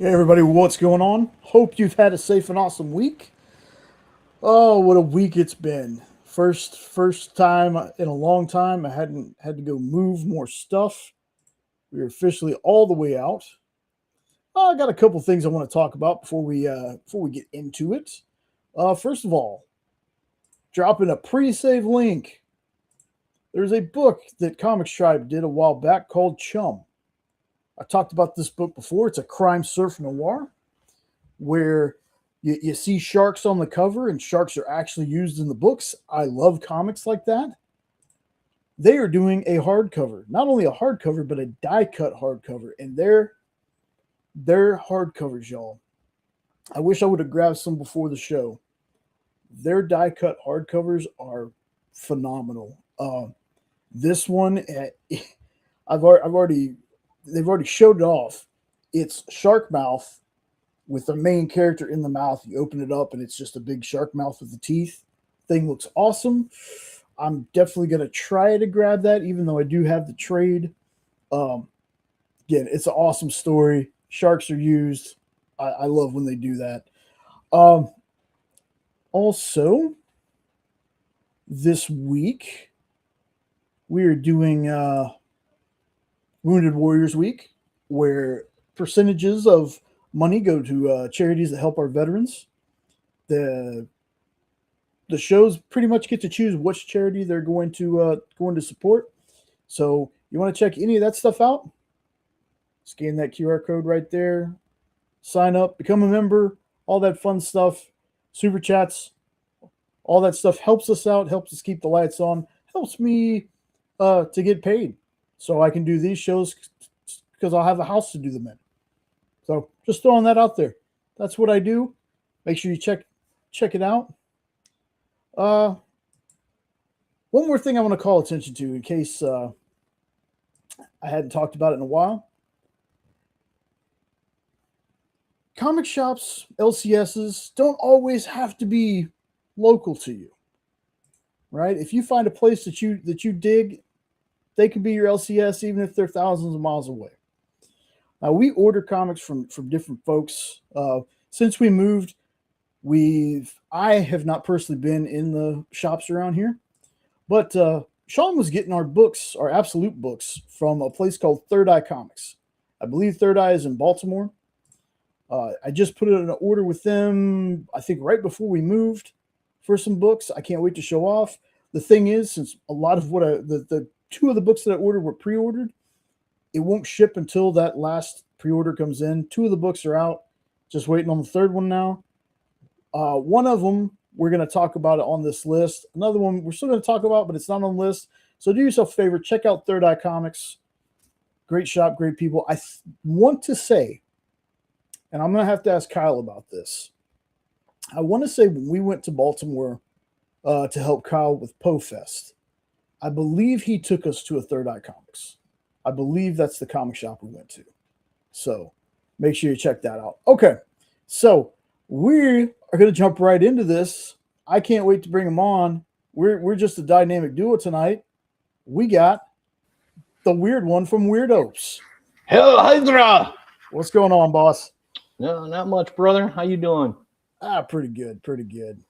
Hey everybody, what's going on? Hope you've had a safe and awesome week. Oh, what a week it's been. First time in a long time I hadn't had to go move more stuff. We're officially all the way out. I got a couple things I want to talk about before we get into it. First of all, dropping a pre-save link. There's a book that Comics Tribe did a while back called Chum. I talked about this book before. It's a crime surf noir where you see sharks on the cover and sharks are actually used in the books. I love comics like that. They are doing a hardcover, not only a hardcover, but a die cut hardcover. And their hardcovers, y'all. I wish I would have grabbed some before the show. Their die cut hardcovers are phenomenal. This one, I've already they've already showed it off. It's shark mouth with the main character in the mouth. You open it up and it's just a big shark mouth with the teeth. Thing looks awesome. I'm definitely going to try to grab that, even though I do have the trade. Again, it's an awesome story. Sharks are used. I love when they do that. Also, this week, we are doing Wounded Warriors Week, where percentages of money go to charities that help our veterans. The shows pretty much get to choose which charity they're going to support. So you want to check any of that stuff out? Scan that QR code right there. Sign up, become a member, all that fun stuff. Super chats, all that stuff helps us out, helps us keep the lights on, helps me to get paid, so I can do these shows because I'll have a house to do them in. So just throwing that out there. That's what I do. Make sure you check it out. One more thing I want to call attention to in case I hadn't talked about it in a while. Comic shops, LCSs don't always have to be local to you, right? If you find a place that you dig, they can be your LCS even if they're thousands of miles away. Now, we order comics from different folks. Since we moved, I have not personally been in the shops around here, but Sean was getting our books, our absolute books, from a place called Third Eye Comics. I believe Third Eye is in Baltimore. I just put in an order with them, I think right before we moved, for some books. I can't wait to show off. The thing is, since a lot of what the two of the books that I ordered were pre-ordered, it won't ship until that last pre-order comes in. Two of the books are out. Just waiting on the third one now. One of them, we're going to talk about it on this list. Another one, we're still going to talk about, but it's not on the list. So do yourself a favor. Check out Third Eye Comics. Great shop, great people. I want to say, and I'm going to have to ask Kyle about this. I want to say when we went to Baltimore to help Kyle with PoFest, I believe he took us to a Third Eye Comics. I believe that's the comic shop we went to. So make sure you check that out. Okay, so we are going to jump right into this. I can't wait to bring him on. We're just a dynamic duo tonight. We got the weird one from Weirdos. Hell, Hydra! What's going on, boss? No, not much, brother. How you doing? Pretty good, pretty good.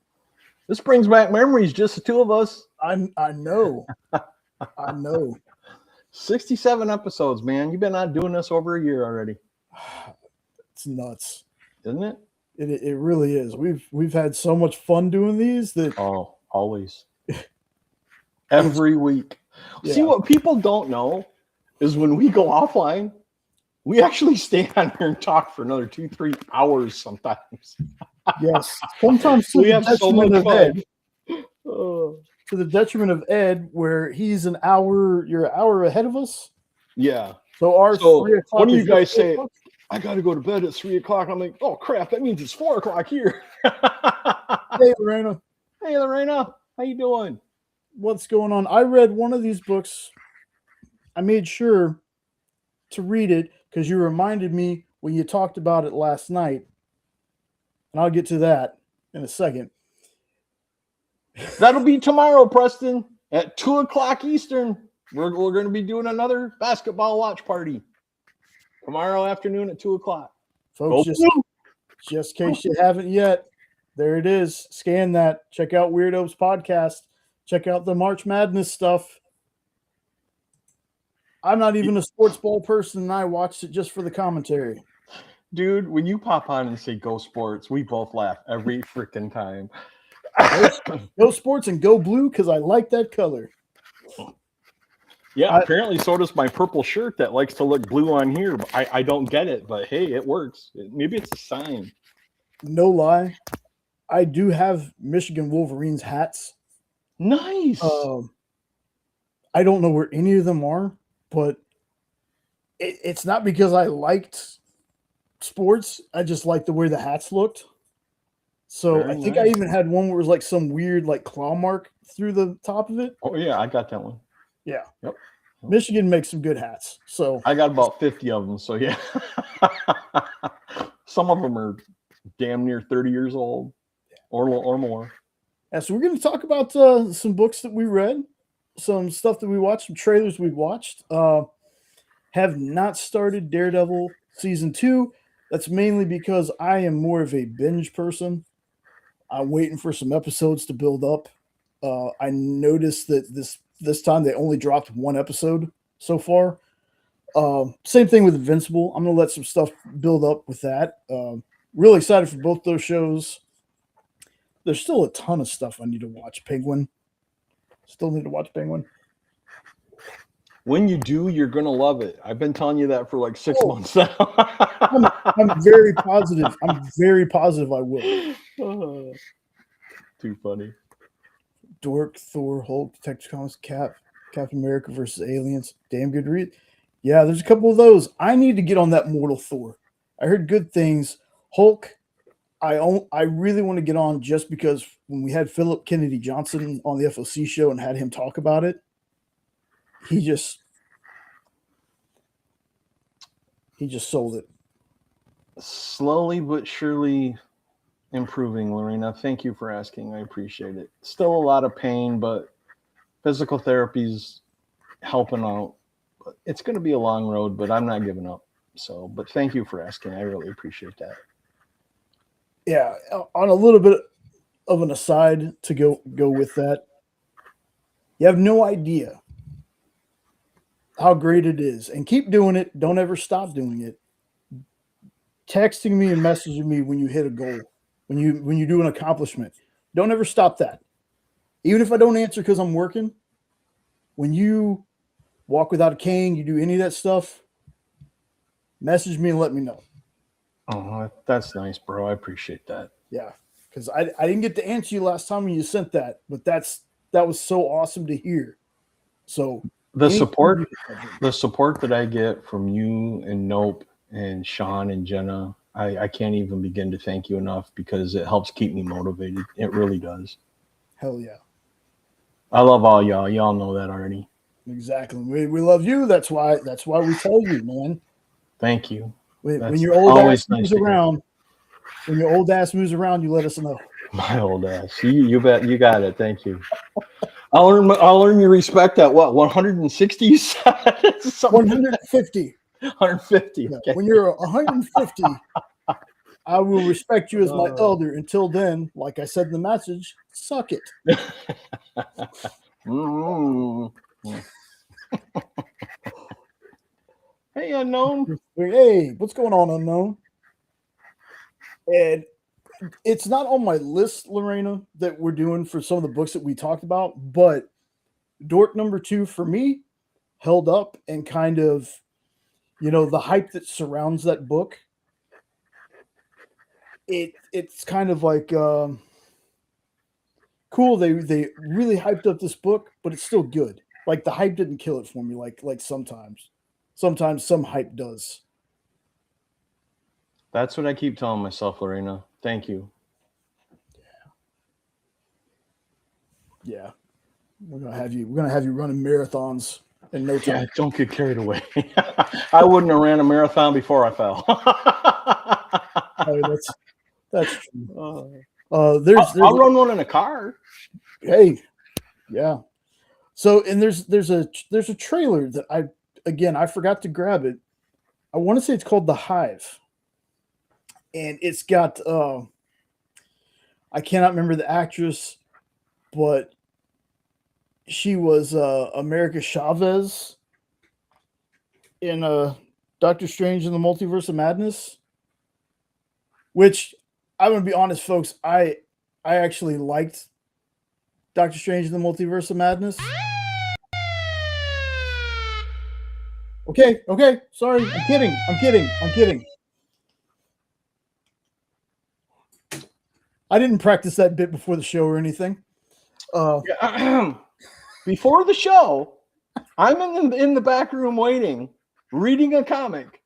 This brings back memories, just the two of us. I know. I know. 67 episodes, man. You've been out doing this over a year already. It's nuts. Isn't it? It really is. We've had so much fun doing these that always. Every week. Yeah. See, what people don't know is when we go offline, we actually stay on here and talk for another 2-3 hours sometimes. Yes. Sometimes we have so much fun. To the detriment of Ed, where he's you're an hour ahead of us. Yeah. So 3 o'clock. One of you guys say, I got to go to bed at 3 o'clock. I'm like, oh crap, that means it's 4 o'clock here. Hey, Lorena. Hey, Lorena. How you doing? What's going on? I read one of these books. I made sure to read it because you reminded me when you talked about it last night. And I'll get to that in a second. That'll be tomorrow, Preston, at 2 o'clock Eastern. We're going to be doing another basketball watch party tomorrow afternoon at 2 o'clock. Folks, just in case you haven't yet, there it is. Scan that. Check out Weird Oaks Podcast. Check out the March Madness stuff. I'm not even a sports ball person, and I watched it just for the commentary. Dude, when you pop on and say go sports, we both laugh every freaking time. Go sports and go blue because I like that color. Yeah, apparently so does my purple shirt that likes to look blue on here. I don't get it, but hey, it works. Maybe it's a sign. No lie, I do have Michigan Wolverines hats. Nice. I don't know where any of them are, but it's not because I liked sports. I just like the way the hats looked. So Very I think nice. I even had one where it was like some weird like claw mark through the top of it. Oh yeah, I got that one. Yeah. Yep. Michigan makes some good hats. So I got about 50 of them. So yeah. Some of them are damn near 30 years old or more. Yeah, so we're going to talk about some books that we read, some stuff that we watched, some trailers we watched. Have not started Daredevil season 2. That's mainly because I am more of a binge person. I'm waiting for some episodes to build up. I noticed that this time they only dropped one episode so far. Same thing with Invincible. I'm going to let some stuff build up with that. Really excited for both those shows. There's still a ton of stuff I need to watch. Penguin. Still need to watch Penguin. When you do, you're going to love it. I've been telling you that for like 6 months now. I'm very positive. I'm very positive I will. Too funny. Dork, Thor, Hulk, Detective Comics, Captain America versus Aliens. Damn good read. Yeah, there's a couple of those. I need to get on that Mortal Thor. I heard good things. Hulk, I really want to get on just because when we had Philip Kennedy Johnson on the FOC show and had him talk about it, he just sold it. Slowly but surely improving, Lorena. Thank you for asking. I appreciate it. Still a lot of pain, but physical therapy's helping out. But it's going to be a long road, but I'm not giving up. So, but thank you for asking. I really appreciate that. Yeah, on a little bit of an aside to go with that, you have no idea how great it is, and keep doing it. Don't ever stop doing it. Texting me and messaging me when you hit a goal, when you do an accomplishment. Don't ever stop that. Even if I don't answer because I'm working, when you walk without a cane, you do any of that stuff, message me and let me know. Oh, that's nice, bro. I appreciate that. Yeah, because I didn't get to answer you last time when you sent that, but that was so awesome to hear. So the support that I get from you and Nope and Sean and Jenna, I can't even begin to thank you enough because it helps keep me motivated. It really does. Hell yeah. I love all y'all. Y'all know that already. Exactly. We love you. That's why we tell you, man. Thank you. When your old ass moves around, you let us know. My old ass. You bet. You got it. Thank you. I'll earn your respect at what? 160? 150. 150. Yeah. Okay. When you're 150, I will respect you as my elder. Until then, like I said in the message, suck it. Hey, Unknown. Hey, what's going on, Unknown? And it's not on my list, Lorena, that we're doing for some of the books that we talked about, but Dork number 2 for me held up, and kind of, the hype that surrounds that book. It's kind of like cool. They really hyped up this book, but it's still good. Like the hype didn't kill it for me. Like sometimes some hype does. That's what I keep telling myself, Lorena. Thank you. Yeah. We're gonna have you running marathons in no time. Yeah, don't get carried away. I wouldn't have ran a marathon before I fell. Oh, that's true. I'll run one in a car. Hey, yeah. So, and there's a trailer that I forgot to grab it. I want to say it's called The Hive. and it's got I cannot remember the actress, but she was America Chavez in Doctor Strange in the Multiverse of Madness. Which I'm gonna be honest, folks, I actually liked Doctor Strange in the Multiverse of Madness. Okay, sorry, I'm kidding. I didn't practice that bit before the show or anything. Before the show, I'm in the back room waiting, reading a comic,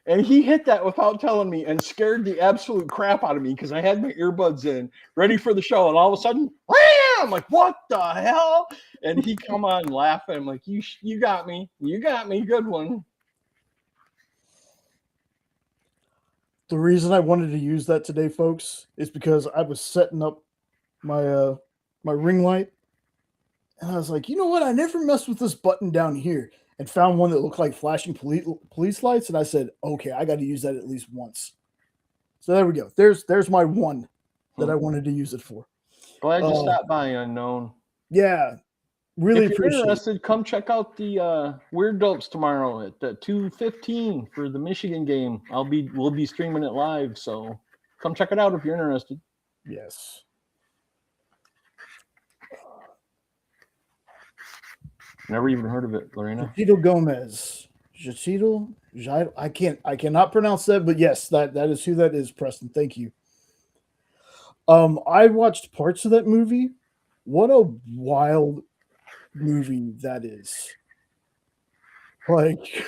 and he hit that without telling me and scared the absolute crap out of me because I had my earbuds in, ready for the show, and all of a sudden, wham! I'm like, what the hell? And he come on laughing. I'm like, you got me, good one. The reason I wanted to use that today, folks, is because I was setting up my my ring light, and I was like, you know what? I never messed with this button down here, and found one that looked like flashing police lights, and I said, okay, I got to use that at least once. So there we go. There's my one that I wanted to use it for. Glad you stopped by, Unknown. Yeah, really if you're appreciate interested, come check out the Weird Dopes tomorrow at 2:15 for the Michigan game. We'll be streaming it live, so come check it out if you're interested. Yes. Never even heard of it, Lorena. Jachito Gomez. I cannot pronounce that, but yes, that is who that is, Preston. Thank you. I watched parts of that movie. What a wild movie that is. Like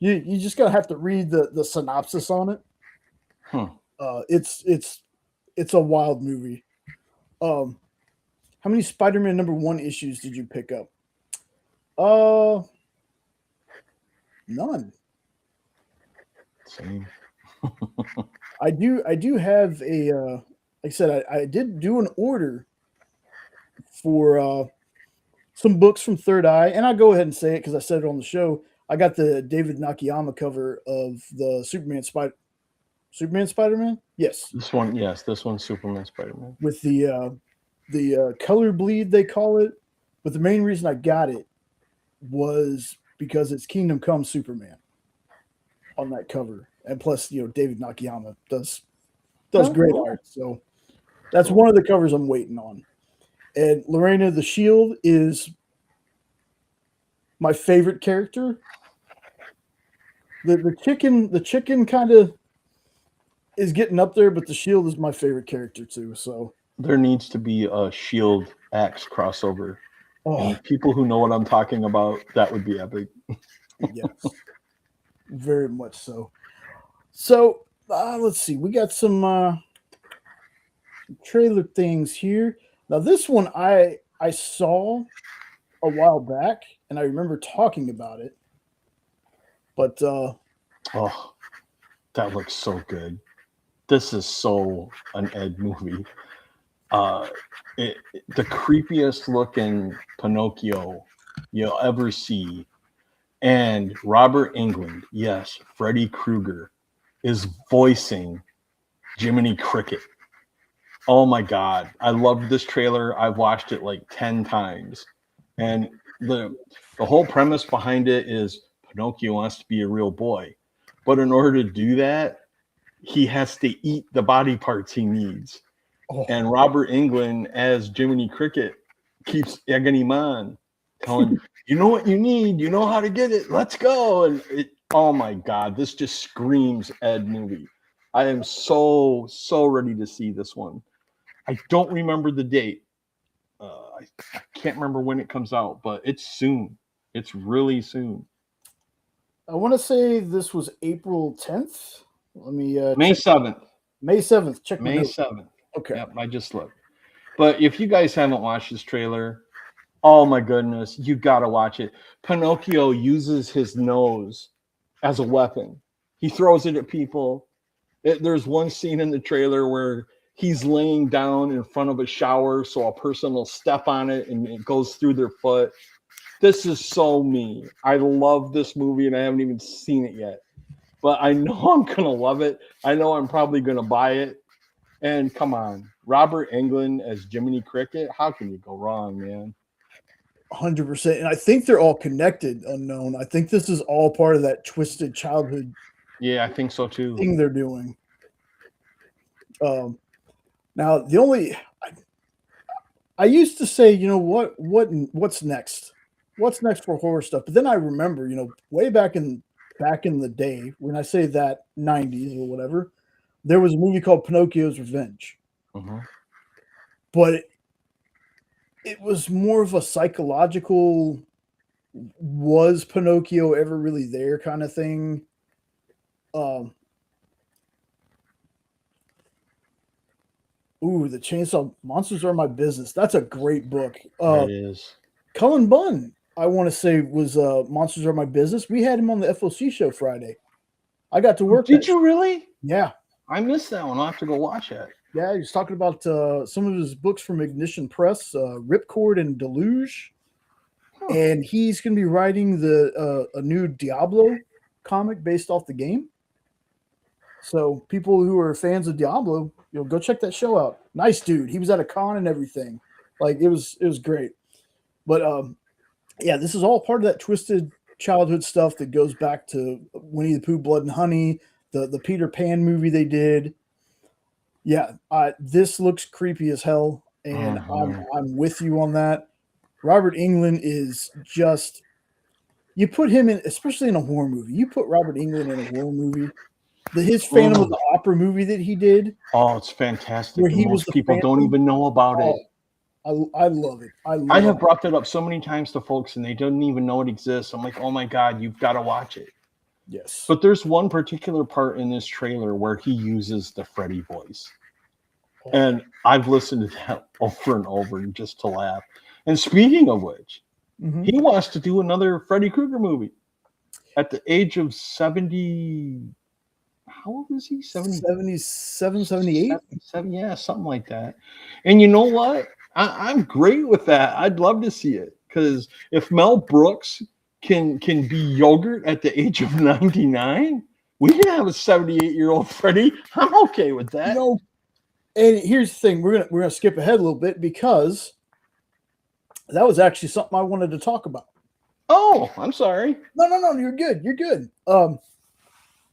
you just gotta have to read the synopsis on it. It's a wild movie. How many Spider-Man #1 issues did you pick up? None. Same. I do have a like I said, I did do an order for some books from Third Eye, and I'll go ahead and say it because I said it on the show. I got the David Nakayama cover of the Superman Spider-Man. Yes, this one's Superman Spider-Man with the color bleed they call it. But the main reason I got it was because it's Kingdom Come Superman on that cover, and plus David Nakayama does great art, so that's one of the covers I'm waiting on. And Lorena the Shield is my favorite character. The chicken kind of is getting up there, but the Shield is my favorite character too. So there needs to be a Shield Axe crossover. Oh, and people who know what I'm talking about, that would be epic. Yes, very much so. So let's see. We got some trailer things here. Now this one I saw a while back, and I remember talking about it. But that looks so good. This is so an Ed movie. The creepiest looking Pinocchio you'll ever see. And Robert Englund, yes, Freddy Krueger, is voicing Jiminy Cricket. Oh my God. I loved this trailer. I've watched it like 10 times. And the whole premise behind it is Pinocchio wants to be a real boy. But in order to do that, he has to eat the body parts he needs. And Robert Englund as Jiminy Cricket keeps egging him on, telling him, you know what you need, you know how to get it, let's go. And oh my God, this just screams Ed movie. I am so ready to see this one. I don't remember the date. I can't remember when it comes out, but it's soon. It's really soon. I want to say this was April 10th. Let me May 7th. May 7th. Check May 7th. Okay. Yep, I just looked. But if you guys haven't watched this trailer, oh my goodness, you gotta watch it. Pinocchio uses his nose as a weapon. He throws it at people. There's one scene in the trailer where he's laying down in front of a shower so a person will step on it and it goes through their foot. This is so me. I love this movie and I haven't even seen it yet. but I know I'm gonna love it. I know I'm probably gonna buy it. And come on, Robert Englund as Jiminy Cricket. How can you go wrong, man? 100%. And I think they're all connected, Unknown. I think this is all part of that twisted childhood Yeah, I think so too. thing they're doing. Now the only I used to say, what's next? What's next for horror stuff? But then I remember, way back in the day, when I say that 90s or whatever, there was a movie called Pinocchio's Revenge. Mm-hmm. But it was more of a psychological, was Pinocchio ever really there kind of thing. The Chainsaw Monsters Are My Business. That's a great book. It is. Cullen Bunn, I want to say, was Monsters Are My Business. We had him on the FOC show Friday. I got to work. Did you really? Yeah. I missed that one. I'll have to go watch it. Yeah, he was talking about some of his books from Ignition Press, Ripcord and Deluge. Huh. And he's going to be writing a new Diablo comic based off the game. So people who are fans of Diablo, go check that show out. Nice dude. He was at a con and everything. Like it was great. But yeah, this is all part of that twisted childhood stuff that goes back to Winnie the Pooh, Blood and Honey, the Peter Pan movie they did. Yeah, this looks creepy as hell, and I'm with you on that. Robert Englund is just, you put him in, especially in a horror movie. You put Robert Englund in a horror movie. His Phantom of the Opera movie that he did. Oh, it's fantastic. Most people don't even know about it. I love it. I have brought that up so many times to folks, and they don't even know it exists. I'm like, oh my God, you've got to watch it. Yes. But there's one particular part in this trailer where he uses the Freddy voice. And I've listened to that over and over just to laugh. And speaking of which, he wants to do another Freddy Krueger movie at the age of 70. How old is he? 77, 78? 77, yeah, something like that. And you know what? I'm great with that. I'd love to see it. Because if Mel Brooks can be yogurt at the age of 99, we can have a 78-year-old Freddy. I'm okay with that. And here's the thing: we're gonna skip ahead a little bit because that was actually something I wanted to talk about. Oh, I'm sorry. No, you're good. You're good.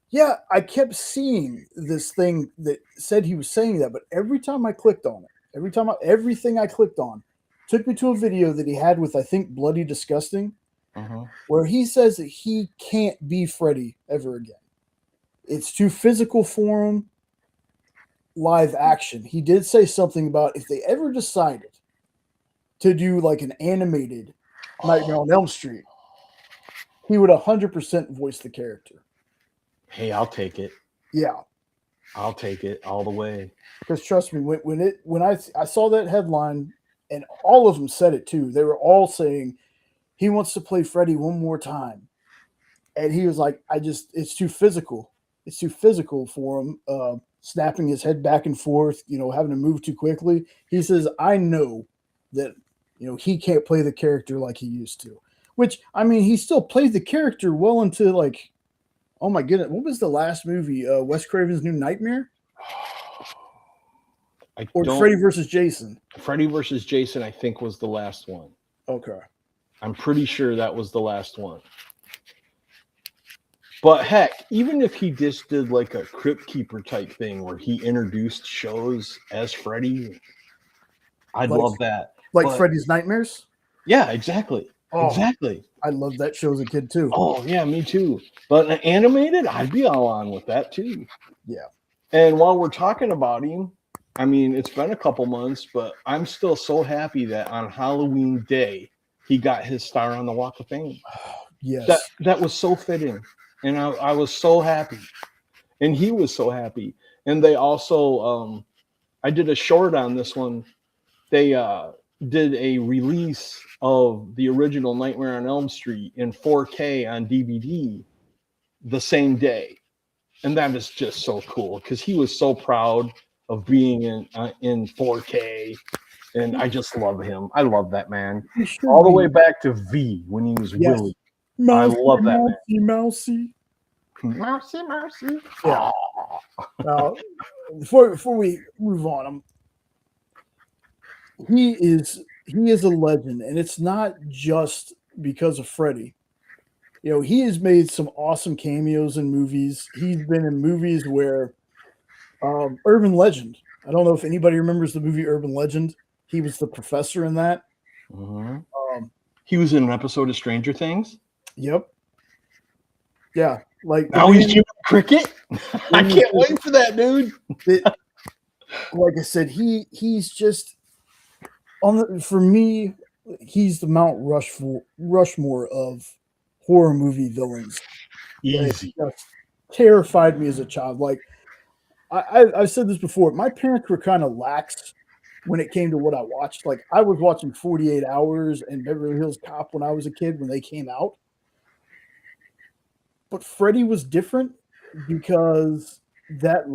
Yeah, I kept seeing this thing that said he was saying that, but every time I clicked on it, everything I clicked on took me to a video that he had with, I think, Bloody Disgusting, where he says that he can't be Freddy ever again. It's too physical for him. Live action. He did say something about if they ever decided to do like an animated Nightmare on Elm Street, he would 100% voice the character. Hey, I'll take it. Yeah, I'll take it all the way. Because trust me, when I saw that headline, and all of them said it too. They were all saying he wants to play Freddy one more time, and he was like, it's too physical. It's too physical for him. Snapping his head back and forth, having to move too quickly. He says, I know that, he can't play the character like he used to. Which, I mean, he still played the character well into like, oh my goodness, what was the last movie? Wes Craven's New Nightmare? Freddy versus Jason? Freddy versus Jason, I think, was the last one. Okay. I'm pretty sure that was the last one. But heck, even if he just did like a Crypt Keeper type thing where he introduced shows as Freddy, I'd love that. Like Freddy's Nightmares? Yeah, exactly. Oh, exactly. I loved that show as a kid too. Oh, yeah, me too. But animated, I'd be all on with that too. Yeah. And while we're talking about him, I mean, it's been a couple months, but I'm still so happy that on Halloween Day, he got his star on the Walk of Fame. Yes. That was so fitting. And I was so happy. And he was so happy. And they also, I did a short on this one. They did a release of the original Nightmare on Elm Street in 4K on DVD the same day. And that is just so cool because he was so proud of being in 4K. And I just love him. I love that man. All the way back to V when he was Willie. Mousy, I love that mousy. Mercy, mercy. Yeah. Before we move on, he is a legend, and it's not just because of Freddy. He has made some awesome cameos in movies. He's been in movies where Urban Legend. I don't know if anybody remembers the movie Urban Legend. He was the professor in that. Mm-hmm. He was in an episode of Stranger Things. Yep. Yeah, like now he's Jiminy Cricket. I can't wait for that, dude. Like I said, he's just for me. He's the Mount Rushmore of horror movie villains. Easy. Just terrified me as a child. Like I've said this before. My parents were kind of lax when it came to what I watched. Like I was watching 48 Hours and Beverly Hills Cop when I was a kid when they came out. But Freddy was different because that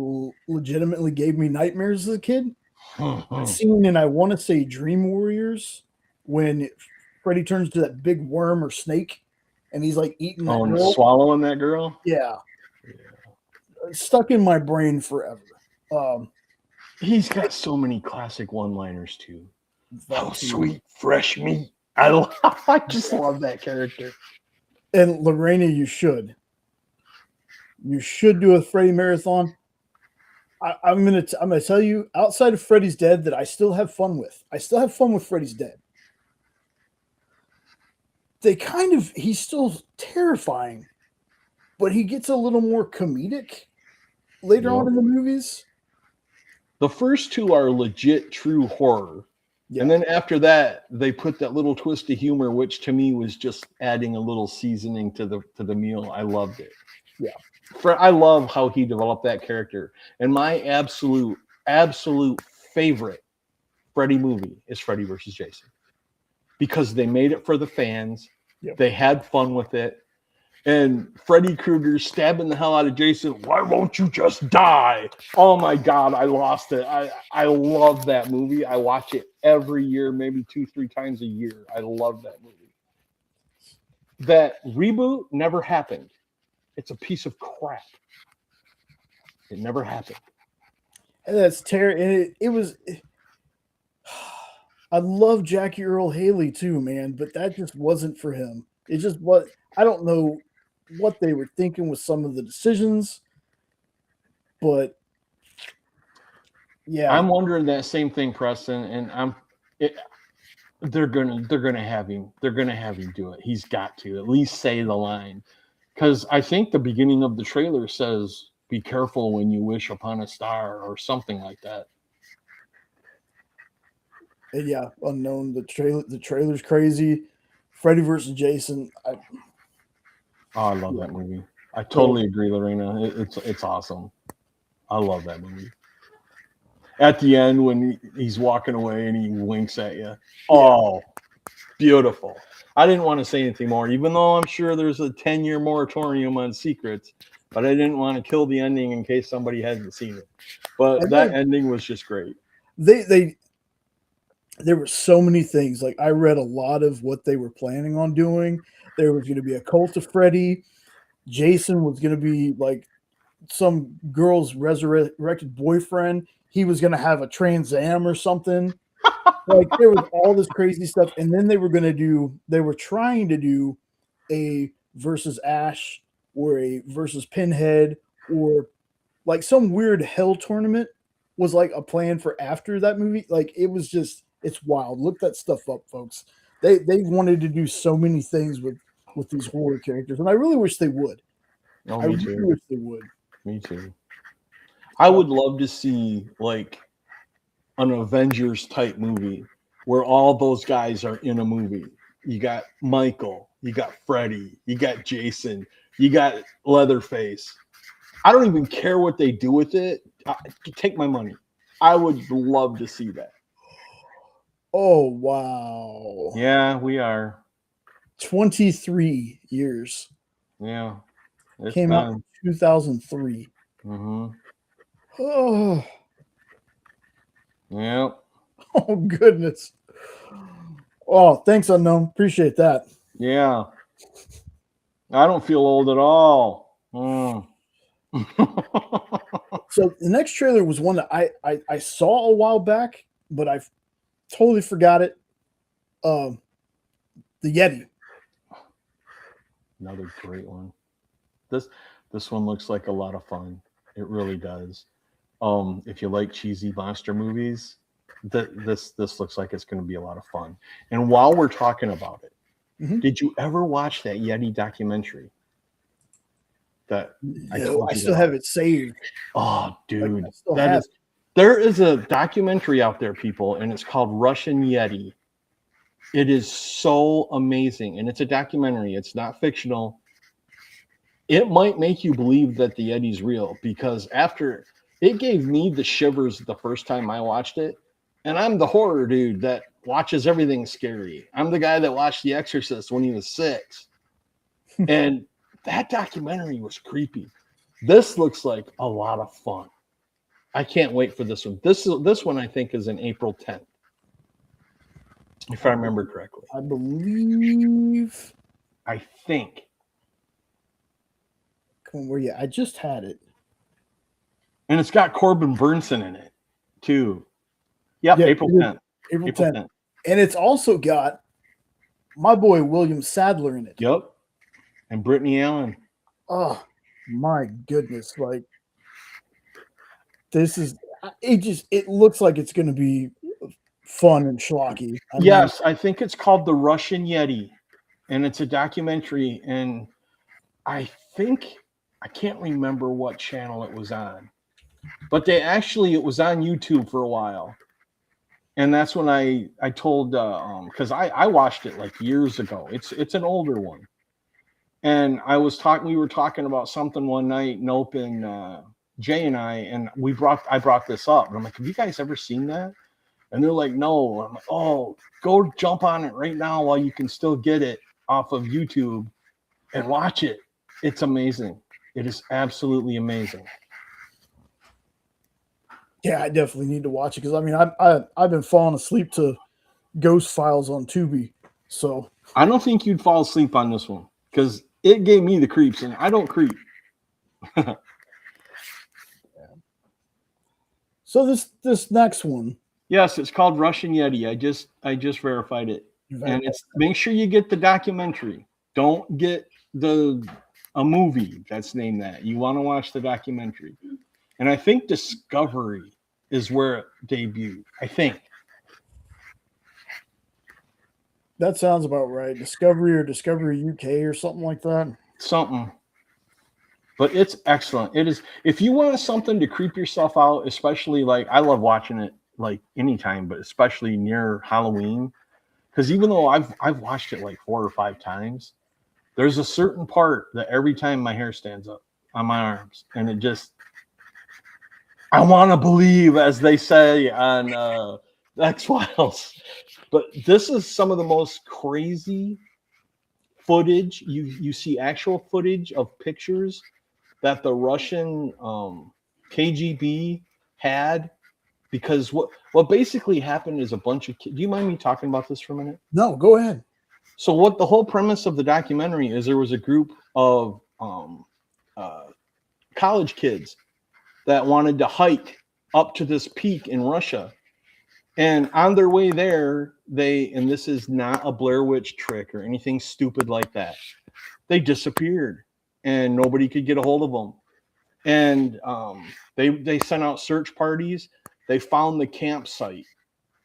legitimately gave me nightmares as a kid. Scene in, I want to say, Dream Warriors, when Freddy turns to that big worm or snake and he's like eating that girl. Swallowing that girl? Yeah. Stuck in my brain forever. He's got so many classic one-liners too. How sweet, fresh meat. I just love that character. And Lorena, you should do a Freddy marathon. I'm gonna tell you, outside of Freddy's Dead, that I still have fun with. I still have fun with Freddy's Dead. He's still terrifying, but he gets a little more comedic later on in the movies. The first two are legit true horror. Yeah. And then after that, they put that little twist of humor, which to me was just adding a little seasoning to the meal. I loved it. Yeah. I love how he developed that character. And my absolute favorite Freddy movie is Freddy versus Jason. Because they made it for the fans. Yep. They had fun with it. And Freddy Krueger stabbing the hell out of Jason. Why won't you just die? Oh my God, I lost it. I love that movie. I watch it every year, maybe 2-3 times a year. I love that movie. That reboot never happened. It's a piece of crap. It never happened. And that's terrible. It was. I love Jackie Earl Haley too, man, but that just wasn't for him. It just was. I don't know what they were thinking with some of the decisions, but yeah, I'm wondering that same thing, Preston, and they're gonna have him. They're gonna have him do it. He's got to at least say the line. Because I think the beginning of the trailer says, "Be careful when you wish upon a star," or something like that. And yeah, unknown. The trailer's crazy. Freddy versus Jason. I love that movie. I totally agree, Lorena. It's awesome. I love that movie. At the end, when he's walking away and he winks at you. Oh, beautiful. I didn't want to say anything more, even though I'm sure there's a 10-year moratorium on secrets, but I didn't want to kill the ending in case somebody hasn't seen it. But that ending was just great. There were so many things. Like I read a lot of what they were planning on doing. There was going to be a cult of Freddy. Jason was going to be like some girl's resurrected boyfriend. He was going to have a Trans Am or something. Like there was all this crazy stuff, and then they were trying to do a versus Ash or a versus Pinhead or like some weird hell tournament was like a plan for after that movie. Like it was just, it's wild. Look that stuff up, folks. They wanted to do so many things with these horror characters, and I really wish they would. Oh, I really wish they would. Me too. I would love to see like an Avengers type movie where all those guys are in a movie. You got Michael, you got Freddy, you got Jason, you got Leatherface. I don't even care what they do with it. Take my money. I would love to see that. Oh, wow. Yeah, we are. 23 years. Yeah. Came out in 2003. Mm-hmm. Oh. Yep. Oh, goodness. Oh, thanks, Unknown. Appreciate that. Yeah. I don't feel old at all. Mm. So the next trailer was one that I saw a while back, but I totally forgot it. The Yeti. Another great one. This one looks like a lot of fun. It really does. If you like cheesy monster movies, this looks like it's going to be a lot of fun. And while we're talking about it, did you ever watch that Yeti documentary? That I told I you still about? have it saved. Oh, dude, Like, I still have it. There is a documentary out there, people, and it's called Russian Yeti. It is so amazing, and it's a documentary. It's not fictional. It might make you believe that the Yeti's real, because after it gave me the shivers the first time I watched it, and I'm the horror dude that watches everything scary. I'm the guy that watched The Exorcist when he was 6. And that documentary was creepy. This looks like a lot of fun. I can't wait for this one. This one I think is in April 10th, if I remember correctly. I believe. I think. Come on, where you? I just had it. And it's got Corbin Burnson in it, too. Yep, April 10th. April 10th. And it's also got my boy William Sadler in it. Yep. And Brittany Allen. Oh, my goodness. Like, this is, it looks like it's going to be fun and schlocky. Yes, I think it's called The Russian Yeti. And it's a documentary. And I can't remember what channel it was on. But it was on YouTube for a while. And that's when I told, because I watched it like years ago. It's an older one. And we were talking about something one night, Nope and Jay and I brought this up. And I'm like, have you guys ever seen that? And they're like, no. I'm like, oh, go jump on it right now while you can still get it off of YouTube and watch it. It's amazing. It is absolutely amazing. Yeah, I definitely need to watch it, because I mean, I've been falling asleep to Ghost Files on Tubi, so I don't think you'd fall asleep on this one, because it gave me the creeps, and I don't creep. So this next one. Yes, it's called Russian Yeti. I just verified it, and it's make sure you get the documentary. Don't get a movie that's named that. You want to watch the documentary. And I think Discovery is where it debuted. I think. That sounds about right. Discovery or Discovery UK or something like that. Something. But it's excellent. It is. If you want something to creep yourself out, especially like I love watching it like anytime, but especially near Halloween, because even though I've watched it like 4 or 5 times, there's a certain part that every time my hair stands up on my arms, and it just. I want to believe, as they say on X-Files. But this is some of the most crazy footage. You see actual footage of pictures that the Russian KGB had, because what basically happened is a bunch of kids. Do you mind me talking about this for a minute? No, go ahead. So what the whole premise of the documentary is, there was a group of college kids that wanted to hike up to this peak in Russia. And on their way there, and this is not a Blair Witch trick or anything stupid like that, they disappeared and nobody could get a hold of them. And they sent out search parties. They found the campsite.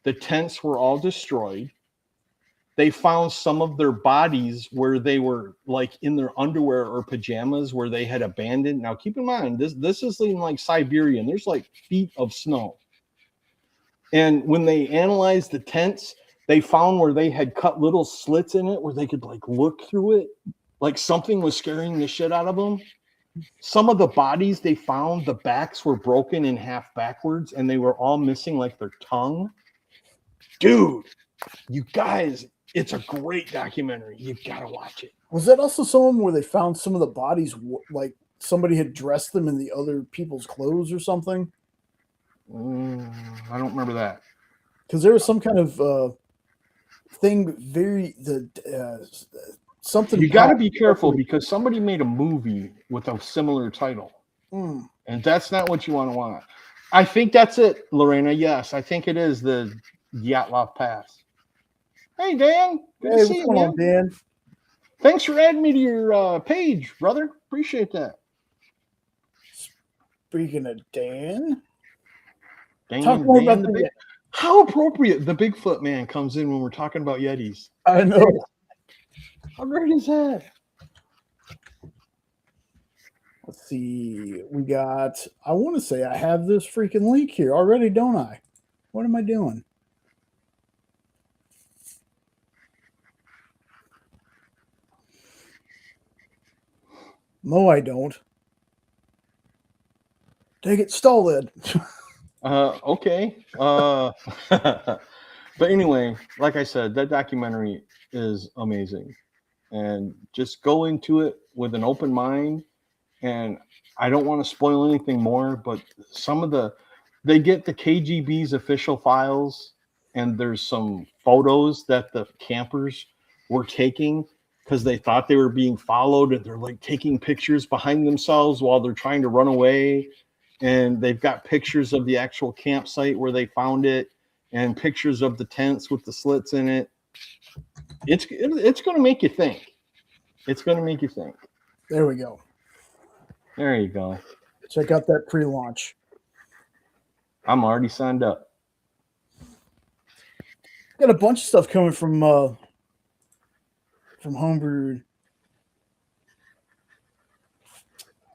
The tents were all destroyed. They found some of their bodies where they were like in their underwear or pajamas, where they had abandoned. Now, keep in mind, this is in like Siberia, and there's like feet of snow. And when they analyzed the tents, they found where they had cut little slits in it where they could like look through it, like something was scaring the shit out of them. Some of the bodies they found, the backs were broken in half backwards, and they were all missing like their tongue. Dude, you guys. It's a great documentary. You've got to watch it. Was that also someone where they found some of the bodies, like somebody had dressed them in the other people's clothes or something? I don't remember that. Because there was some kind of thing, something. You got to be careful because somebody made a movie with a similar title, and that's not what you want to watch. I think that's it, Lorena. Yes, I think it is the Dyatlov Pass. Hey, Dan. Good to see you, man. On, Dan? Thanks for adding me to your page, brother. Appreciate that. Speaking of Dan, talk more about the how appropriate the Bigfoot man comes in when we're talking about Yetis. I know. How great is that? Let's see. We got, I want to say I have this freaking link here already, don't I? What am I doing? No, I don't. Take it, stall it. Okay. But anyway, like I said, that documentary is amazing. And just go into it with an open mind. And I don't want to spoil anything more, but they get the KGB's official files, and there's some photos that the campers were taking because they thought they were being followed, and they're like taking pictures behind themselves while they're trying to run away. And they've got pictures of the actual campsite where they found it and pictures of the tents with the slits in it. It's going to make you think. It's going to make you think. There we go. There you go. Check out that pre-launch. I'm already signed up. Got a bunch of stuff coming from Homebrewed.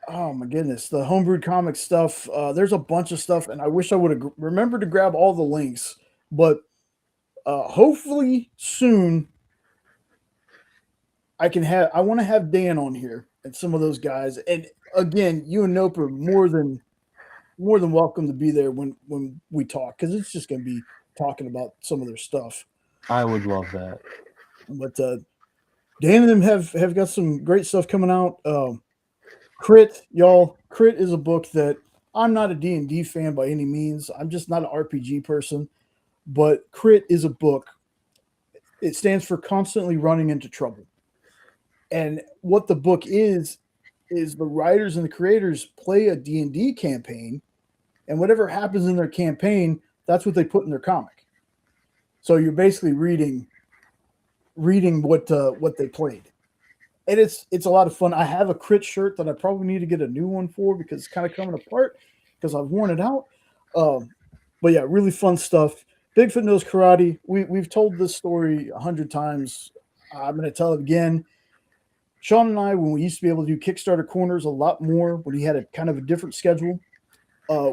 Oh my goodness, the Homebrewed comic stuff. There's a bunch of stuff, and I wish I would have remembered to grab all the links. But hopefully soon, I want to have Dan on here and some of those guys. And again, you and Nope are more than welcome to be there when we talk, because it's just going to be talking about some of their stuff. I would love that. But Dan and them have got some great stuff coming out. Crit, y'all. Crit is a book that I'm not a D&D fan by any means. I'm just not an RPG person. But Crit is a book. It stands for Constantly Running into Trouble. And what the book is the writers and the creators play a D&D campaign, and whatever happens in their campaign, that's what they put in their comic. So you're basically reading what they played. And it's a lot of fun. I have a Crit shirt that I probably need to get a new one for because it's kind of coming apart because I've worn it out. But yeah, really fun stuff. Bigfoot Knows Karate. We've told this story 100 times. I'm going to tell it again. Sean and I, when we used to be able to do Kickstarter corners a lot more, when he had a kind of a different schedule,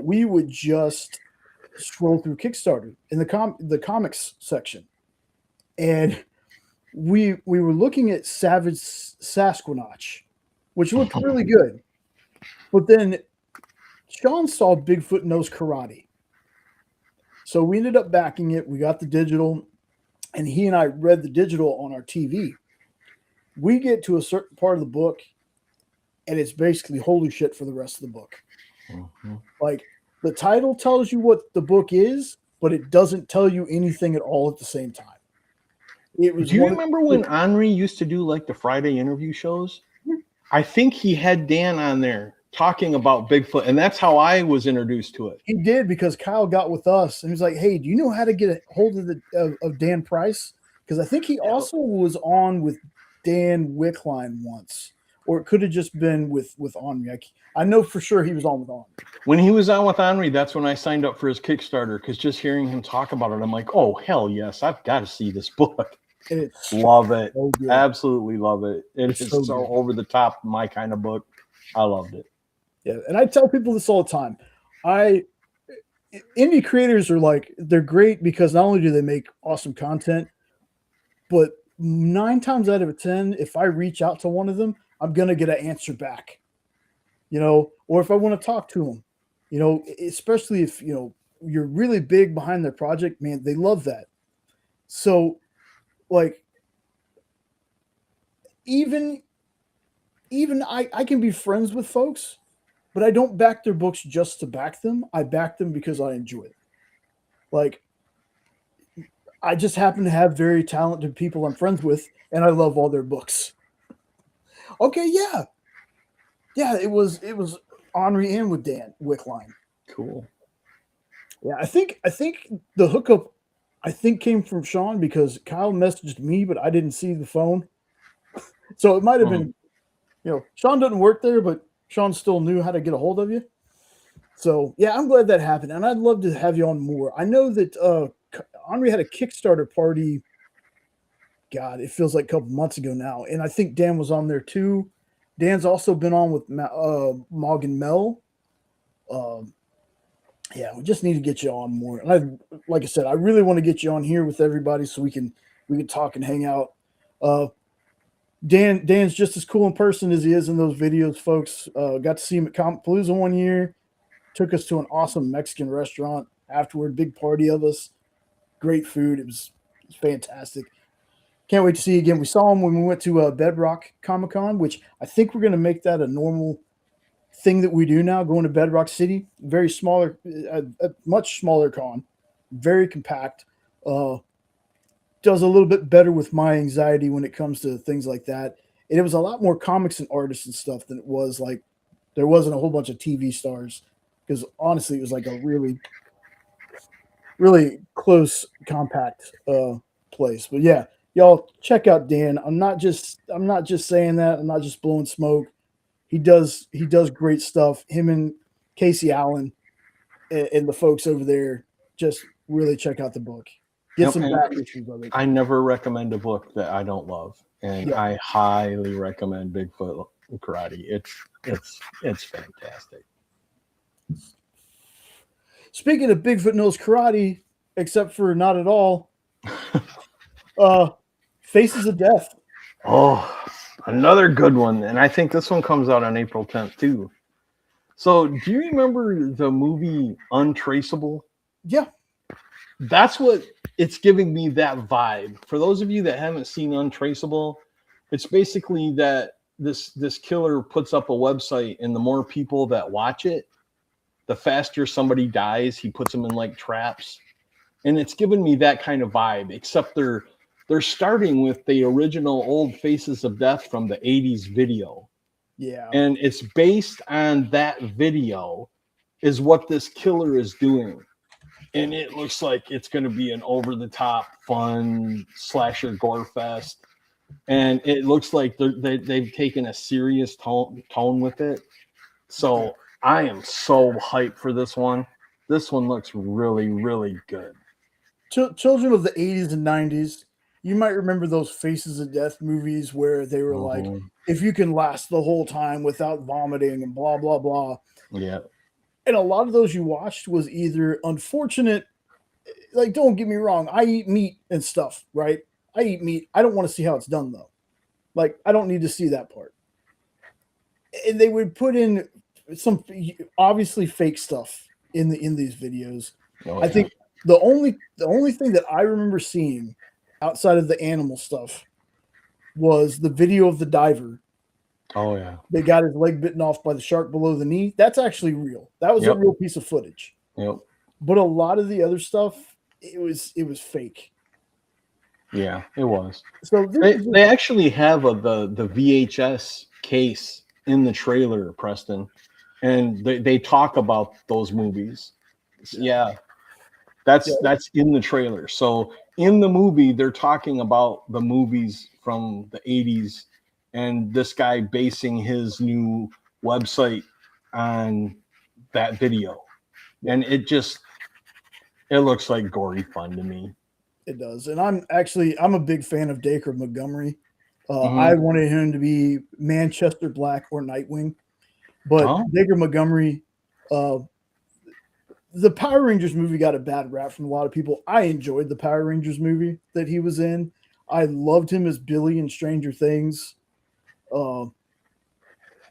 we would just scroll through Kickstarter in the comics section. And we were looking at Savage Sasquatch, which looked really good. But then Sean saw Bigfoot Knows Karate. So we ended up backing it. We got the digital, and he and I read the digital on our TV. We get to a certain part of the book, and it's basically holy shit for the rest of the book. Mm-hmm. Like, the title tells you what the book is, but it doesn't tell you anything at all at the same time. Do you remember when Henri used to do like the Friday interview shows? I think he had Dan on there talking about Bigfoot, and that's how I was introduced to it. He did, because Kyle got with us, and he was like, "Hey, do you know how to get a hold of Dan Price?" Because I think he also was on with Dan Wickline once, or it could have just been with Henri. I know for sure he was on with Henri. When he was on with Henri, that's when I signed up for his Kickstarter, because just hearing him talk about it, I'm like, oh, hell yes, I've got to see this book. Love it. So absolutely love it. It's so over the top, my kind of book. I loved it. Yeah, and I tell people this all the time. Indie creators are like, they're great because not only do they make awesome content, but 9 times out of 10, if I reach out to one of them, I'm going to get an answer back, or if I want to talk to them, especially if, you're really big behind their project, man, they love that. So like, even I can be friends with folks, but I don't back their books just to back them. I back them because I enjoy it. Like, I just happen to have very talented people I'm friends with, and I love all their books. Okay, yeah, it was Henri and with Dan Wickline. Cool. Yeah, I think the hookup came from Sean because Kyle messaged me, but I didn't see the phone, so it might have been, Sean doesn't work there, but Sean still knew how to get a hold of you. So yeah, I'm glad that happened, and I'd love to have you on more. I know that Henri had a Kickstarter party. God, it feels like a couple months ago now, and I think Dan was on there too. Dan's also been on with Mog and Mel. Yeah, we just need to get you on more. And like I said, I really want to get you on here with everybody so we can talk and hang out. Dan's just as cool in person as he is in those videos, folks. Got to see him at Comic Palooza one year. Took us to an awesome Mexican restaurant afterward. Big party of us. Great food. It was fantastic. Can't wait to see you again. We saw him when we went to Bedrock Comic Con, which I think we're going to make that a normal thing that we do now, going to Bedrock City. Very smaller, a much smaller con. Very compact. Does a little bit better with my anxiety when it comes to things like that. And it was a lot more comics and artists and stuff than it was like there wasn't a whole bunch of TV stars, because honestly, it was like a really, really close, compact place. But yeah, y'all check out Dan. I'm not just saying that. I'm not just blowing smoke. He does great stuff. Him and Casey Allen and the folks over there, just really check out the book. Get some back issues of it. I never recommend a book that I don't love, and I highly recommend Bigfoot Karate. It's fantastic. Speaking of Bigfoot Knows Karate, except for not at all, Faces of Death. Oh, another good one, and I think this one comes out on April 10th too. So, do you remember the movie Untraceable? Yeah. That's what it's giving me, that vibe. For those of you that haven't seen Untraceable, it's basically that this killer puts up a website, and the more people that watch it, the faster somebody dies. He puts them in like traps. And it's given me that kind of vibe, except they're starting with the original old Faces of Death from the 80s video. Yeah. And it's based on that video is what this killer is doing. And it looks like it's going to be an over-the-top, fun slasher gore fest. And it looks like they've taken a serious tone with it. So I am so hyped for this one. This one looks really, really good. Children of the 80s and 90s, you might remember those Faces of Death movies where they were like, if you can last the whole time without vomiting and blah, blah, blah. Yeah. And a lot of those you watched was either unfortunate, like, don't get me wrong, I eat meat and stuff, right? I eat meat. I don't want to see how it's done, though. Like, I don't need to see that part. And they would put in some obviously fake stuff in these videos. I think the only thing that I remember seeing outside of the animal stuff was the video of the diver. Oh yeah. They got his leg bitten off by the shark below the knee. That's actually real. That was a real piece of footage. Yep. But a lot of the other stuff, it was fake. Yeah, it was. So they actually have the VHS case in the trailer, Preston, and they talk about those movies. Yeah. That's in the trailer. So in the movie, they're talking about the movies from the 80s and this guy basing his new website on that video. And it looks like gory fun to me. It does. And I'm a big fan of Dacre Montgomery. I wanted him to be Manchester Black or Nightwing. But Dacre Montgomery, the Power Rangers movie got a bad rap from a lot of people. I enjoyed the Power Rangers movie that he was in. I loved him as Billy in Stranger Things.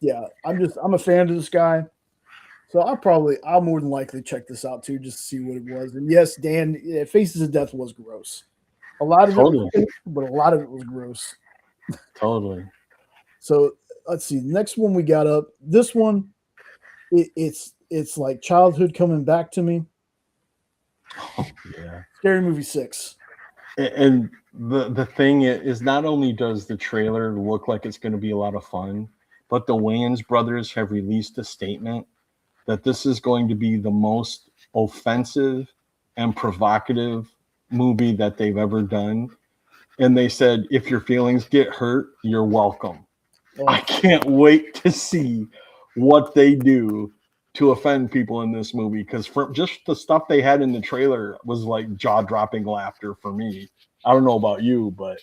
Yeah, I'm a fan of this guy. So I'll more than likely check this out too, just to see what it was. And yes, Dan, Faces of Death was gross. A lot of it was fake, but a lot of it was gross. Totally. So let's see. The next one we got up. This one, it's like childhood coming back to me. Oh, yeah. Scary Movie 6. And the thing is, not only does the trailer look like it's going to be a lot of fun, but the Wayans brothers have released a statement that this is going to be the most offensive and provocative movie that they've ever done. And they said, if your feelings get hurt, you're welcome. Oh, I can't wait to see what they do to offend people in this movie, because for just the stuff they had in the trailer was like jaw-dropping laughter for me. I don't know about you, but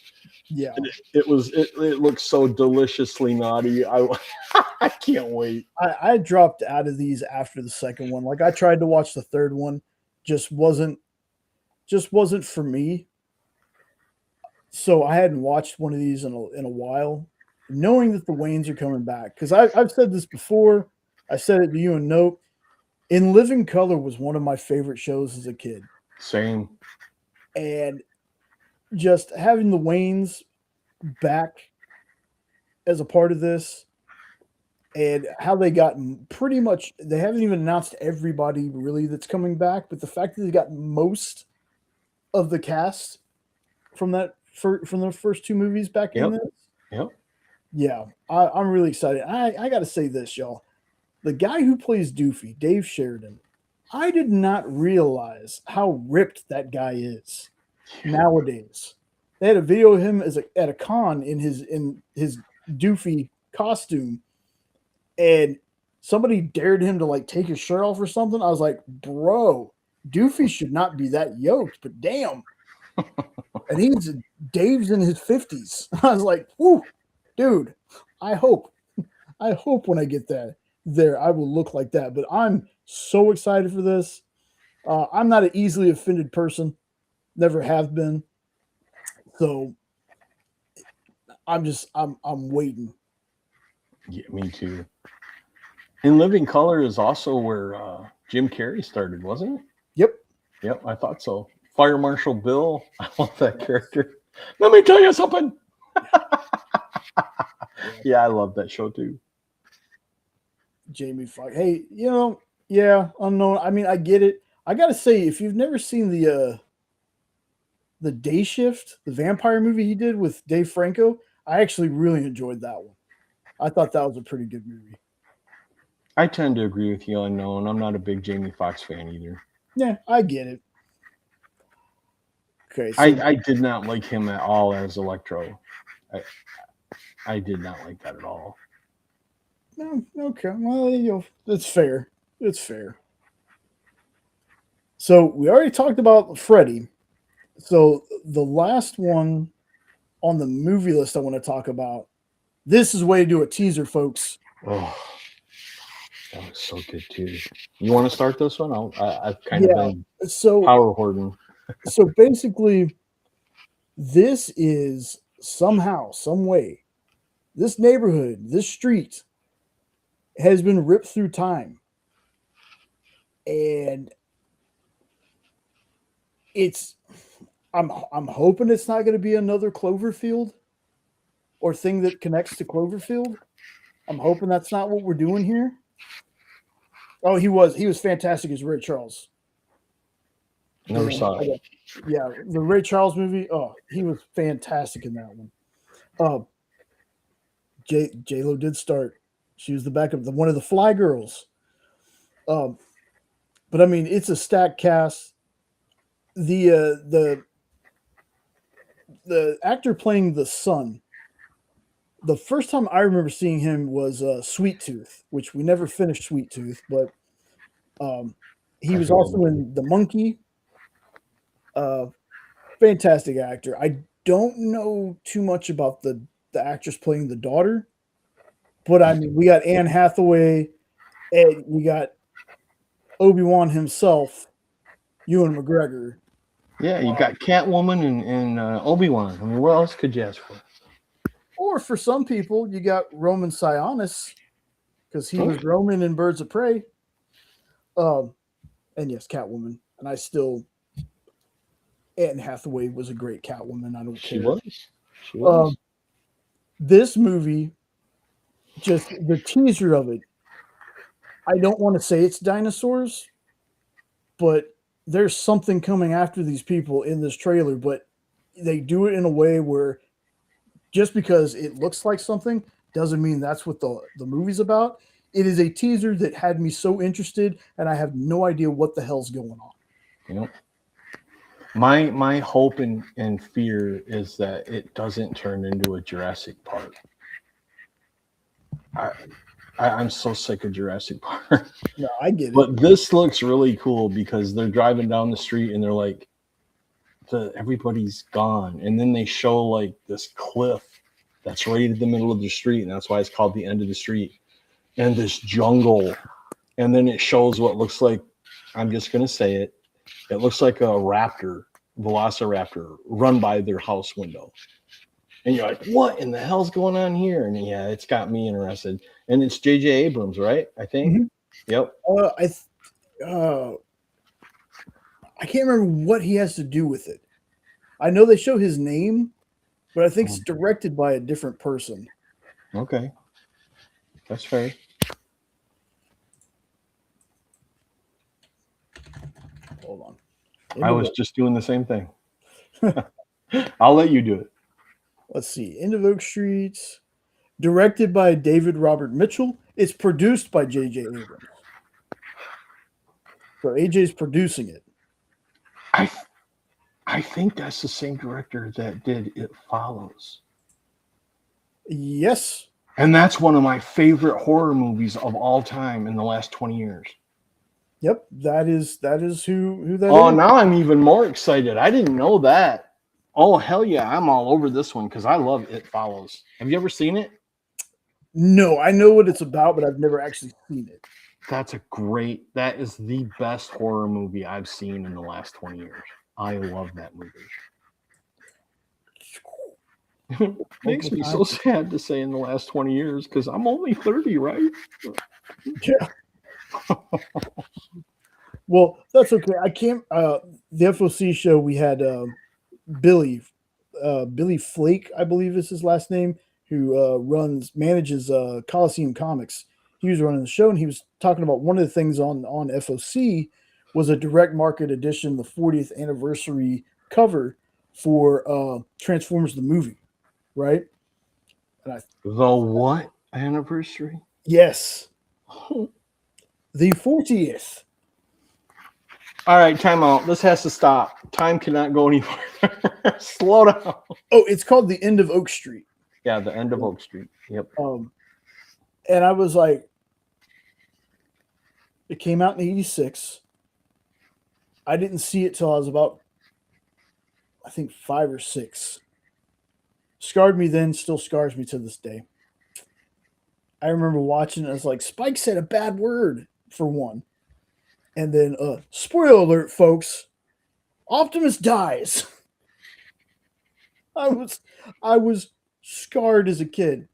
yeah. it looks so deliciously naughty. I can't wait. I dropped out of these after the second one. Like I tried to watch the third one, just wasn't for me. So I hadn't watched one of these in a while, knowing that the Waynes are coming back. Because I've said this before. I said it to you in Note. In Living Color was one of my favorite shows as a kid. Same. And just having the Waynes back as a part of this, and how they got pretty much, they haven't even announced everybody really that's coming back, but the fact that they got most of the cast from from the first two movies back in this. Yep. Yeah, I'm really excited. I got to say this, y'all. The guy who plays Doofy, Dave Sheridan, I did not realize how ripped that guy is nowadays. They had a video of him at a con in his Doofy costume, and somebody dared him to like take his shirt off or something. I was like, bro, Doofy should not be that yoked, but damn. And Dave's in his 50s. I was like, whoo, dude, I hope when I get there, I will look like that. But I'm so excited for this. I'm not an easily offended person, never have been. So I'm waiting. Yeah, me too. In Living Color is also where Jim Carrey started, wasn't it? Yep, I thought so. Fire Marshal Bill, I love that character. Let me tell you something. Yeah, I love that show too. Jamie Foxx. Hey, unknown. I mean, I get it. I gotta say, if you've never seen the Day Shift, the vampire movie he did with Dave Franco, I actually really enjoyed that one. I thought that was a pretty good movie. I tend to agree with you, unknown. I'm not a big Jamie Foxx fan either. Yeah, I get it. Okay, so I did not like him at all as Electro. I did not like that at all. no, okay, well, it's fair. It's fair. So we already talked about Freddy. So the last one on the movie list I want to talk about. This is a way to do a teaser, folks. Oh, that was so good too. You want to start this one? I've kind of been power hoarding. So basically, this is somehow, some way, this neighborhood, this street has been ripped through time. And I'm hoping it's not going to be another Cloverfield or thing that connects to Cloverfield. I'm hoping that's not what we're doing here. Oh, he was fantastic as Ray Charles. Never saw it. Yeah, the Ray Charles movie. Oh, he was fantastic in that one. J-Lo did start. She was the backup, one of the Fly Girls. But I mean, it's a stacked cast. The actor playing the son. The first time I remember seeing him was Sweet Tooth, which we never finished Sweet Tooth, but he was also in The Monkey. Fantastic actor. I don't know too much about the actress playing the daughter, but I mean, we got Anne Hathaway, and we got Obi-Wan himself, Ewan McGregor. Yeah, you got Catwoman and Obi-Wan. I mean, what else could you ask for? Or for some people, you got Roman Sionis, because he was Roman in Birds of Prey. And yes, Catwoman. And Anne Hathaway was a great Catwoman. I don't care. She was. This movie, just the teaser of it, I don't want to say it's dinosaurs, but there's something coming after these people in this trailer. But they do it in a way where just because it looks like something doesn't mean that's what the movie's about. It is a teaser that had me so interested, and I have no idea what the hell's going on. You know, my hope and fear is that it doesn't turn into a Jurassic Park. I'm so sick of Jurassic Park. No, I get it. But this looks really cool because they're driving down the street and they're like, everybody's gone. And then they show like this cliff that's right in the middle of the street. And that's why it's called the end of the street. And this jungle. And then it shows what looks like, I'm just going to say it. It looks like a raptor, velociraptor, run by their house window. And you're like, what in the hell's going on here? And yeah, it's got me interested. And it's J.J. Abrams, right? I think. Mm-hmm. Yep. I can't remember what he has to do with it. I know they show his name, but I think it's directed by a different person. Okay. That's fair. Hold on. I was just doing the same thing. I'll let you do it. Let's see. End of Oak Street. Directed by David Robert Mitchell. It's produced by J.J. Abrams. So AJ's producing it. I think that's the same director that did It Follows. Yes. And that's one of my favorite horror movies of all time in the last 20 years. Yep, that is who that is. Oh, now I'm even more excited. I didn't know that. Oh, hell yeah, I'm all over this one because I love It Follows. Have you ever seen it? No, I know what it's about, but I've never actually seen it. That is the best horror movie I've seen in the last 20 years. I love that movie. Makes me so sad to say in the last 20 years because I'm only 30, right? Yeah. Well, that's okay. I can't. The FOC show we had Billy Flake, I believe is his last name, who manages Coliseum Comics. He was running the show, and he was talking about one of the things on FOC was a direct market edition, the 40th anniversary cover for Transformers the movie, right? And the what anniversary? Yes. The 40th. All right, time out. This has to stop. Time cannot go anywhere. Slow down. Oh, it's called The End of Oak Street. Yeah, The End of Oak Street. Yep. And I was like, it came out in 86. I didn't see it till I was about, I think, 5 or 6. Scarred me then, still scars me to this day. I remember watching it. I was like, Spike said a bad word for one. And then, spoiler alert, folks, Optimus dies. I was scarred as a kid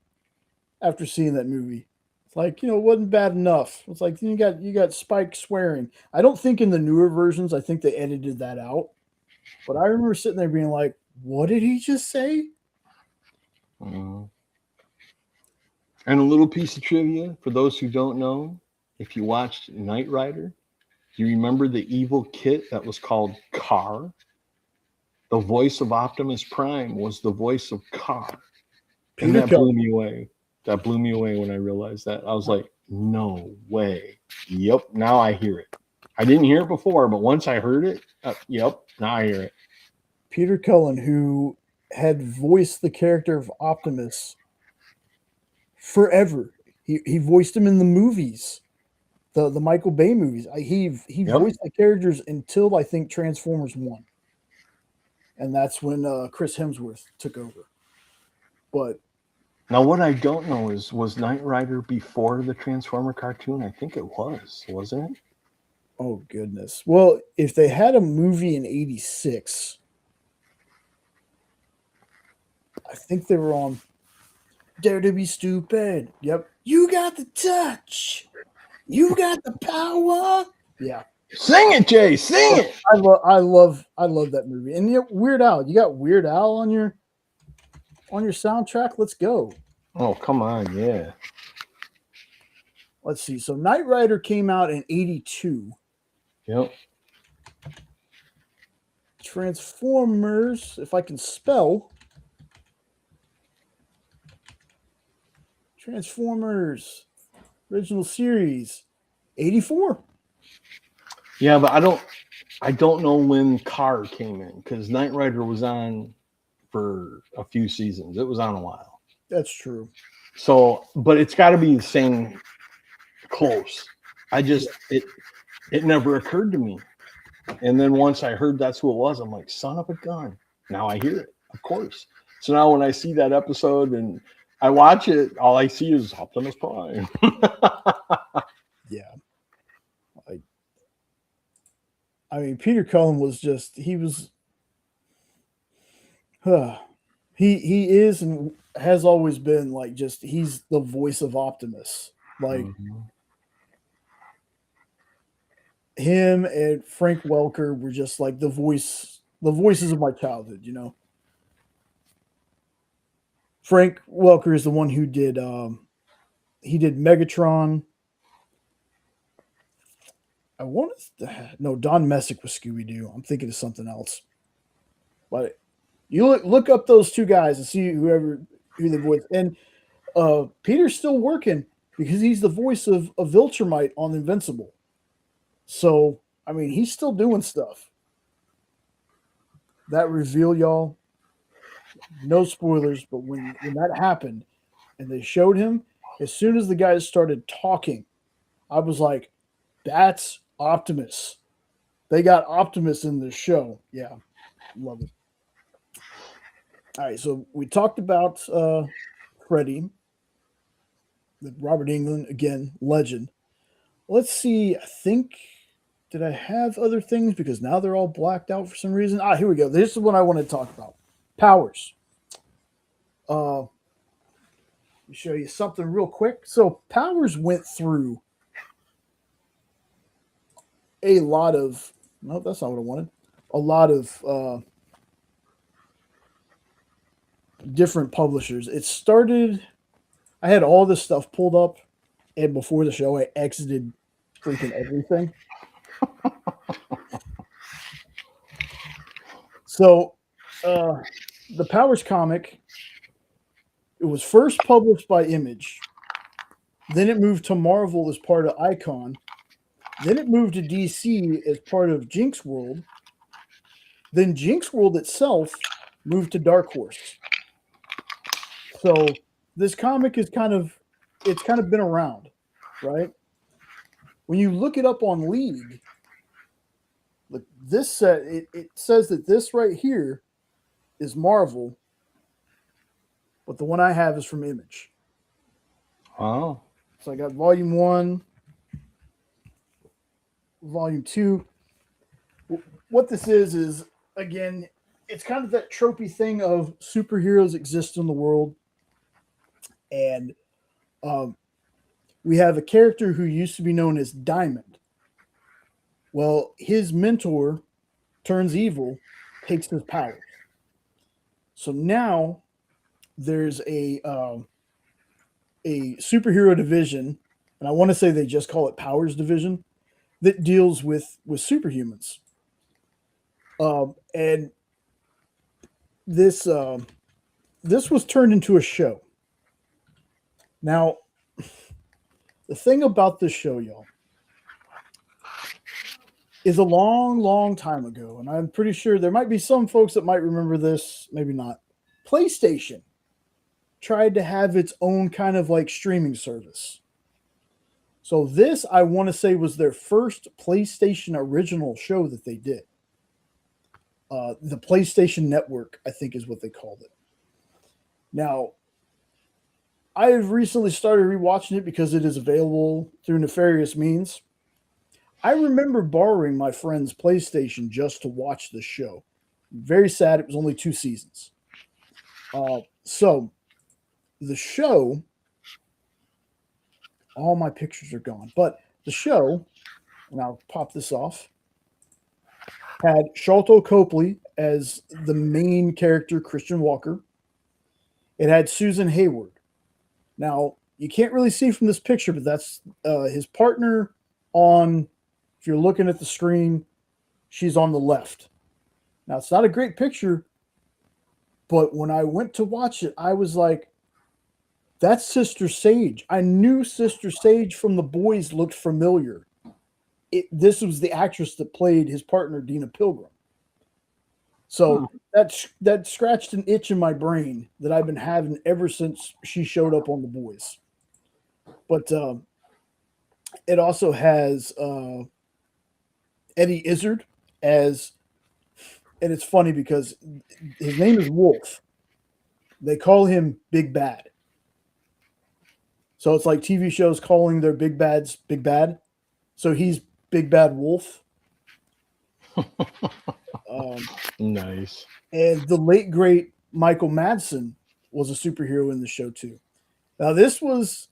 after seeing that movie. It's like, it wasn't bad enough. It's like you got Spike swearing. I don't think in the newer versions, I think they edited that out. But I remember sitting there being like, what did he just say? And a little piece of trivia for those who don't know, if you watched Knight Rider, do you remember the evil kit that was called Car? The voice of Optimus Prime was the voice of Car. And that blew me away. That blew me away when I realized that. I was like, no way. Yep, now I hear it. I didn't hear it before, but once I heard it, yep, now I hear it. Peter Cullen, who had voiced the character of Optimus forever. He voiced him in the movies, the Michael Bay movies. He voiced the characters until I think Transformers 1. And that's when Chris Hemsworth took over. But now what I don't know is, was Knight Rider before the Transformer cartoon? I think it was, wasn't it? Oh, goodness. Well, if they had a movie in 86, I think they were on Dare to Be Stupid. Yep. You got the touch. You got the power. Yeah. Sing it, Jay. Sing it. I love that movie. And Weird Al. You got Weird Al on your soundtrack? Let's go. Oh, come on. Yeah. Let's see. So Knight Rider came out in 82. Yep. Transformers, if I can spell. Transformers original series 84. Yeah, but I don't know when Car came in because Knight Rider was on for a few seasons. It was on a while. That's true. So, but it's got to be the same close. It never occurred to me. And then once I heard that's who it was, I'm like, son of a gun. Now I hear it, of course. So now when I see that episode and I watch it, all I see is Optimus Prime. Yeah. I mean, Peter Cullen was just, he is and has always been like just, he's the voice of Optimus. Like him and Frank Welker were just like the voices of my childhood, you know. Frank Welker is the one who did he did Megatron. Don Messick was Scooby-Doo. I'm thinking of something else. But you look up those two guys and see who the voice. And Peter's still working because he's the voice of Viltrumite on Invincible. So, I mean, he's still doing stuff. That reveal, y'all, no spoilers, but when that happened and they showed him, as soon as the guys started talking, I was like, that's Optimus. They got Optimus in this show. Yeah, love it. All right, so we talked about Freddy, Robert Englund, again, legend. Let's see. I think, did I have other things? Because now they're all blacked out for some reason. Here we go. This is what I want to talk about. Powers. Let me show you something real quick. So Powers went through a lot of, no, that's not what I wanted. A lot of different publishers. It started, I had all this stuff pulled up, and before the show, I exited freaking everything. So, the Powers comic, it was first published by Image. Then it moved to Marvel as part of Icon. Then it moved to DC as part of Jinx World. Then Jinx World itself moved to Dark Horse. So this comic is kind of been around, right? When you look it up on League, look, this set it says that this right here is Marvel, but the one I have is from Image. Oh. So I got Volume 1, Volume 2. What this is again, it's kind of that tropey thing of superheroes exist in the world, and we have a character who used to be known as Diamond. Well, his mentor turns evil, takes his powers. So now there's a superhero division, and I want to say they just call it Powers Division, that deals with superhumans. And this was turned into a show. Now, the thing about this show, y'all, is a long, long time ago, and I'm pretty sure there might be some folks that might remember this, maybe not. PlayStation tried to have its own kind of like streaming service. So this, I want to say, was their first PlayStation original show that they did. The PlayStation Network, I think, is what they called it. Now, I have recently started rewatching it because it is available through nefarious means. I remember borrowing my friend's PlayStation just to watch the show. Very sad. It was only 2 seasons. So the show, all my pictures are gone, but the show, and I'll pop this off, had Sharlto Copley as the main character, Christian Walker. It had Susan Hayward. Now, you can't really see from this picture, but that's his partner on, if you're looking at the screen, she's on the left. Now, it's not a great picture, but when I went to watch it, I was like, that's Sister Sage. I knew Sister Sage from The Boys looked familiar. This was the actress that played his partner, Dina Pilgrim. So that scratched an itch in my brain that I've been having ever since she showed up on The Boys. But it also has Eddie Izzard as, and it's funny because his name is Wolf. They call him Big Bad. So it's like TV shows calling their big bads Big Bad. So he's Big Bad Wolf. Nice. And the late, great Michael Madsen was a superhero in the show, too. Now, this was,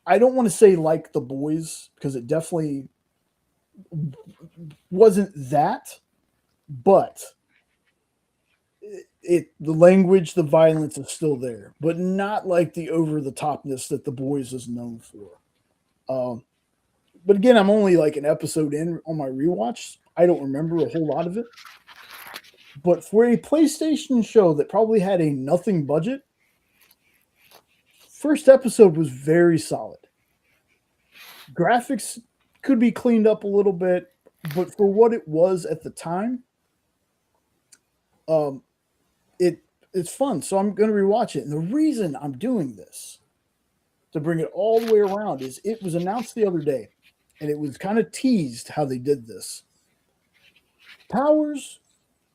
I don't want to say like The Boys, because it definitely wasn't that, but the language, the violence is still there, but not like the over-the-topness that The Boys is known for. But again, I'm only like an episode in on my rewatch. I don't remember a whole lot of it. But for a PlayStation show that probably had a nothing budget, first episode was very solid. Graphics could be cleaned up a little bit, but for what it was at the time, it's fun. So I'm going to rewatch it. And the reason I'm doing this, to bring it all the way around, is it was announced the other day, and it was kind of teased how they did this. Powers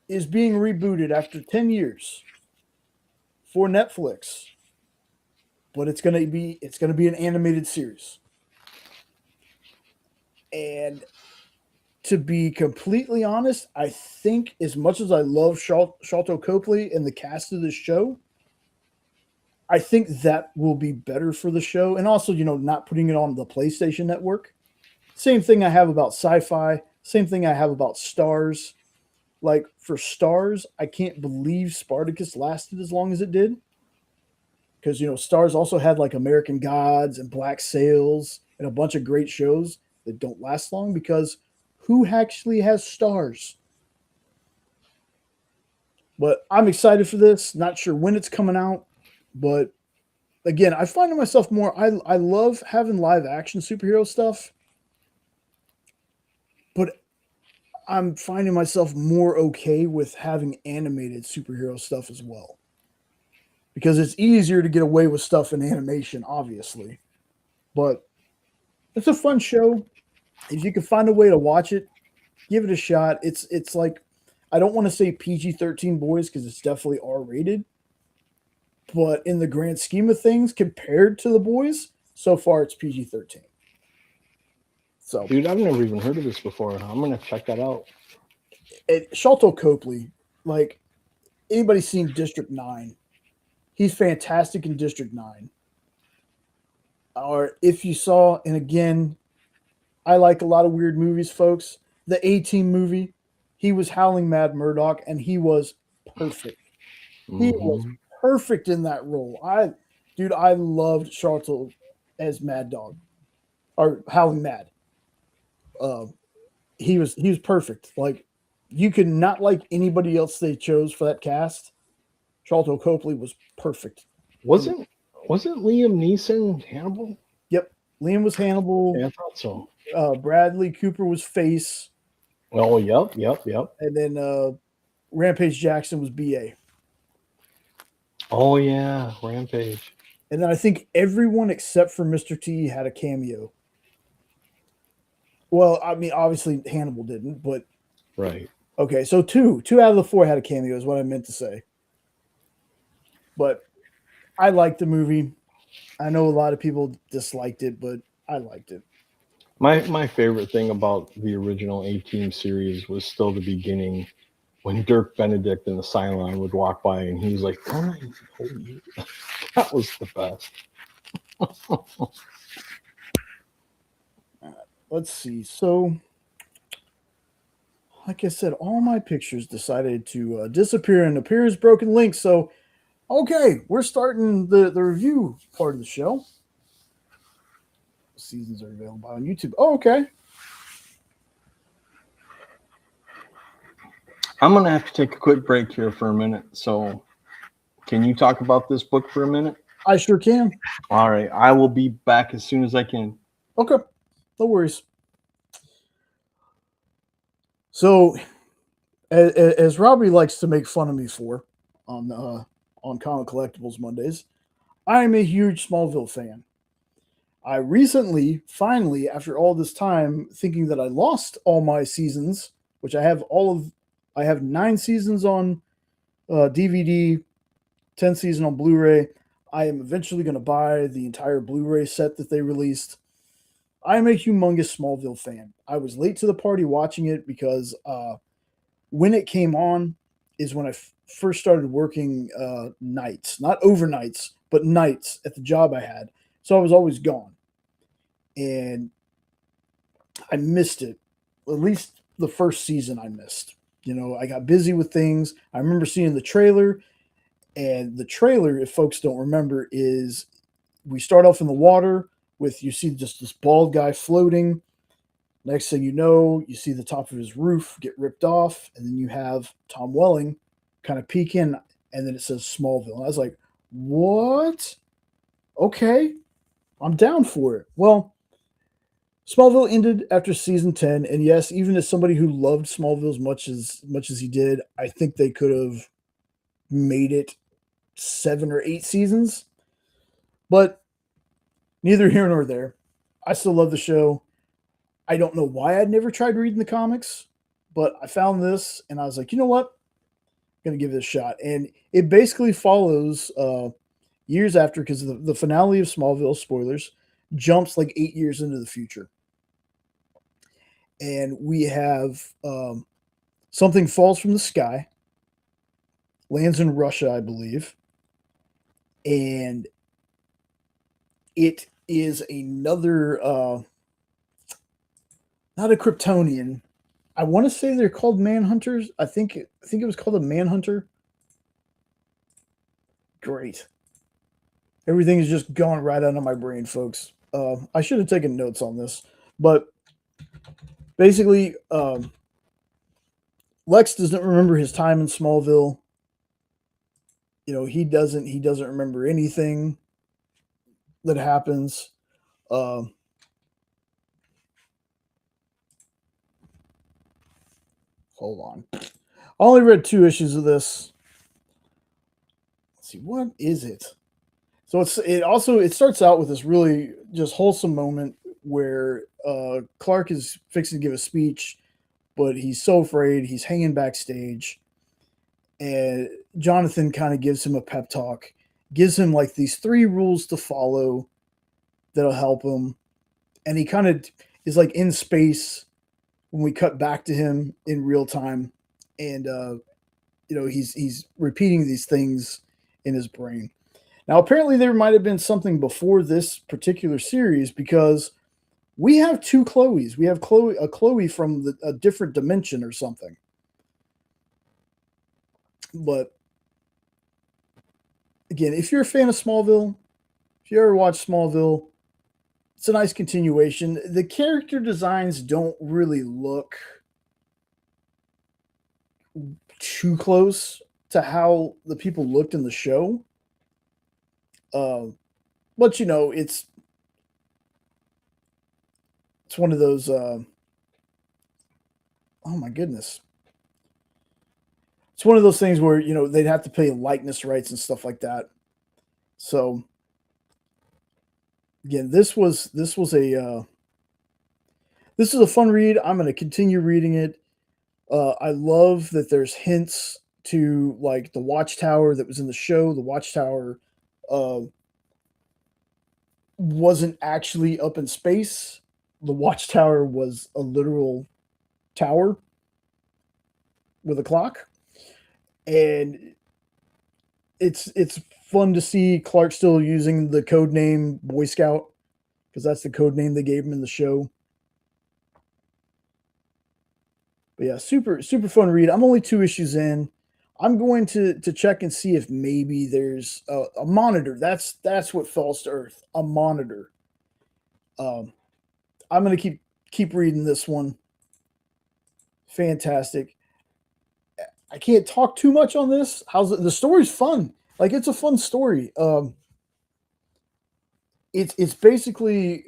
is being rebooted after 10 years for Netflix, but it's going to be an animated series. And to be completely honest, I think as much as I love Sharlto Copley and the cast of this show, I think that will be better for the show. And also, not putting it on the PlayStation Network. Same thing I have about Sci-Fi. Same thing I have about Stars. Like, for Stars, I can't believe Spartacus lasted as long as it did. Because, Stars also had, like, American Gods and Black Sails and a bunch of great shows that don't last long, because who actually has Stars? But I'm excited for this. Not sure when it's coming out. But, again, I find myself more... I love having live-action superhero stuff. But I'm finding myself more okay with having animated superhero stuff as well. Because it's easier to get away with stuff in animation, obviously. But it's a fun show. If you can find a way to watch it, give it a shot. It's like, I don't want to say PG-13 boys, because it's definitely R-rated. But in the grand scheme of things, compared to The Boys, so far it's PG-13. So, dude, I've never even heard of this before. I'm gonna check that out. Sharlto Copley, like, anybody seen District 9? He's fantastic in District 9. Or if you saw, and again, I like a lot of weird movies, folks. The A-Team movie, he was Howling Mad Murdoch, and he was perfect. He was perfect in that role. I loved Sharlto as Mad Dog, or Howling Mad. He was perfect. Like, you could not like anybody else they chose for that cast. Sharlto Copley was perfect. Wasn't Liam Neeson Hannibal? Yep, Liam was Hannibal. Yeah, I thought so. Bradley Cooper was Face. Oh, yep. And then Rampage Jackson was BA. Oh yeah, Rampage. And then I think everyone except for Mr. T had a cameo. Well, I mean, obviously Hannibal didn't, but right. Okay, so two out of the 4 had a cameo, is what I meant to say. But I liked the movie. I know a lot of people disliked it, but I liked it. My favorite thing about the original A-Team series was still the beginning, when Dirk Benedict and the Cylon would walk by, and he was like, "Oh, that was the best." Let's see. So, like I said, all my pictures decided to disappear and appear as broken links. So, okay, we're starting the review part of the show. Seasons are available on YouTube. Oh, okay. I'm going to have to take a quick break here for a minute. So, can you talk about this book for a minute? I sure can. All right. I will be back as soon as I can. Okay. No worries. So, as Robbie likes to make fun of me for on Comic Collectibles Mondays, I am a huge Smallville fan. I recently, finally, after all this time, thinking that I lost all my seasons, which I have 9 seasons on DVD, 10 season on Blu-ray. I am eventually going to buy the entire Blu-ray set that they released. I am a humongous Smallville fan. I was late to the party watching it because when it came on is when I first started working nights, not overnights, but nights at the job I had. So I was always gone. And I missed it. At least the first season I missed. You know, I got busy with things. I remember seeing the trailer, and the trailer, if folks don't remember, is we start off in the water with you see just this bald guy floating. Next thing you know, you see the top of his roof get ripped off, and then you have Tom Welling kind of peek in, and then it says Smallville. And I was like, what? Okay, I'm down for it. Well, Smallville ended after season 10, and yes, even as somebody who loved Smallville as much as he did, I think they could have made it 7 or 8 seasons. But neither here nor there. I still love the show. I don't know why I'd never tried reading the comics, but I found this and I was like, you know what? I'm gonna give it a shot. And it basically follows years after, because the finale of Smallville, spoilers, jumps like 8 years into the future. And we have something falls from the sky, lands in Russia, I believe, and it is another not a Kryptonian. I want to say they're called Manhunters. I think it was called a Manhunter. Great. Everything is just gone right out of my brain, folks. I should have taken notes on this, but basically, Lex doesn't remember his time in Smallville. You know, he doesn't remember anything that happens. Um, Hold on. I only read 2 issues of this. Let's see, what is it? So it starts out with this really just wholesome moment where Clark is fixing to give a speech, but he's so afraid he's hanging backstage, and Jonathan kind of gives him a pep talk, gives him like these 3 rules to follow that'll help him, and he kind of is like in space when we cut back to him in real time, and he's repeating these things in his brain. Now, apparently, there might have been something before this particular series, because we have 2 Chloes. We have a Chloe from a different dimension or something. But again, if you're a fan of Smallville, if you ever watched Smallville, it's a nice continuation. The character designs don't really look too close to how the people looked in the show. But it's one of those. Oh my goodness, it's one of those things where they'd have to pay likeness rights and stuff like that. So again, this is a fun read. I'm going to continue reading it. I love that there's hints to like the Watchtower that was in the show. The Watchtower wasn't actually up in space. The Watchtower was a literal tower with a clock, and it's fun to see Clark still using the code name Boy Scout, because that's the code name they gave him in the show. But yeah, super super fun read. I'm only 2 issues in. I'm going to check and see if maybe there's a monitor. That's what falls to Earth. A monitor. I'm gonna keep reading this one. Fantastic. I can't talk too much on this. How's it? The story's fun. Like it's a fun story. It's basically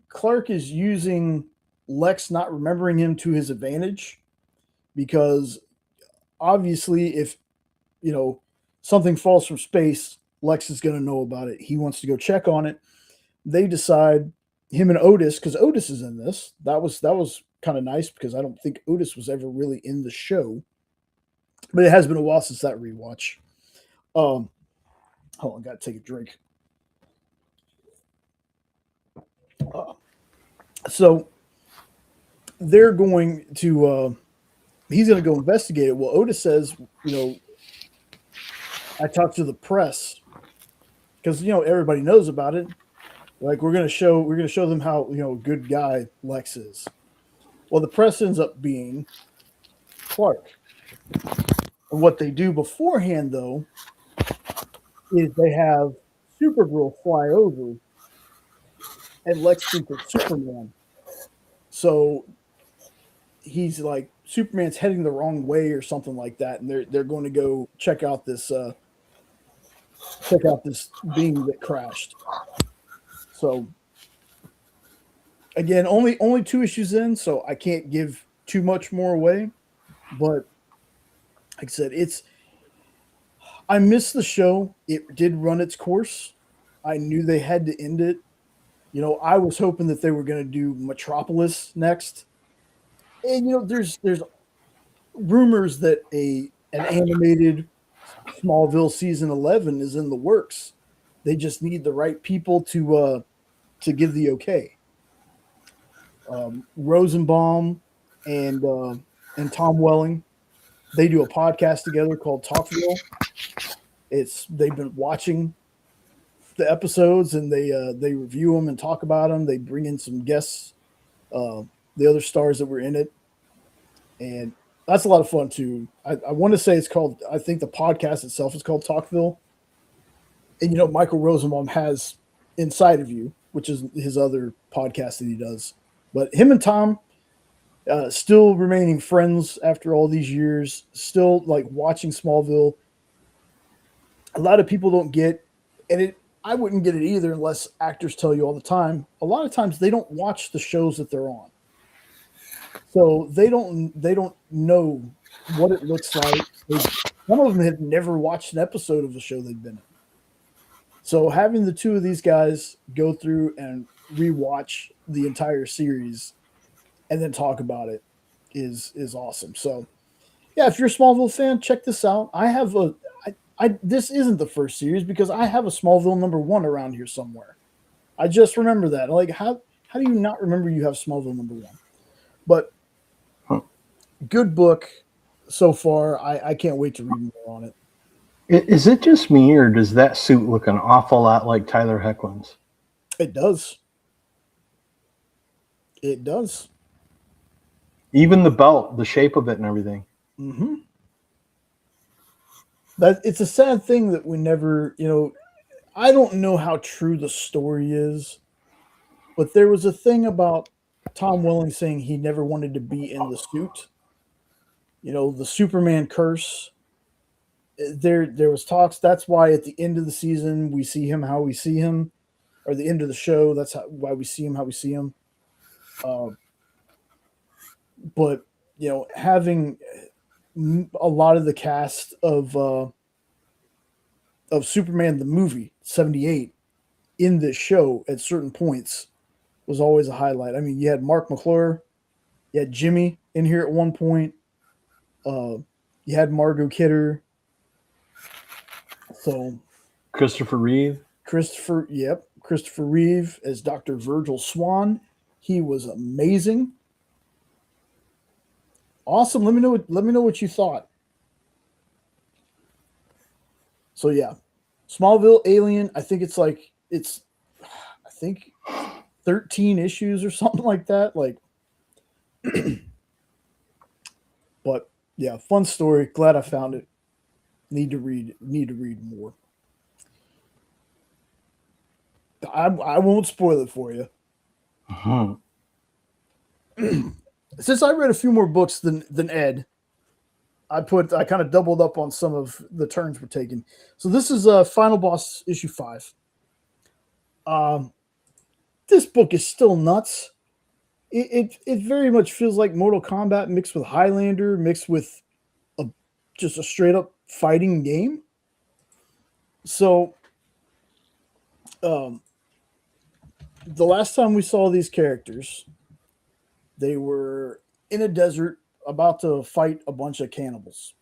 Clark is using Lex not remembering him to his advantage because obviously if something falls from space, Lex is going to know about it. He wants to go check on it. They decide, him and Otis, because Otis is in this. That was kind of nice because I don't think Otis was ever really in the show, but it has been a while since that rewatch. Hold on, got to take a drink. So they're going to. He's going to go investigate it. Well, Otis says, I talked to the press because everybody knows about it. Like we're going to show them how good guy Lex is. Well, the press ends up being Clark. And what they do beforehand, though, is they have Supergirl fly over, and Lex thinks it's Superman. So he's like, Superman's heading the wrong way or something like that, and they're going to go check out this being that crashed. So again, only 2 issues in, so I can't give too much more away. But like I said, I missed the show. It did run its course. I knew they had to end it. I was hoping that they were going to do Metropolis next. And there's rumors that an animated Smallville season 11 is in the works. They just need the right people to give the okay. Rosenbaum and Tom Welling, they do a podcast together called Talkville. They've been watching the episodes and they review them and talk about them. They bring in some guests, the other stars that were in it, and that's a lot of fun too. I want to say it's called. I think the podcast itself is called Talkville. And Michael Rosenbaum has Inside of You, which is his other podcast that he does. But him and Tom still remaining friends after all these years, still like watching Smallville. A lot of people don't get, and I wouldn't get it either unless actors tell you all the time. A lot of times they don't watch the shows that they're on. So they don't know what it looks like. Some of them have never watched an episode of the show they've been in. So having the 2 of these guys go through and rewatch the entire series and then talk about it is awesome. So yeah, if you're a Smallville fan, check this out. I have this isn't the first series because I have a Smallville #1 around here somewhere. I just remember that. Like how do you not remember you have Smallville #1? But good book so far. I can't wait to read more on it. Is it just me, or does that suit look an awful lot like Tyler Hoechlin's? It does. It does. Even the belt, the shape of it and everything. Mm-hmm. But it's a sad thing that we never, I don't know how true the story is, but there was a thing about Tom Welling saying he never wanted to be in the suit. The Superman curse. There was talks. That's why at the end of the season we see him how we see him, or the end of the show. That's why we see him how we see him. But having a lot of the cast of Superman the movie 78 in this show at certain points was always a highlight. I mean, you had Mark McClure, you had Jimmy in here at one point. You had Margot Kidder. So Christopher Reeve. Christopher Reeve as Dr. Virgil Swan. He was amazing. Awesome. Let me know what you thought. So yeah, Smallville Alien. I think it's 13 issues or something like that. Like, but yeah, fun story. Glad I found it. Need to read more. I won't spoil it for you. Uh-huh. Since I read a few more books than Ed, I kind of doubled up on some of the turns we're taking. So this is Final Boss issue 5. This book is still nuts. It very much feels like Mortal Kombat mixed with Highlander mixed with just a straight up fighting game. So, the last time we saw these characters, they were in a desert about to fight a bunch of cannibals.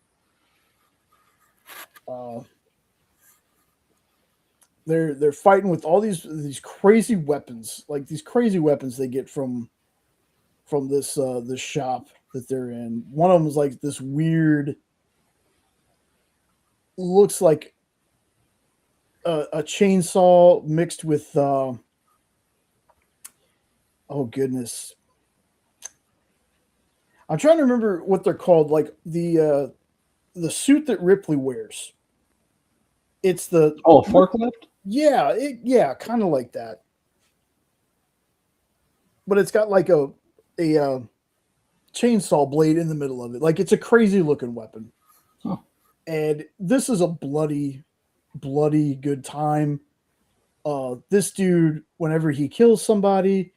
They're fighting with all these crazy weapons, like these crazy weapons they get from this this shop that they're in. One of them is like this weird, looks like a chainsaw mixed with oh goodness, I'm trying to remember what they're called. Like the suit that Ripley wears. It's the forklift. Yeah, kind of like that. But it's got like a chainsaw blade in the middle of it. Like it's a crazy looking weapon. Huh. And this is a bloody good time. This dude, whenever he kills somebody,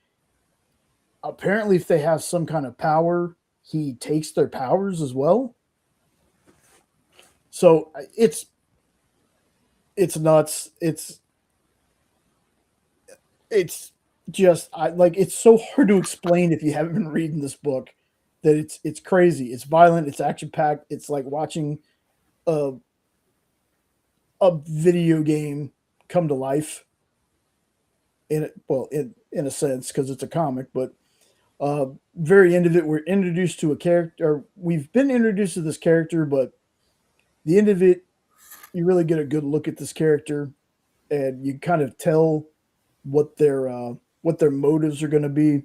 apparently if they have some kind of power, he takes their powers as well. So it's nuts. It's just it's so hard to explain if you haven't been reading this book, that it's crazy. It's violent, it's action packed. It's like watching a video game come to life in a sense, because it's a comic. But very end of it, we're introduced to a character. We've been introduced to this character, but the end of it, you really get a good look at this character, and you kind of tell what their motives are going to be.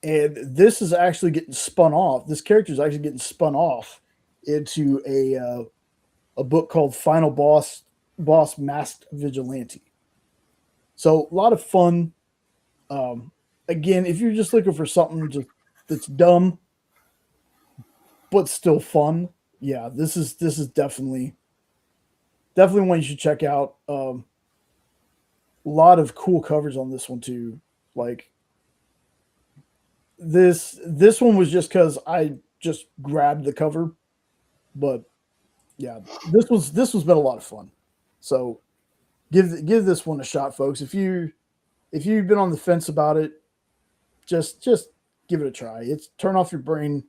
And this is actually getting spun off. This character is actually getting spun off into a book called Final Boss Masked Vigilante. So a lot of fun. Again, if you're just looking for something that's dumb but still fun, yeah, this is definitely one you should check out. A lot of cool covers on this one too. Like this one was just because I just grabbed the cover, but yeah, this one's been a lot of fun. So give this one a shot, folks. If you've been on the fence about it, just give it a try. It's turn off your brain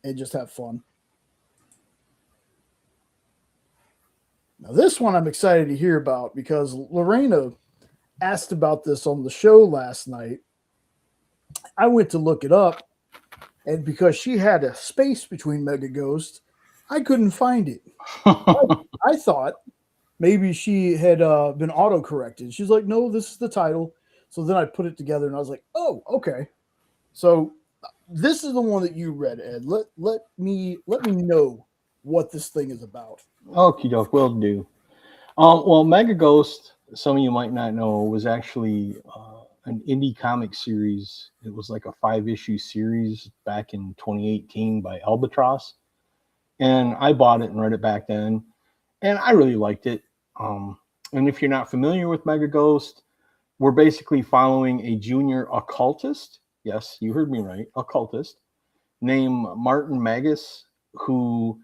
and just have fun. Now this one I'm excited to hear about because Lorena asked about this on the show last night. I went to look it up, and because she had a space between Mega Ghost, I couldn't find it. I thought maybe she had been auto-corrected. She's like, no, this is the title. So then I put it together, and I was like, oh, okay. So this is the one that you read, Ed. Let me know what this thing is about. Okie doke, will do. Well, Mega Ghost, some of you might not know, was actually an indie comic series. It was like a 5-issue series back in 2018 by Albatross. And I bought it and read it back then. And I really liked it. And if you're not familiar with Mega Ghost, we're basically following a junior occultist. Yes, you heard me right. Occultist named Martin Magus, who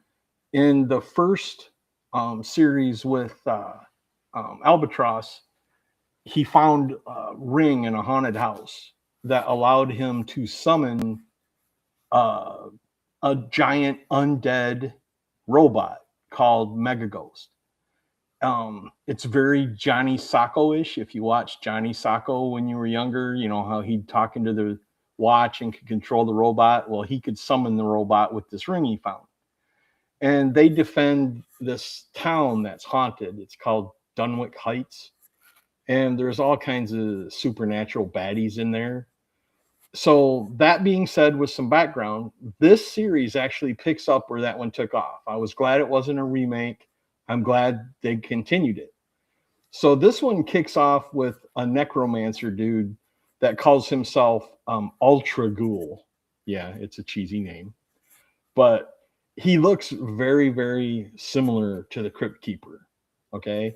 in the first series with Albatross, he found a ring in a haunted house that allowed him to summon a giant undead robot called Mega Ghost. It's very Johnny Sacco-ish. If you watched Johnny Sacco when you were younger, you know how he'd talk into the watch and could control the robot. Well, he could summon the robot with this ring he found. And they defend this town that's haunted. It's called Dunwich Heights. And there's all kinds of supernatural baddies in there. So that being said, with some background, this series actually picks up where that one took off. I was glad it wasn't a remake. I'm glad they continued it. So this one kicks off with a necromancer dude that calls himself Ultra Ghoul. Yeah, it's a cheesy name. But he looks very, very similar to the Crypt Keeper. Okay.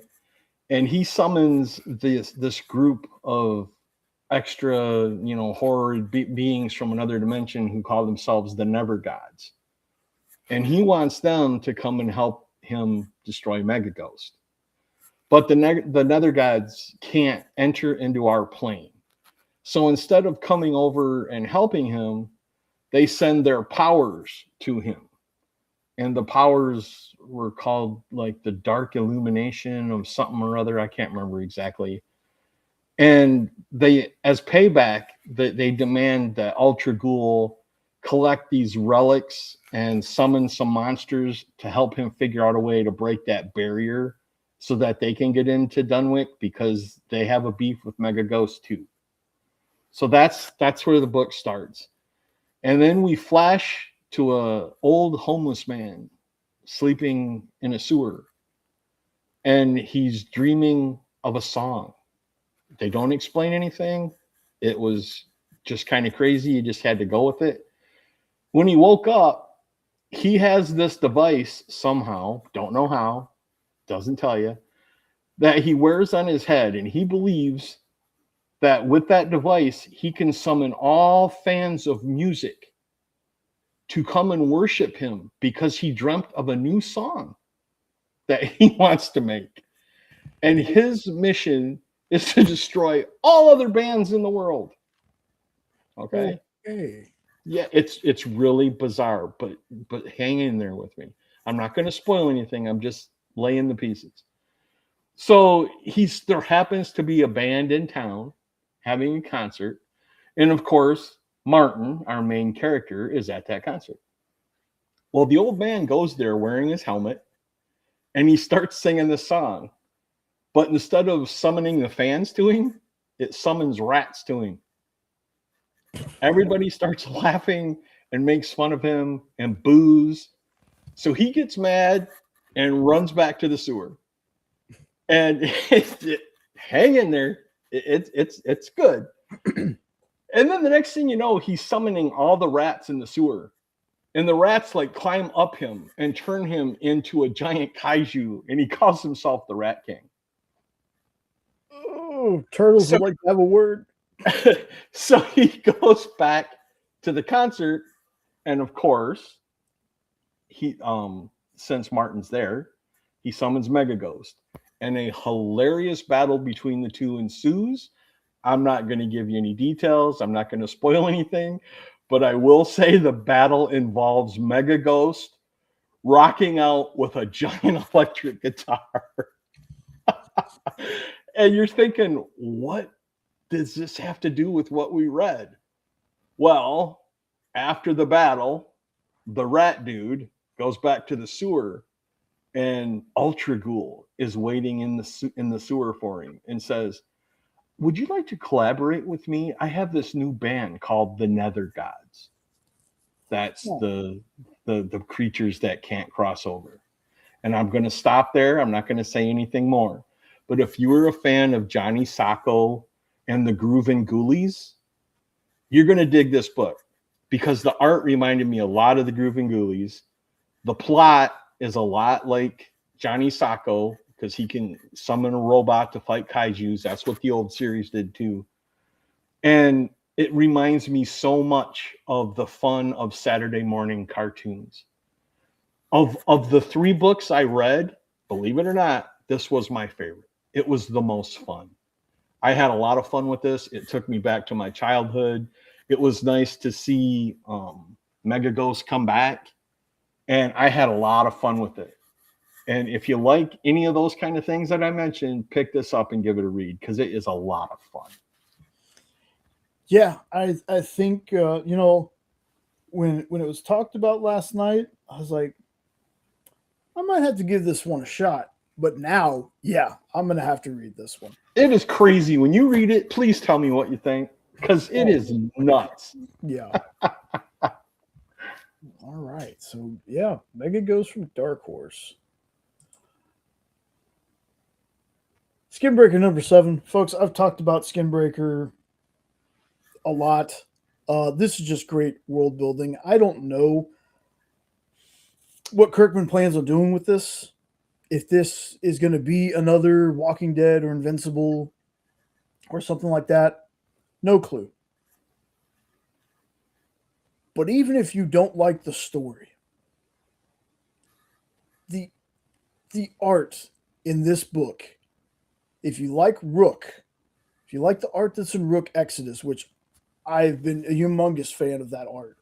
And he summons this group of extra, horror beings from another dimension who call themselves the Never Gods. And he wants them to come and help him destroy Mega Ghost. But the Nether Gods can't enter into our plane. So instead of coming over and helping him, they send their powers to him. And the powers were called like the dark illumination of something or other. I can't remember exactly. And they, as payback, they demand that Ultra Ghoul collect these relics and summon some monsters to help him figure out a way to break that barrier so that they can get into Dunwich, because they have a beef with Mega Ghost too. So that's where the book starts. And then we flash to a old homeless man sleeping in a sewer, and he's dreaming of a song. They don't explain anything. It was just kind of crazy. You just had to go with it. When he woke up, he has this device somehow, don't know how, doesn't tell you, that he wears on his head, and he believes that with that device, he can summon all fans of music to come and worship him because he dreamt of a new song that he wants to make. And his mission is to destroy all other bands in the world. Okay. Yeah, it's really bizarre, but hang in there with me. I'm not going to spoil anything. I'm just laying the pieces. So there happens to be a band in town having a concert, and of course, Martin, our main character, is at that concert. Well, the old man goes there wearing his helmet, and he starts singing this song. But instead of summoning the fans to him, it summons rats to him. Everybody starts laughing and makes fun of him and boos. So he gets mad and runs back to the sewer. And hang in there. It's good. And then the next thing you know, he's summoning all the rats in the sewer. And the rats like climb up him and turn him into a giant kaiju. And he calls himself the Rat King. Oh, turtles would like to have a word. So he goes back to the concert, and of course, he since Martin's there, he summons Mega Ghost, and a hilarious battle between the two ensues. I'm not going to give you any details. I'm not going to spoil anything, but I will say the battle involves Mega Ghost rocking out with a giant electric guitar. And you're thinking, what does this have to do with what we read? Well, after the battle, the rat dude goes back to the sewer, and Ultra Ghoul is waiting in the sewer for him and says, "Would you like to collaborate with me? I have this new band called the Nether Gods. That's the creatures that can't cross over." And I'm going to stop there. I'm not going to say anything more. But if you were a fan of Johnny Sacco and the Groovin' Ghoulies, you're going to dig this book, because the art reminded me a lot of the Groovin' Ghoulies. The plot is a lot like Johnny Sacco, because he can summon a robot to fight kaijus. That's what the old series did too. And it reminds me so much of the fun of Saturday morning cartoons. Of the 3 books I read, believe it or not, this was my favorite. It was the most fun. I had a lot of fun with this. It took me back to my childhood. It was nice to see Mega Ghost come back, and I had a lot of fun with it. And if you like any of those kind of things that I mentioned, pick this up and give it a read, because it is a lot of fun. Yeah, I think when it was talked about last night, I was like, I might have to give this one a shot. But now, yeah, I'm going to have to read this one. It is crazy. When you read it, please tell me what you think, because it is nuts. Yeah. All right. So, yeah, Mega Ghost from Dark Horse. Skinbreaker number 7. Folks, I've talked about Skinbreaker a lot. This is just great world building. I don't know what Kirkman plans on doing with this. If this is going to be another Walking Dead or Invincible or something like that, no clue. But even if you don't like the story, the the art in this book, if you like Rook, if you like the art that's in Rook Exodus, which I've been a humongous fan of that art.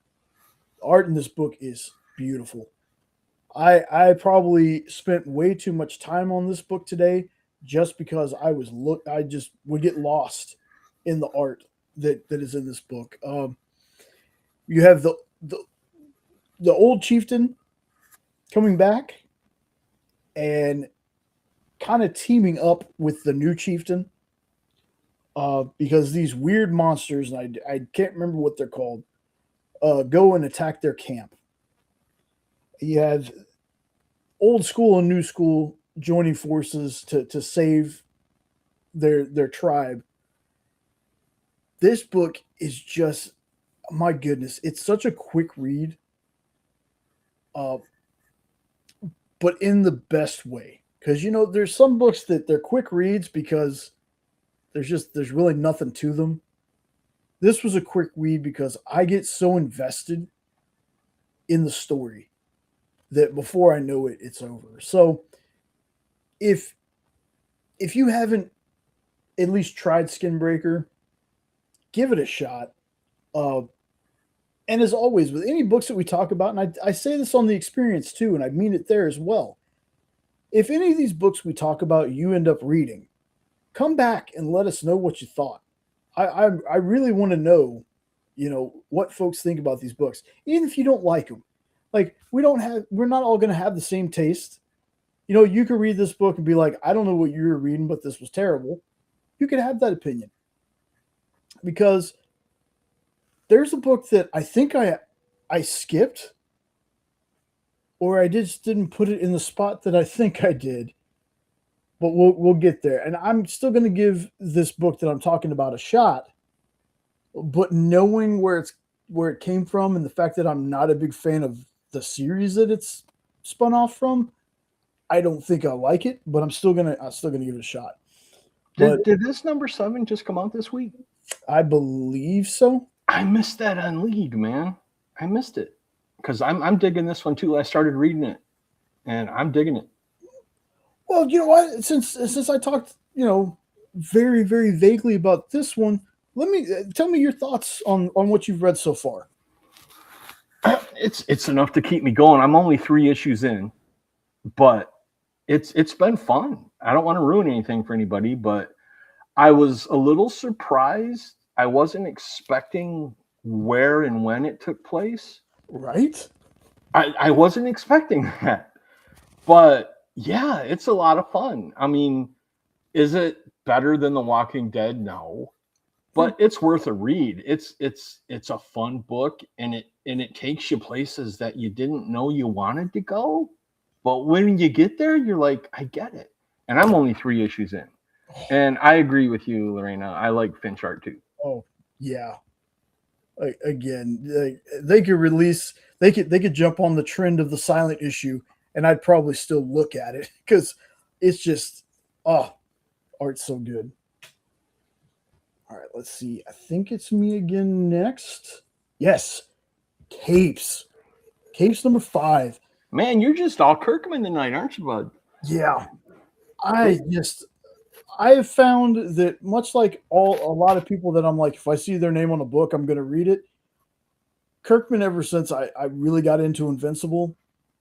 The art in this book is beautiful. I probably spent way too much time on this book today just because I just would get lost in the art that is in this book. You have the old chieftain coming back and kind of teaming up with the new chieftain because these weird monsters, and I can't remember what they're called, go and attack their camp. You have old school and new school joining forces to save their tribe. This book is just, my goodness, it's such a quick read, uh, but in the best way. Because there's some books that they're quick reads because there's really nothing to them. This was a quick read because I get so invested in the story that before I know it, it's over. So if you haven't at least tried Skinbreaker, give it a shot. And as always, with any books that we talk about, and I say this on the experience too, and I mean it there as well. If any of these books we talk about you end up reading, come back and let us know what you thought. I really want to know, what folks think about these books, even if you don't like them. Like we're not all going to have the same taste. You could read this book and be like, I don't know what you were reading, but this was terrible. You could have that opinion because there's a book that I think I skipped, or I just didn't put it in the spot that I think I did. But we'll get there, and I'm still going to give this book that I'm talking about a shot. But knowing where it came from, and the fact that I'm not a big fan of the series that it's spun off from, I don't think I like it. But I'm still gonna give it a shot. Did this number 7 just come out this week? I believe so. I missed that on League, man. I missed it because I'm digging this one too. I started reading it, and I'm digging it. Well, you know what? Since I talked, very very vaguely about this one, tell me your thoughts on what you've read so far. It's enough to keep me going. I'm only 3 issues in, but it's been fun. I don't want to ruin anything for anybody, but I was a little surprised. I wasn't expecting where and when it took place. Right? I wasn't expecting that, but yeah, it's a lot of fun. I mean, is it better than The Walking Dead? No, but it's worth a read. It's a fun book, and it takes you places that you didn't know you wanted to go. But when you get there, you're like, I get it. And I'm only 3 issues in, and I agree with you, Lorena. I like Finch art too. Oh yeah. Again, they could release. They could jump on the trend of the silent issue, and I'd probably still look at it because it's just, art's so good. All right, let's see. I think it's me again next. Yes, Capes. Capes number 5. Man, you're just all Kirkman tonight, aren't you, bud? Yeah, I have found that much like a lot of people that I'm like, if I see their name on a book, I'm going to read it. Kirkman, ever since I really got into Invincible,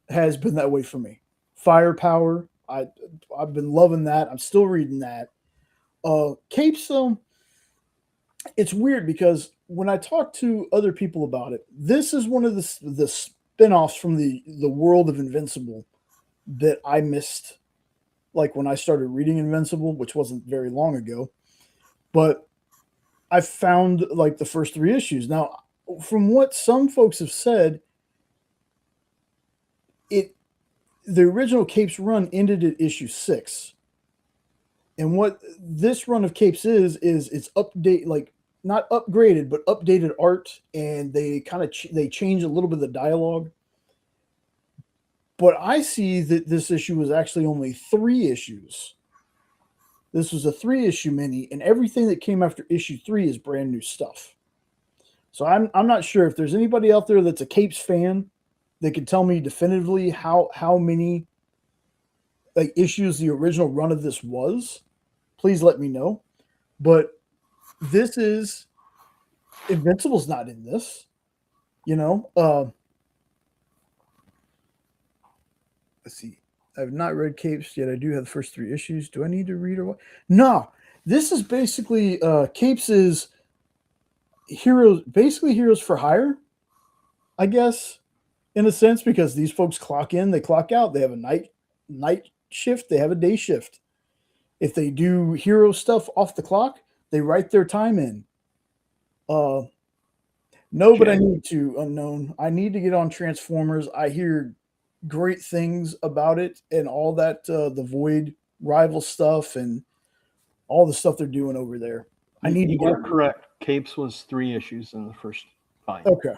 has been that way for me. Firepower, I've been loving that. I'm still reading that. Capes, though, it's weird because when I talk to other people about it, this is one of the spin-offs from the world of Invincible that I missed, like when I started reading Invincible, which wasn't very long ago. But I found like the first 3 issues. Now, from what some folks have said, the original Capes run ended at issue 6. And what this run of Capes is it's update, like not upgraded, but updated art, and they kind of they change a little bit of the dialogue. But I see that this issue was actually only 3 issues. This was a 3-issue mini, and everything that came after issue 3 is brand new stuff. So I'm not sure if there's anybody out there that's a Capes fan that can tell me definitively how many like issues the original run of this was. Please let me know. But this is Invincible's not in this, you know. Let's see. I've not read Capes yet. I do have the first 3 issues. Do I need to read or what? No. This is basically Capes is heroes for hire, I guess, in a sense, because these folks clock in, they clock out. They have a night shift, they have a day shift. If they do hero stuff off the clock, they write their time in. No, but I need to, Unknown. I need to get on Transformers. I hear great things about it and all that the Void rival stuff and all the stuff they're doing over there. I need to get correct. Capes was 3 issues in the first find. Okay.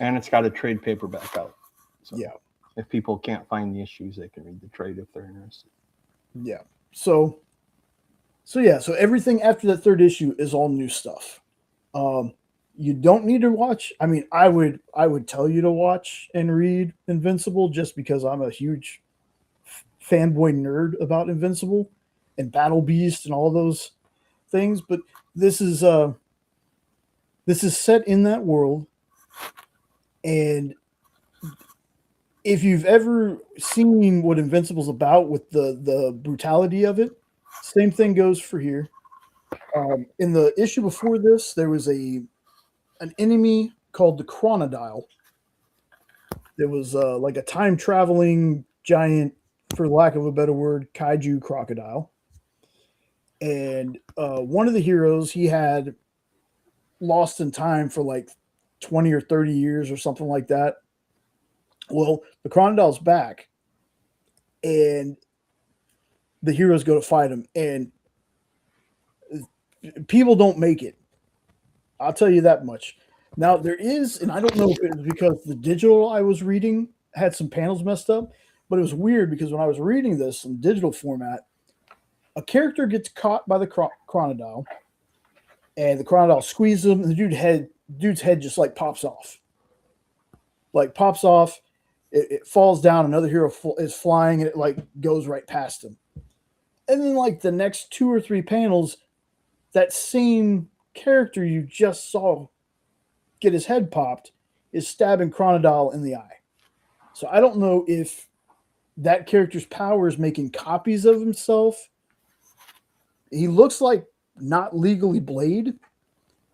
And it's got a trade paperback out. So yeah. If people can't find the issues, they can read the trade if they're interested. Yeah. So everything after that 3rd issue is all new stuff. You don't need to watch. I mean, I would tell you to watch and read Invincible just because I'm a huge fanboy nerd about Invincible and Battle Beast and all those things. But this is set in that world, and if you've ever seen what Invincible's about with the brutality of it, same thing goes for here. In the issue before this, there was an enemy called the Chronodile. There was like a time-traveling giant, for lack of a better word, kaiju crocodile. And one of the heroes, he had lost in time for like 20 or 30 years or something like that. Well, the Chronodile's back, and the heroes go to fight him, and people don't make it. I'll tell you that much. Now, there is, and I don't know if it was because the digital I was reading had some panels messed up, but it was weird because when I was reading this in digital format, a character gets caught by the Chronodile, and the Chronodile squeezes him, and the dude's head just like pops off. Like pops off, it falls down, another hero is flying, and it like goes right past him. And then like the next 2 or 3 panels, that same character you just saw get his head popped is stabbing Chronodile in the eye. So I don't know if that character's power is making copies of himself. He looks like not legally Blade,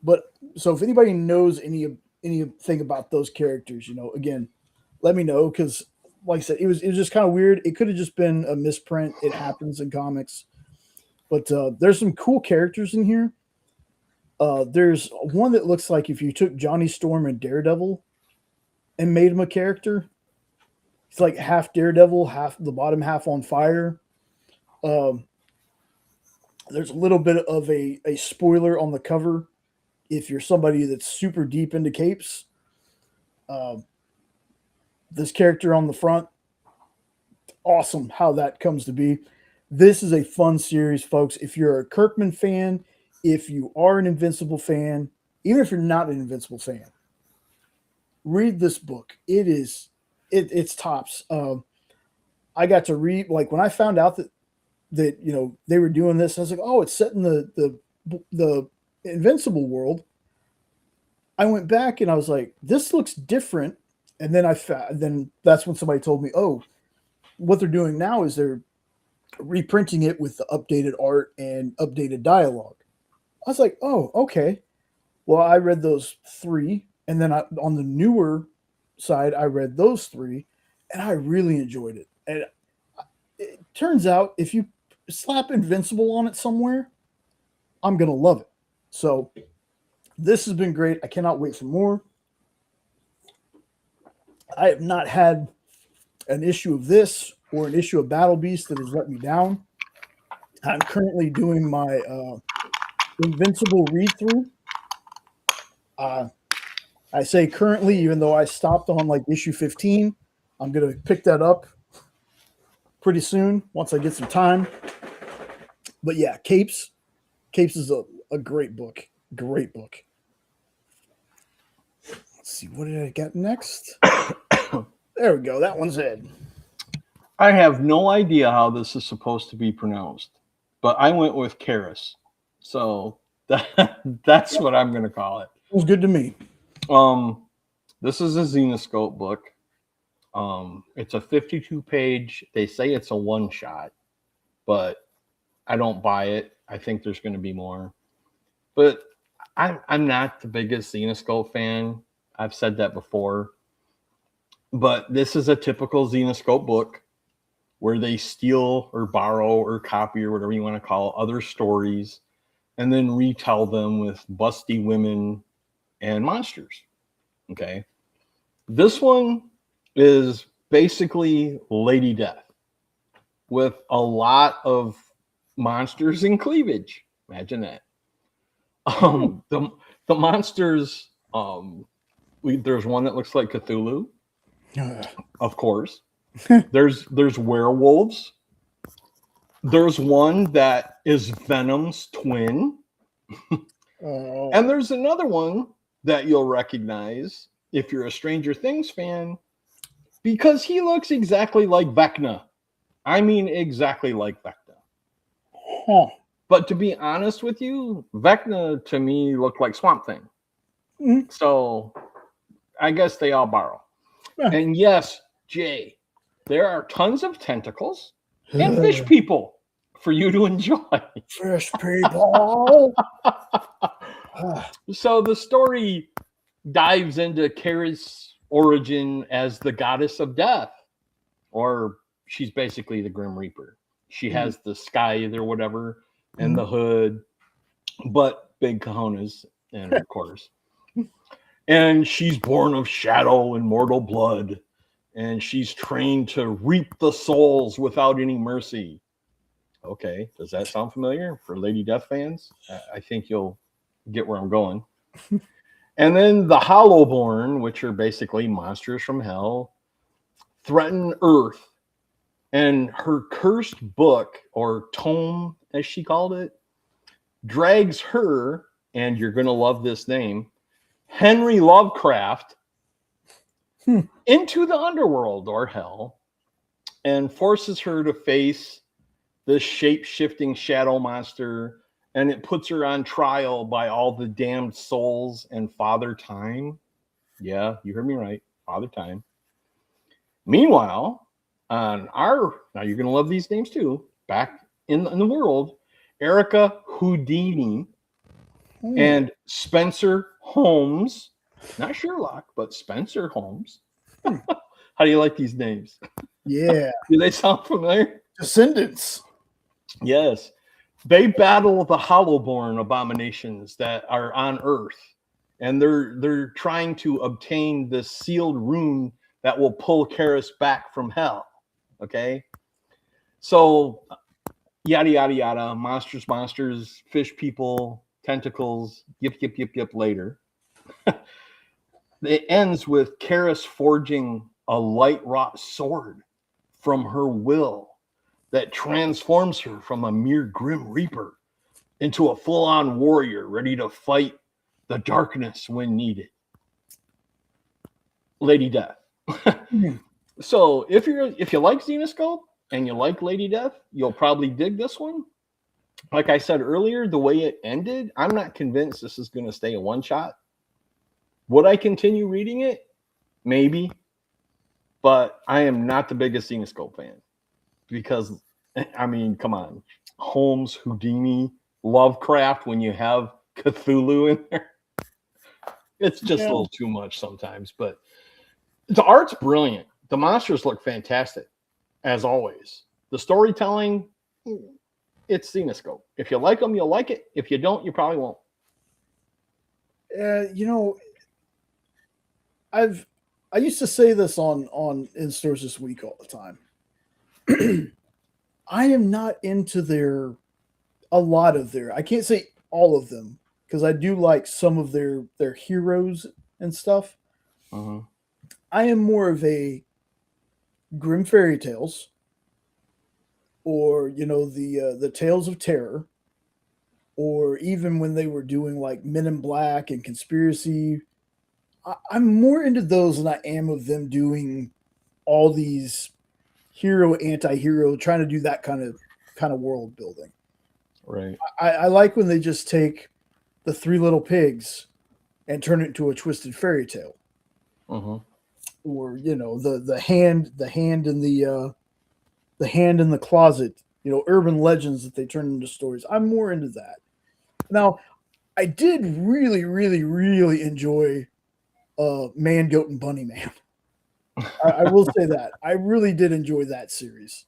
but so if anybody knows anything about those characters, you know, again, let me know, because like I said, it was just kind of weird. It could have just been a misprint. It happens in comics. But there's some cool characters in here. There's one that looks like if you took Johnny Storm and Daredevil and made him a character. It's like half Daredevil, half the bottom half on fire. There's a little bit of a spoiler on the cover if you're somebody that's super deep into capes. This character on the front, awesome how that comes to be. This is a fun series, folks. If you're a Kirkman fan, if you are an Invincible fan, even if you're not an Invincible fan, read this book. It's tops. I got to read, like when I found out that you know they were doing this, I was like, oh, it's set in the Invincible world. I went back and I was like, this looks different. And then then that's when somebody told me, oh, what they're doing now is they're reprinting it with the updated art and updated dialogue. I was like, oh, okay. Well, I read those 3, and then on the newer side, I read those 3, and I really enjoyed it. And it turns out if you slap Invincible on it somewhere, I'm going to love it. So this has been great. I cannot wait for more. I have not had an issue of this or an issue of Battle Beast that has let me down. I'm currently doing my Invincible read-through. I say currently, even though I stopped on like issue 15, I'm gonna pick that up pretty soon once I get some time. But yeah, Capes is a great book. Great book. Let's see, what did I get next? There we go. That one's in. I have no idea how this is supposed to be pronounced, but I went with Karis. So that's what I'm going to call it. It was good to me. This is a Xenoscope book. It's a 52-page. They say it's a one-shot, but I don't buy it. I think there's going to be more. But I'm not the biggest Xenoscope fan. I've said that before. But this is a typical Xenoscope book where they steal or borrow or copy or whatever you want to call other stories and then retell them with busty women and monsters. Okay. This one is basically Lady Death with a lot of monsters and cleavage. Imagine that. The monsters, there's one that looks like Cthulhu, of course. There's werewolves. There's one that is Venom's twin. And there's another one that you'll recognize if you're a Stranger Things fan, because he looks exactly like Vecna. I mean, exactly like Vecna. Huh. But to be honest with you, Vecna to me looked like Swamp Thing. Mm-hmm. So I guess they all borrow. Yeah. And yes, Jay, there are tons of tentacles and fish people for you to enjoy. Fish people. So the story dives into Kara's origin as the goddess of death, or she's basically the Grim Reaper. She has the scythe or whatever and the hood, but big cojones, and of course. And she's born of shadow and mortal blood, and she's trained to reap the souls without any mercy. Okay, does that sound familiar for Lady Death fans? I think you'll get where I'm going. And then the Hollowborn, which are basically monsters from hell, threaten Earth. And her cursed book, or tome, as she called it, drags her, and you're going to love this name, Henry Lovecraft, into the underworld, or hell, and forces her to face this shape-shifting shadow monster, and it puts her on trial by all the damned souls and Father Time. Yeah, you heard me right, Father Time. Meanwhile, now you're going to love these names too, back in the world, Erica Houdini and Spencer Holmes, not Sherlock, but Spencer Holmes. How do you like these names? Yeah. Do they sound familiar? Descendants. Yes. They battle the Hollowborn abominations that are on Earth, and they're trying to obtain this sealed rune that will pull Karis back from hell. Okay? So, yada, yada, yada, monsters, fish people, tentacles, yip, later. It ends with Karis forging a light wrought sword from her will that transforms her from a mere Grim Reaper into a full-on warrior ready to fight the darkness when needed. Lady Death. So if you like Xenoscope and you like Lady Death, you'll probably dig this one. Like I said earlier, the way it ended, I'm not convinced this is going to stay a one-shot. Would I continue reading it? Maybe. But I am not the biggest Xenoscope fan. Because, I mean, come on. Holmes, Houdini, Lovecraft, when you have Cthulhu in there. It's just a little too much sometimes. But the art's brilliant. The monsters look fantastic, as always. The storytelling, it's Xenoscope. If you like them, you'll like it. If you don't, you probably won't. I used to say this on In Stores This Week all the time. I am not into a lot of their, I can't say all of them, because I do like some of their heroes and stuff. Uh-huh. I am more of a Grim Fairy Tales, or the Tales of Terror, or even when they were doing like Men in Black and Conspiracy. I'm more into those than I am of them doing all these hero anti-hero, trying to do that kind of world building. Right. I like when they just take the Three Little Pigs and turn it into a twisted fairy tale, Mm-hmm. or the hand in the hand in the closet, urban legends that they turn into stories. I'm more into that. Now, I did really, really, really enjoy Man, Goat, and Bunny Man. I will say that I really did enjoy that series,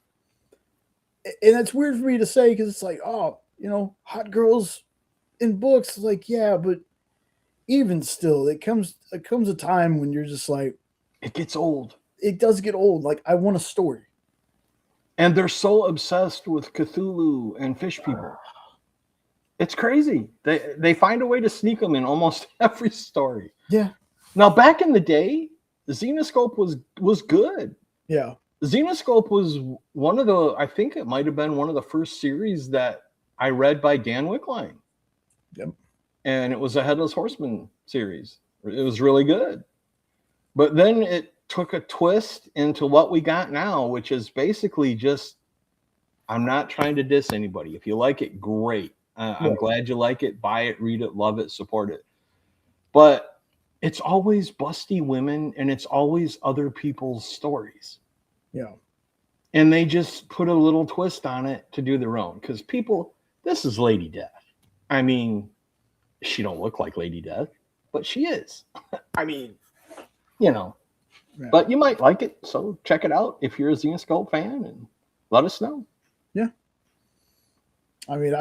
and it's weird for me to say because it's like, oh, hot girls in books, like, yeah, but even still, it comes a time when you're just like, It gets old. it does get old. Like, I want a story. And they're so obsessed with Cthulhu and fish people. It's crazy. They find a way to sneak them in almost every story. Yeah, Now, back in the day, the Xenoscope was good. yeah, Xenoscope was one of the, I think it might have been one of the first series that I read by Dan Wickline. yep. And it was a Headless Horseman series. It was really good. But then it took a twist into what we got now, which is basically just, I'm not trying to diss anybody. If you like it, great. I'm Right. glad you like it. Buy it, read it, love it, support it. But it's always busty women and it's always other people's stories. Yeah, And they just put a little twist on it to do their own. Because people, this is Lady Death. I mean, she don't look like Lady Death, but she is. I mean, yeah. but you might like it. So check it out if you're a Xenoscope fan and let us know. Yeah. I mean,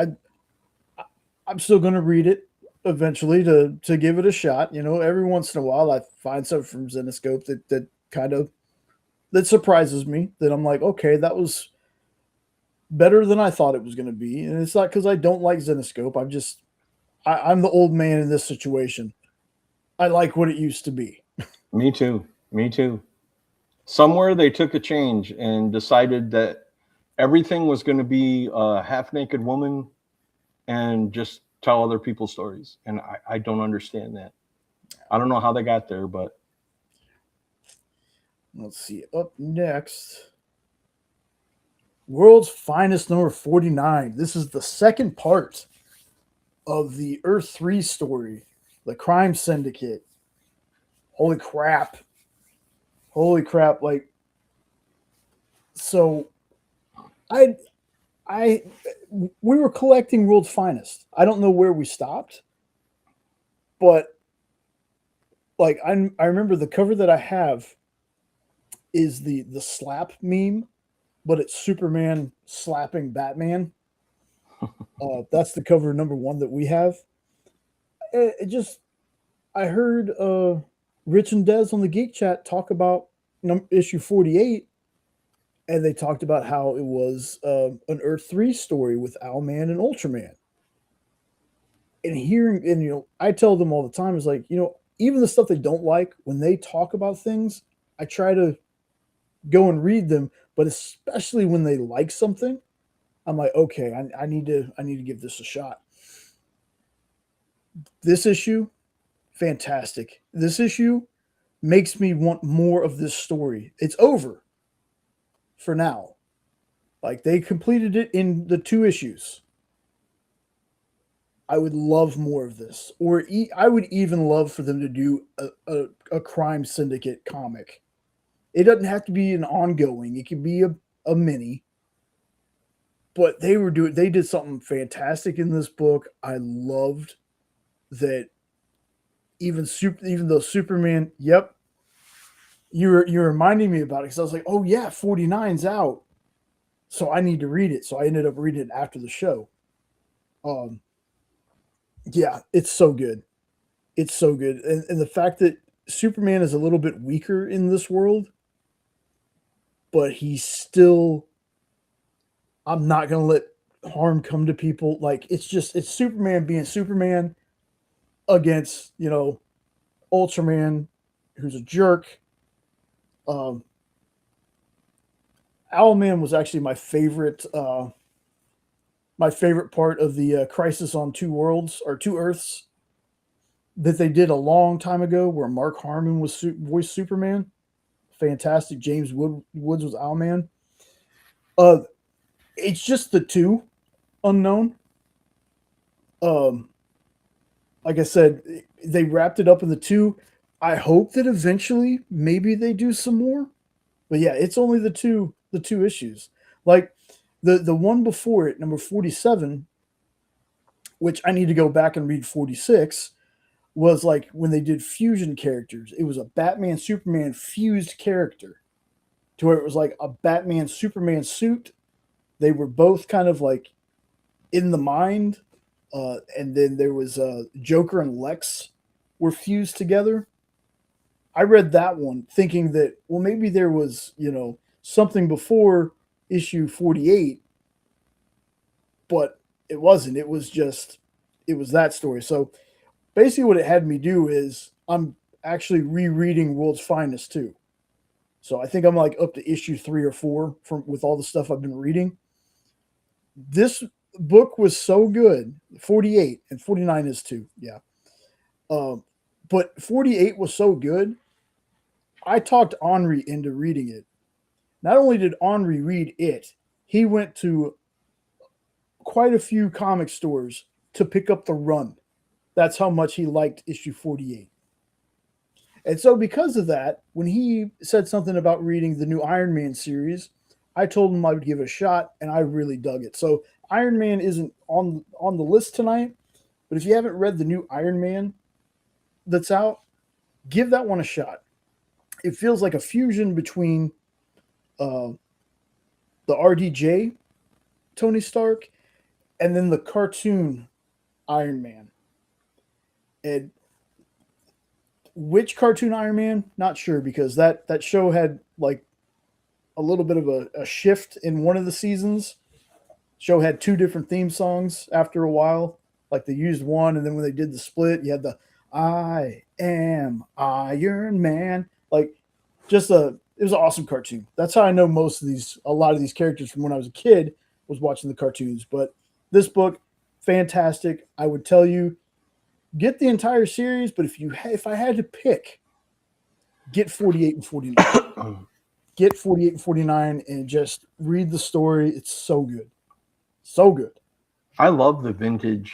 I'm still going to read it eventually to give it a shot. Every once in a while, I find something from Zenoscope that kind of that surprises me. That I'm like, okay, that was better than I thought it was going to be. And it's not because I don't like Zenoscope. I'm the old man in this situation. I like what it used to be. Me too. Me too. Somewhere they took a change and decided that everything was going to be a half naked woman and just tell other people's stories. And I don't understand that. I don't know how they got there, but Let's see. Up next, World's Finest number 49. This is the second part of the Earth 3 story, the Crime Syndicate. Holy crap. Holy crap. Like, so I I we were collecting World's Finest. I don't know where we stopped, but like I remember the cover that I have is the slap meme, but it's Superman slapping Batman. That's the cover number one that we have. It just I heard Rich and Des on the Geek Chat talk about issue 48, and they talked about how it was an Earth 3 story with Owlman and Ultraman. And hearing, and I tell them all the time, is like, even the stuff they don't like, when they talk about things, I try to go and read them, but especially when they like something, I'm like, okay, I need to give this a shot. This issue, fantastic. This issue makes me want more of this story. It's over for now. Like, they completed it in the 2 issues. I would love more of this, or I would even love for them to do a crime syndicate comic. It doesn't have to be an ongoing; it can be a mini. But they did something fantastic in this book. I loved that. Even though Superman, yep, you're reminding me about it because I was like, oh yeah, 49's out, so I need to read it. So I ended up reading it after the show. Um, yeah, it's so good. It's so good. And the fact that Superman is a little bit weaker in this world, but he's still, I'm not going to let harm come to people. Like, it's Superman being Superman against, Ultraman, who's a jerk. Um, Owlman was actually my favorite part of the Crisis on Two Worlds or Two Earths that they did a long time ago, where Mark Harmon was voiced Superman. Fantastic. James Woods was Owlman. It's just the two unknown. Um, like I said, they wrapped it up in the two. I hope that eventually maybe they do some more. But yeah, it's only the two issues. Like the one before it, number 47, which I need to go back and read 46, was like when they did fusion characters. It was a Batman Superman fused character to where it was like a Batman Superman suit. They were both kind of like in the mind, and then there was Joker and Lex were fused together. I read that one thinking that, well, maybe there was, something before issue 48, but it wasn't. It was that story. So basically what it had me do is I'm actually rereading World's Finest too. So I think I'm like up to issue 3 or 4 from with all the stuff I've been reading. This book was so good. 48 and 49 is too. Yeah. But 48 was so good. I talked Henri into reading it. Not only did Henri read it, he went to quite a few comic stores to pick up the run. That's how much he liked issue 48. And so because of that, when he said something about reading the new Iron Man series, I told him I would give it a shot, and I really dug it. So Iron Man isn't on the list tonight, but if you haven't read the new Iron Man that's out, give that one a shot. It feels like a fusion between the RDJ Tony Stark and then the cartoon Iron Man. And which cartoon Iron Man? Not sure, because that show had like a little bit of a shift in one of the seasons. Show had 2 different theme songs after a while. Like they used one, and then when they did the split, you had the I am Iron Man. Like it was an awesome cartoon. That's how I know a lot of these characters from when I was a kid was watching the cartoons. But this book, fantastic. I would tell you, get the entire series, but if I had to pick, get 48 and 49. Get 48 and 49 and just read the story. It's so good. So good. I love the vintage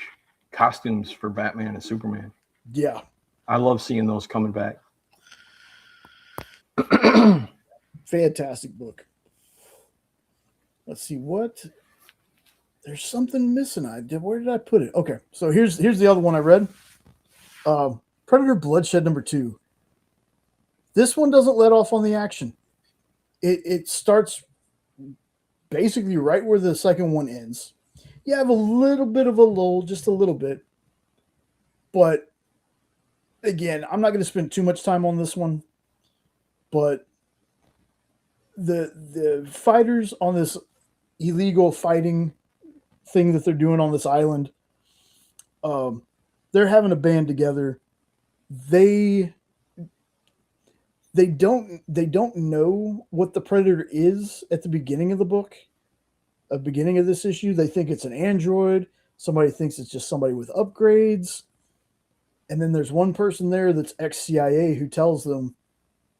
costumes for Batman and Superman. Yeah. I love seeing those coming back. Fantastic book. Let's see what. There's something missing. Where did I put it? Okay, so here's the other one I read. Predator Bloodshed number 2. This one doesn't let off on the action. It starts basically right where the second one ends. You have a little bit of a lull, just a little bit. But again, I'm not going to spend too much time on this one. But the fighters on this illegal fighting thing that they're doing on this island, they're having a band together. They don't know what the Predator is at the beginning of the book, beginning of this issue. They think it's an android. Somebody thinks it's just somebody with upgrades. And then there's one person there that's ex-CIA who tells them,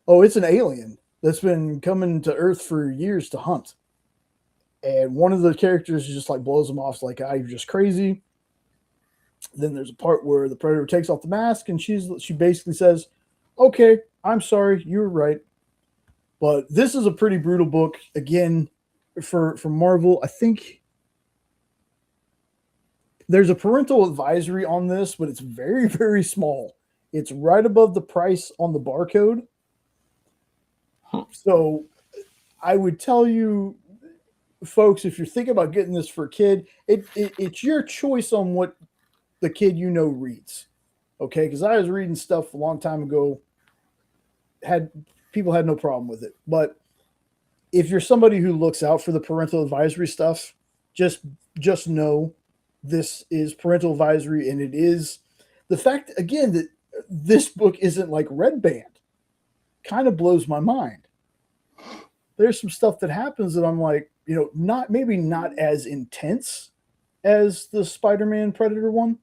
oh, it's an alien that's been coming to Earth for years to hunt. And one of the characters just like blows them off, like, you're just crazy. Then there's a part where the Predator takes off the mask and she basically says, okay, I'm sorry, you were right. But this is a pretty brutal book. Again, for Marvel, I think there's a parental advisory on this, but it's very, very small. It's right above the price on the barcode. So I would tell you, folks, if you're thinking about getting this for a kid, it's your choice on what the kid reads. Okay, because I was reading stuff a long time ago, people had no problem with it. But if you're somebody who looks out for the parental advisory stuff, just know this is parental advisory, and it is the fact, again, that this book isn't like Red Band kind of blows my mind. there's some stuff that happens that I'm like, not as intense as the Spider-Man Predator one,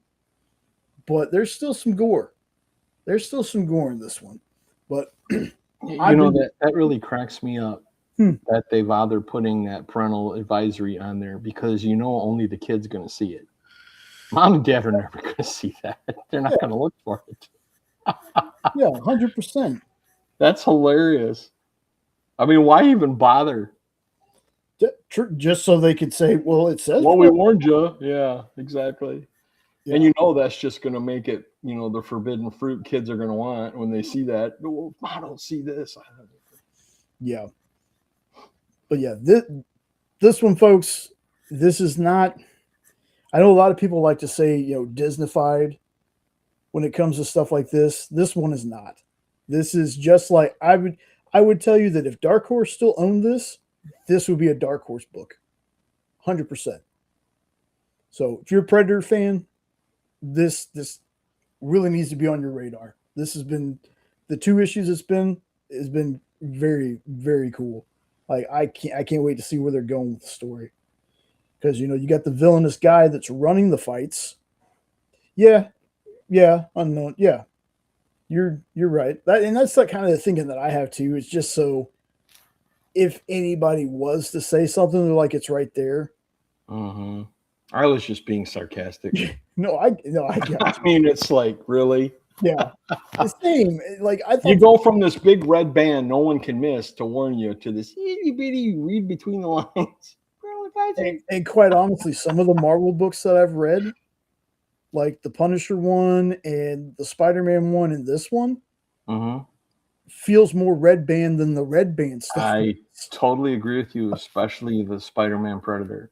but there's still some gore. There's still some gore in this one. But that really cracks me up that they bother putting that parental advisory on there, because only the kid's going to see it. Mom and dad are never going to see that. They're not going to look for it. Yeah, 100%. That's hilarious. I mean, why even bother? Just so they could say, well, it says. Well, we warned you. Yeah, exactly. Yeah. And that's just going to make it, the forbidden fruit kids are going to want when they see that. Well, I don't see this. Yeah. But yeah, this one, folks, this is not. I know a lot of people like to say, Disneyfied when it comes to stuff like this. This one is not. This is just like I would tell you that if Dark Horse still owned this would be a Dark Horse book. 100%. So if you're a Predator fan, this really needs to be on your radar. This has been the 2 issues has been very, very cool. Like I can't wait to see where they're going with the story. Because you got the villainous guy that's running the fights. Yeah, unknown. Yeah. You're right. That's the kind of thinking that I have too. It's just so if anybody was to say something, they're like, it's right there. Mm-hmm. I was just being sarcastic. No, I get I mean, it's like, really? Yeah. The same. Like I thought you go from this big red band no one can miss to warn you to this itty bitty read between the lines. And quite honestly, some of the Marvel books that I've read, like the Punisher one and the Spider-Man one and this one, feels more red band than the red band stuff. I totally agree with you, especially the Spider-Man Predator.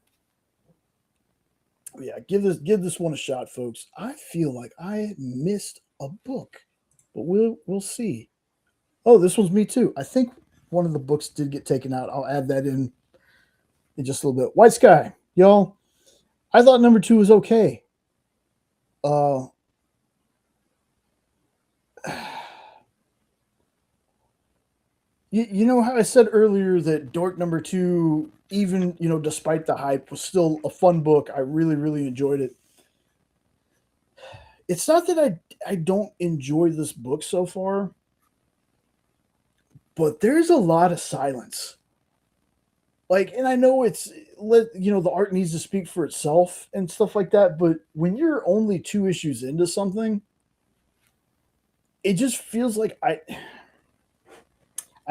Yeah, give this one a shot, folks. I feel like I missed a book, but we'll see. Oh, this one's me too. I think one of the books did get taken out. I'll add that in just a little bit. White Sky, y'all. I thought number 2 was okay. You know how I said earlier that Dork number 2, even despite the hype, was still a fun book. I really, really enjoyed it. It's not that I don't enjoy this book so far, but there's a lot of silence. Like, and I know the art needs to speak for itself and stuff like that, but when you're only 2 issues into something, it just feels like I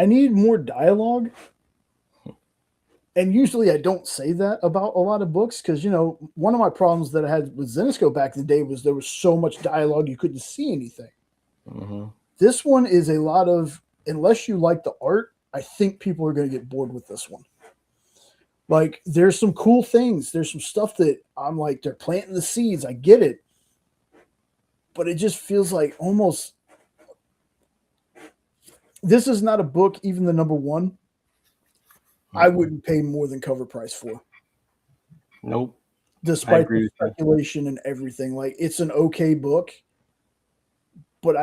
need more dialogue. And usually I don't say that about a lot of books because, one of my problems that I had with Zenesco back in the day was there was so much dialogue you couldn't see anything. Mm-hmm. This one is a lot of, unless you like the art, I think people are going to get bored with this one. Like, there's some cool things. There's some stuff that I'm like, they're planting the seeds. I get it. But it just feels like almost, this is not a book, even the number 1. I wouldn't pay more than cover price for. Nope. Despite the speculation and everything. Like, it's an okay book, but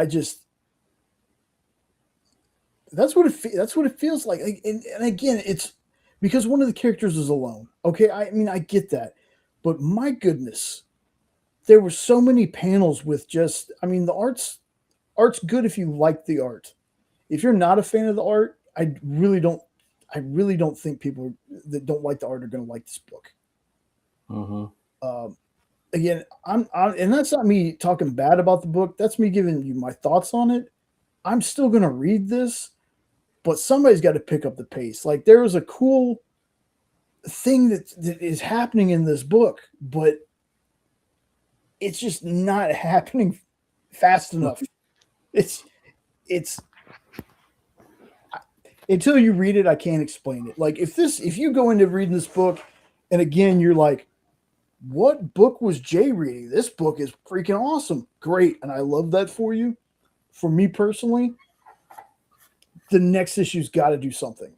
that's what it feels like. And again, it's because one of the characters is alone. Okay, I mean, I get that. But my goodness, there were so many panels with the art's good if you like the art. If you're not a fan of the art, I really don't think people that don't like the art are going to like this book. Again, I'm and that's not me talking bad about the book. That's me giving you my thoughts on it. I'm still going to read this, but somebody's got to pick up the pace. Like, there is a cool thing that is happening in this book, but it's just not happening fast enough. It's until you read it, I can't explain it. Like, if you go into reading this book, and again, you're like, what book was Jay reading? This book is freaking awesome. Great. And I love that for you. For me personally, the next issue's got to do something.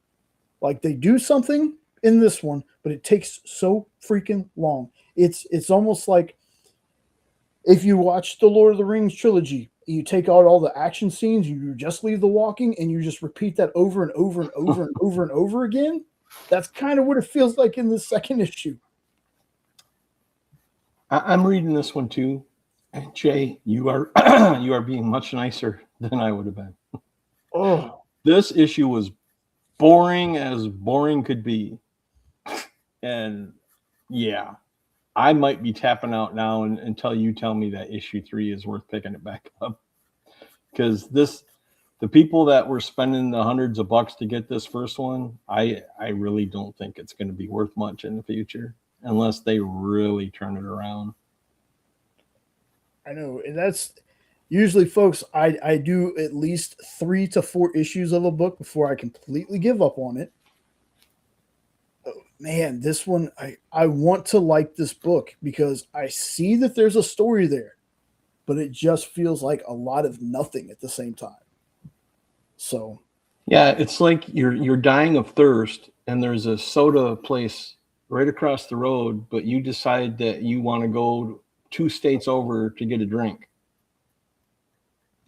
Like, they do something in this one, but it takes so freaking long. It's almost like If you watch the Lord of the Rings trilogy, you take out all the action scenes, you just leave the walking, and you just repeat that over and over and over and over and over again. That's kind of what it feels like in the second issue. I'm reading this one too. And Jay, you are you are being much nicer than I would have been. Oh, this issue was boring as boring could be. And yeah, I might be tapping out now until you tell me that issue 3 is worth picking it back up. Because the people that were spending the hundreds of bucks to get this first one, I really don't think it's going to be worth much in the future unless they really turn it around. I know, and that's usually, folks. I do at least 3 to 4 issues of a book before I completely give up on it. Oh, man, this one I want to like this book because I see that there's a story there, but it just feels like a lot of nothing at the same time. So yeah, it's like you're dying of thirst, and there's a soda place right across the road, but you decide that you want to go 2 states over to get a drink.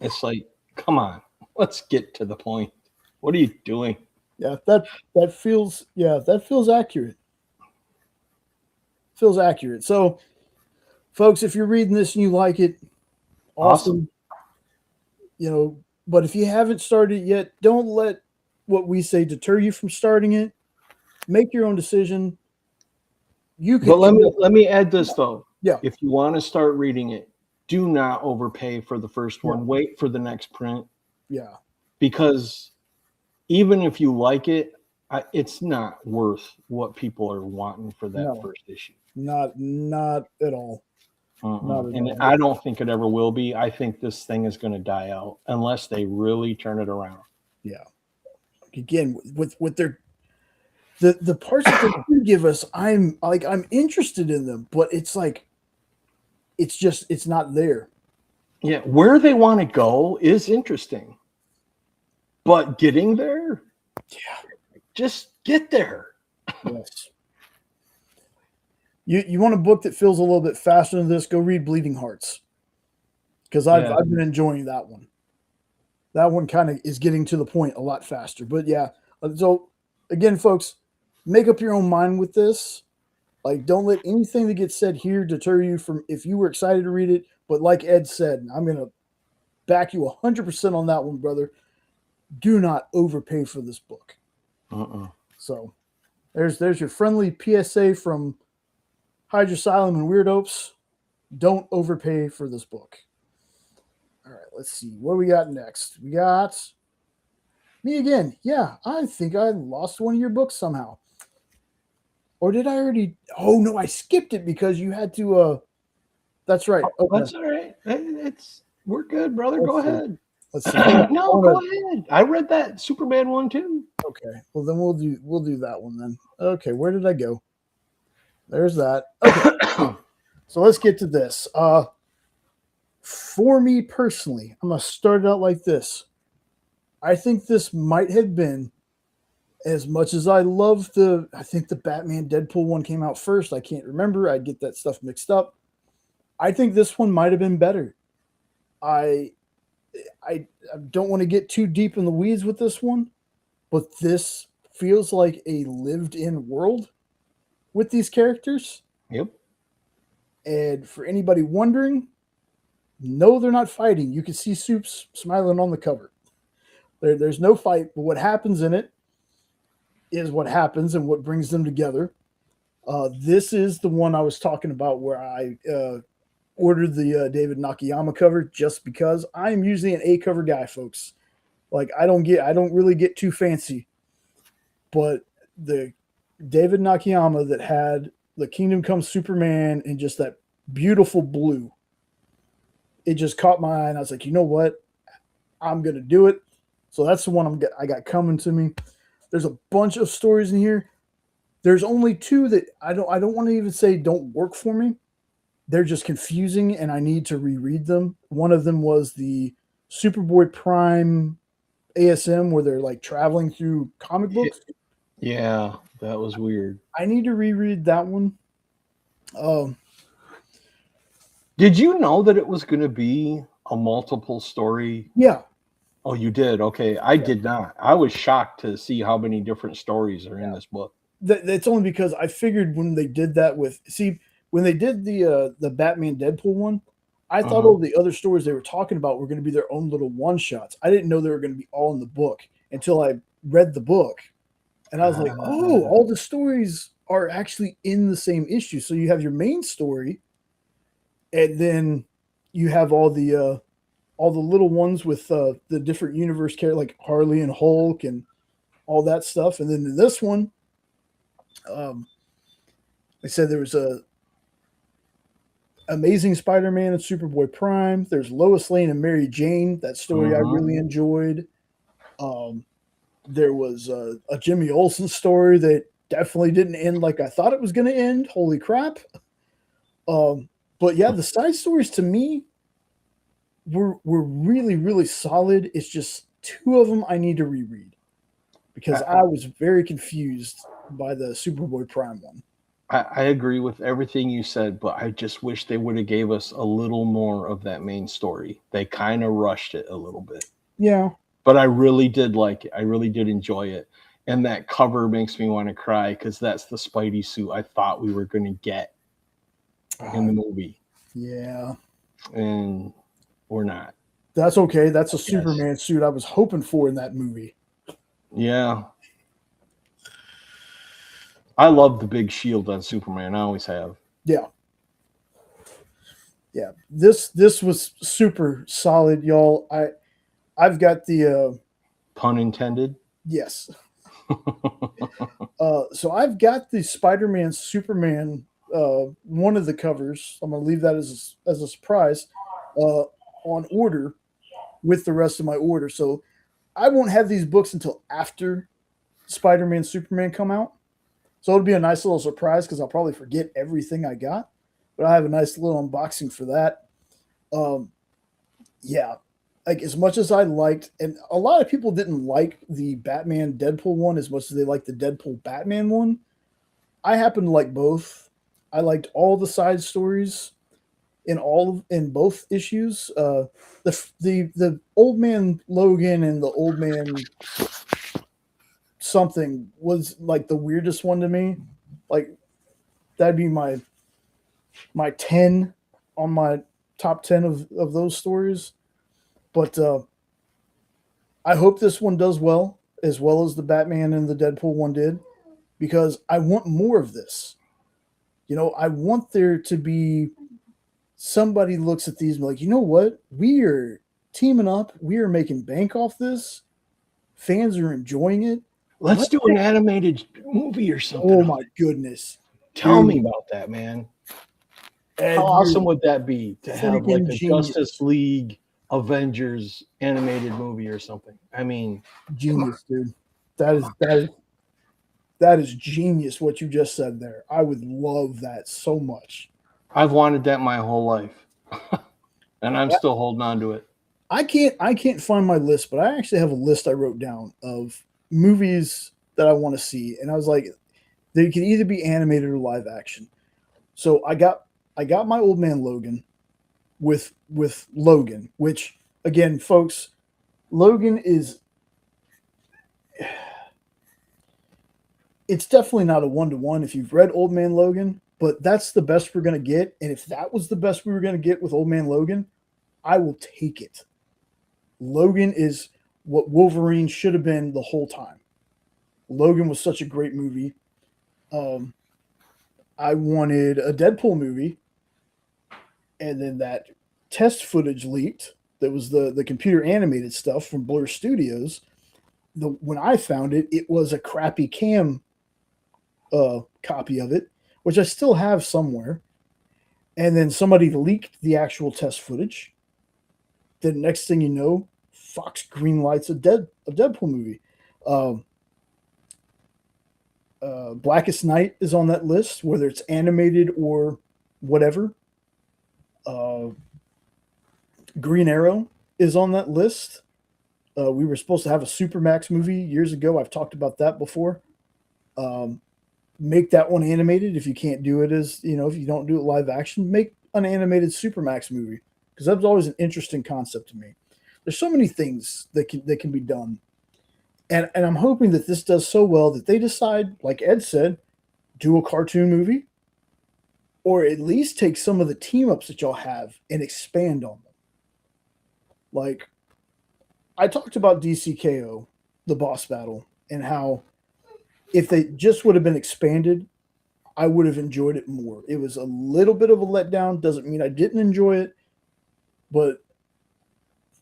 It's like, come on, let's get to the point. What are you doing? yeah, that feels accurate. Feels accurate. So, folks, if you're reading this and you like it, awesome. You know, but if you haven't started it yet, don't let what we say deter you from starting it. Make your own decision. You can. But let me add this though. Yeah. If you want to start reading it, do not overpay for the first one. Yeah. Wait for the next print. Yeah. Because even if you like it, it's not worth what people are wanting for that first issue. Not at all. Not at and all. I don't think it ever will be. I think this thing is going to die out unless they really turn it around. Yeah. Again, with their the parts that they do give us, I'm interested in them, but it's like it's not there. Yeah, where they want to go is interesting, but getting there, just get there. Yes. You want a book that feels a little bit faster than this? Go read Bleeding Hearts, because I've been enjoying that one. That one kind of is getting to the point a lot faster. But yeah, so again, folks, make up your own mind with this. Like, don't let anything that gets said here deter you from if you were excited to read it. But like Ed said, I'm going to back you 100% on that one, brother. Do not overpay for this book. So there's your friendly PSA from Hydra Asylum and Weird Opes. Don't overpay for this book. All right, let's see. What do we got next? We got me again. Yeah, I think I lost one of your books somehow. Or did I already? Oh, no, I skipped it because you had to. That's right. Okay. That's all right. We're good, brother. Go ahead. Let's see. No, go ahead. I read that Superman one too. Okay. Well, then we'll do that one then. Okay, where did I go? There's that. Okay. So let's get to this. For me personally, I'm gonna start it out like this. I think this might have been, as much as I love I think the Batman Deadpool one came out first. I can't remember. I get that stuff mixed up. I think this one might have been better. I don't want to get too deep in the weeds with this one, but this feels like a lived-in world with these characters. Yep. And for anybody wondering, no, they're not fighting. You can see Soups smiling on the cover. There's no fight, but what happens in it is what happens and what brings them together. This is the one I was talking about where I ordered the David Nakayama cover just because I'm usually an A cover guy, folks. Like I don't really get too fancy, but the David Nakayama that had the Kingdom Come Superman and just that beautiful blue, it just caught my eye, and I was like, you know what, I'm gonna do it. So that's the one I got coming to me. There's a bunch of stories in here. There's only 2 that I don't want to even say don't work for me. They're just confusing, and I need to reread them. One of them was the Superboy Prime ASM, where they're like traveling through comic books. Yeah, that was weird. I need to reread that one. Did you know that it was going to be a multiple story? Yeah. Oh, you did? Okay. I did not. I was shocked to see how many different stories are in this book. That's only because I figured when they did that when they did the Batman Deadpool one, I thought all the other stories they were talking about were going to be their own little one shots. I didn't know they were going to be all in the book until I read the book, and I was like, oh, all the stories are actually in the same issue. So you have your main story, and then you have all the little ones with the different universe characters like Harley and Hulk and all that stuff, and then in this one. They said there was a Amazing Spider-Man and Superboy Prime. There's Lois Lane and Mary Jane. That story I really enjoyed. There was a Jimmy Olsen story that definitely didn't end like I thought it was going to end. Holy crap! But yeah, the side stories to me were really really solid. It's just two of them I need to reread because I was very confused by the Superboy Prime one. I agree with everything you said, but I just wish they would have gave us a little more of that main story. They kind of rushed it a little bit. Yeah. But I really did like it. I really did enjoy it. And that cover makes me want to cry because that's the Spidey suit I thought we were going to get in the movie. Yeah. And we're not. That's okay. That's a Superman suit I was hoping for in that movie. Yeah. I love the big shield on Superman. I always have. Yeah. Yeah. This was super solid, y'all. I've got the pun intended. Yes. So I've got the Spider-Man Superman one of the covers. I'm gonna leave that as a surprise on order with the rest of my order. So I won't have these books until after Spider-Man Superman come out. So it'll be a nice little surprise because I'll probably forget everything I got, but I have a nice little unboxing for that. Yeah, like as much as I liked, and a lot of people didn't like the Batman Deadpool one as much as they liked the Deadpool Batman one. I happen to like both. I liked all the side stories in both issues. The Old Man Logan and the Old Man something was like the weirdest one to me. Like that'd be my 10 on my top 10 of those stories. But I hope this one does well as the Batman and the Deadpool one did, because I want more of this. You know, I want there to be somebody looks at these and be like, you know what? We are teaming up. We are making bank off this. Fans are enjoying it. Let's do an animated movie or something. Oh my goodness. Tell me about that, man. How awesome would that be to have like a Justice League Avengers animated movie or something? I mean, genius, dude. That is genius what you just said there. I would love that so much. I've wanted that my whole life. And I'm still holding on to it. I can't find my list, but I actually have a list I wrote down of movies that I want to see, and I was like, they can either be animated or live action. So I got my Old Man Logan with Logan, which again, folks, Logan is it's definitely not a 1-to-1 if you've read Old Man Logan, but that's the best we're going to get. And if that was the best we were going to get with Old Man Logan, I will take it. Logan is what Wolverine should have been the whole time. Logan was such a great movie. I wanted a Deadpool movie, and then that test footage leaked. That was the computer animated stuff from Blur Studios. When I found it, it was a crappy cam copy of it, which I still have somewhere. And then somebody leaked the actual test footage. Then next thing you know, Fox greenlights a Deadpool movie. Blackest Night is on that list, whether it's animated or whatever. Green Arrow is on that list. We were supposed to have a Supermax movie years ago. I've talked about that before. Make that one animated if you can't do it as, if you don't do it live action. Make an animated Supermax movie, because that was always an interesting concept to me. There's so many things that can be done, and I'm hoping that this does so well that they decide, like Ed said, do a cartoon movie, or at least take some of the team ups that y'all have and expand on them. Like I talked about DCKO, the boss battle, and how if they just would have been expanded, I would have enjoyed it more. It was a little bit of a letdown. Doesn't mean I didn't enjoy it, but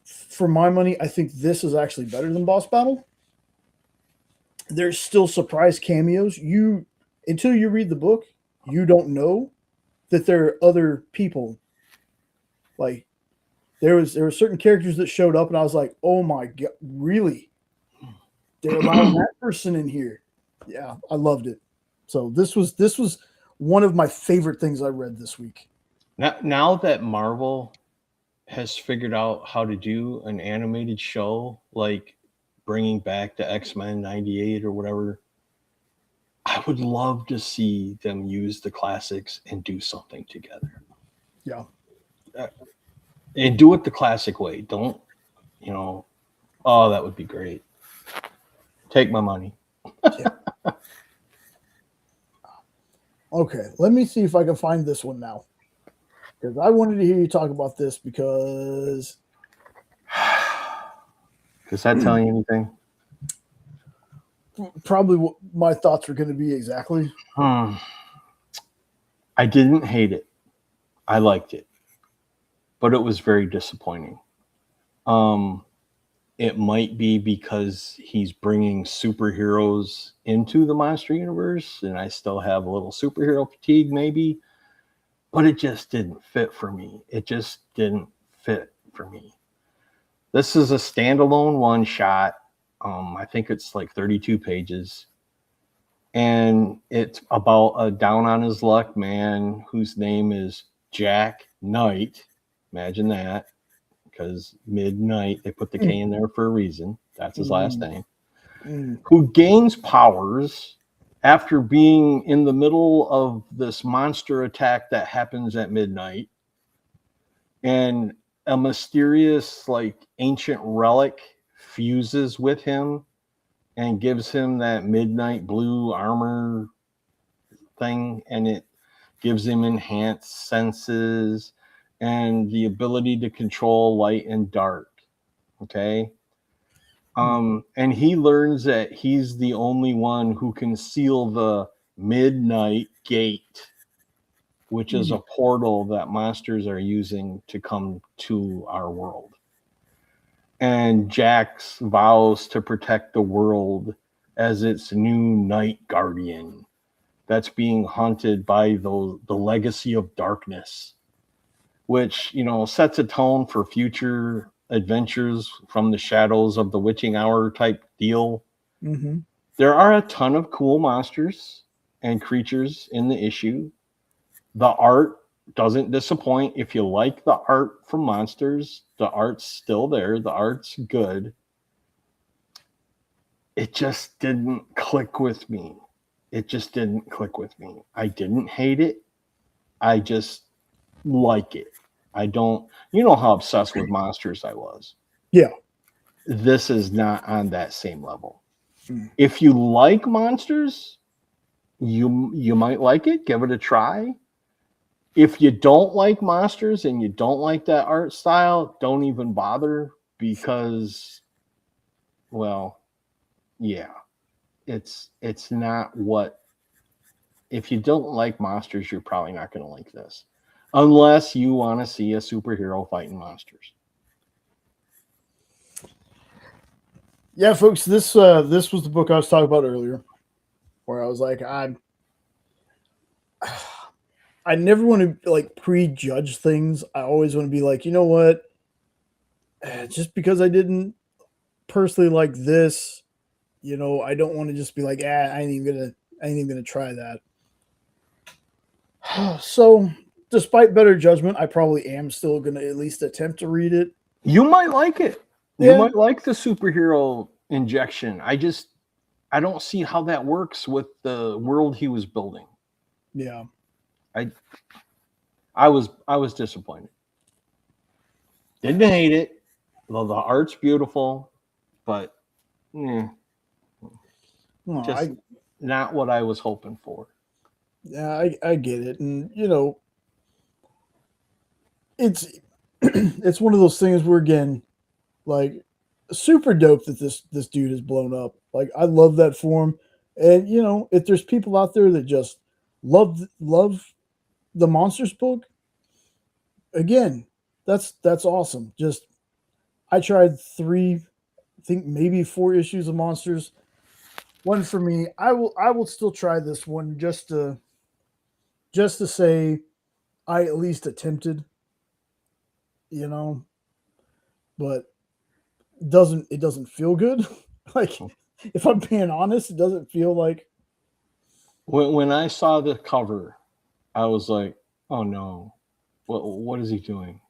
for my money, I think this is actually better than boss battle. There's still surprise cameos. You until you read the book, you don't know that there are other people. Like there were certain characters that showed up, and I was like, "Oh my god, really? They're allowing that person in here?" Yeah, I loved it. So this was one of my favorite things I read this week. Now that Marvel has figured out how to do an animated show, like bringing back the X-Men 98 or whatever, I would love to see them use the classics and do something together. Yeah. And do it the classic way. Don't, oh, that would be great. Take my money. Yeah. Okay, let me see if I can find this one now. Because I wanted to hear you talk about this because... Does that tell you anything? Probably what my thoughts are going to be exactly. I didn't hate it. I liked it. But it was very disappointing. It might be because he's bringing superheroes into the monster universe, and I still have a little superhero fatigue, maybe. But it just didn't fit for me. It just didn't fit for me. This is a standalone one shot. I think it's like 32 pages. And it's about a down on his luck man whose name is Jack Knight. Imagine that. Because midnight, they put the K in there for a reason. That's his last name. Who gains powers after being in the middle of this monster attack that happens at midnight. And a mysterious, like, ancient relic fuses with him and gives him that midnight blue armor thing. And it gives him enhanced senses and the ability to control light and dark. Okay. And he learns that he's the only one who can seal the midnight gate, which is a portal that monsters are using to come to our world. And Jax vows to protect the world as its new night guardian that's being hunted by the legacy of darkness, which, sets a tone for future adventures from the shadows of the witching hour type deal. Mm-hmm. There are a ton of cool monsters and creatures in the issue. The art doesn't disappoint. If you like the art from Monsters, the art's still there. The art's good. It just didn't click with me. I didn't hate it. I just like it. I don't, how obsessed with Monsters I was. Yeah. This is not on that same level. If you like Monsters, you might like it. Give it a try. If you don't like Monsters and you don't like that art style, don't even bother because, well, yeah, it's not what, if you don't like Monsters, you're probably not going to like this. Unless you want to see a superhero fighting monsters. Yeah, folks, this was the book I was talking about earlier, where I was like, I never want to like prejudge things. I always want to be like, you know what? Just because I didn't personally like this, I don't want to just be like, I ain't even gonna try that. So, despite better judgment, I probably am still going to at least attempt to read it. You might like it. Yeah. You might like the superhero injection. I don't see how that works with the world he was building. Yeah. I was disappointed. Didn't hate it. Well, the art's beautiful, but just not what I was hoping for. Yeah, I get it, and it's it's one of those things where, again, like, super dope that this dude has blown up. Like, I love that for him, and if there's people out there that just love the Monsters book, again, that's awesome. Just, I tried 3, I think maybe 4 issues of Monsters. One for me. I will still try this one just to say I at least attempted, you know, but it doesn't feel good. Like, if I'm being honest, it doesn't feel like. When I saw the cover, I was like, "Oh no, what is he doing?"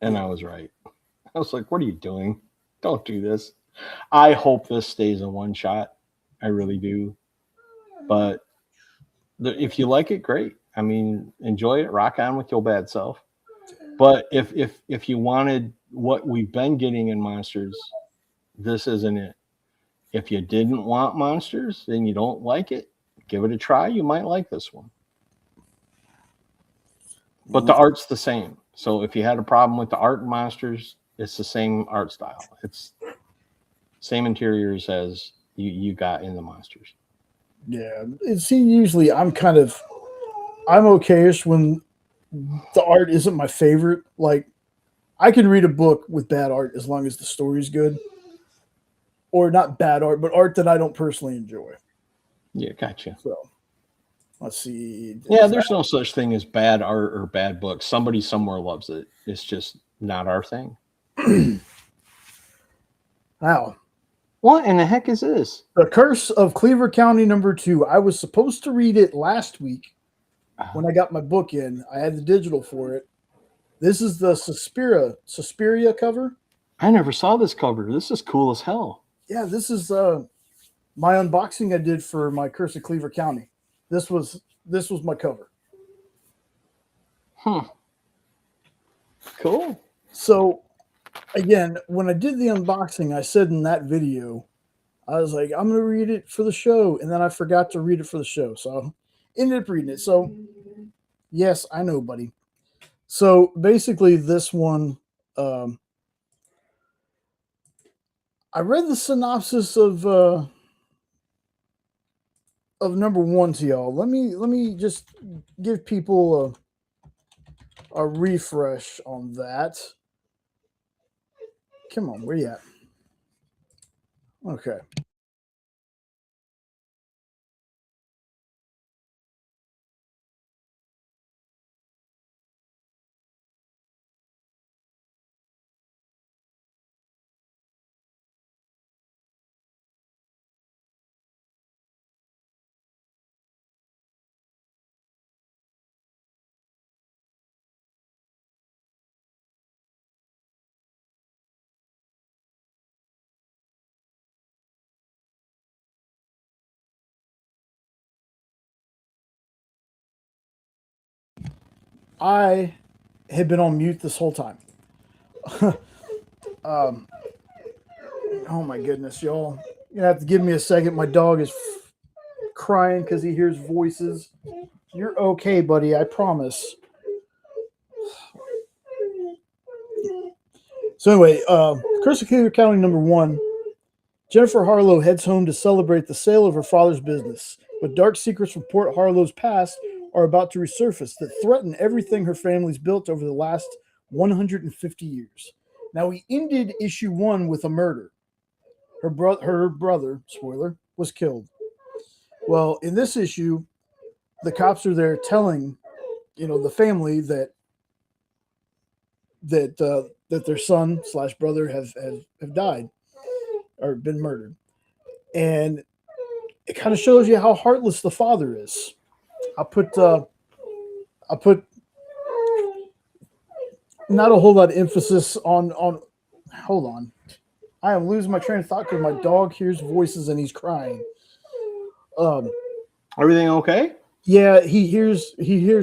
And I was right. I was like, "What are you doing? Don't do this." I hope this stays a one shot. I really do. But if you like it, great. I mean, enjoy it. Rock on with your bad self. But if you wanted what we've been getting in Monsters, this isn't it. If you didn't want Monsters and you don't like it, give it a try. You might like this one. But the art's the same. So if you had a problem with the art in Monsters, it's the same art style. It's same interiors as you got in the Monsters. Yeah, see, usually I'm okay-ish when the art isn't my favorite. Like, I can read a book with bad art as long as the story's good, or not bad art, but art that I don't personally enjoy. Yeah, gotcha. So let's see. Yeah, there's no such thing as bad art or bad books. Somebody somewhere loves it. It's just not our thing. Wow. What in the heck is this? The Curse of Cleaver County #2. I was supposed to read it last week when I got my book in. I had the digital for it. This is the Suspiria cover. I never saw this cover. This is cool as hell. Yeah, this is my unboxing I did for my Curse of Cleaver County. This was my cover. Cool. So, again, when I did the unboxing, I said in that video, I was like, I'm going to read it for the show. And then I forgot to read it for the show. So I ended up reading it. So, yes, I know, buddy. So, basically, this one, I read the synopsis of #1 to y'all. Let me just give people a refresh on that. Come on, where you at? Okay. I had been on mute this whole time. Oh my goodness, y'all. You're gonna have to give me a second. My dog is crying because he hears voices. You're okay, buddy. I promise. So anyway, Curse of Cleaver County #1. Jennifer Harlow heads home to celebrate the sale of her father's business, but dark secrets from Port Harlow's past are about to resurface that threaten everything her family's built over the last 150 years. Now, we ended issue 1 with a murder. Her brother, spoiler, was killed. Well, in this issue, the cops are there telling, the family that their son / brother have died or been murdered, and it kind of shows you how heartless the father is. I put not a whole lot of emphasis on. Hold on, I am losing my train of thought because my dog hears voices and he's crying. Everything okay? Yeah, he hears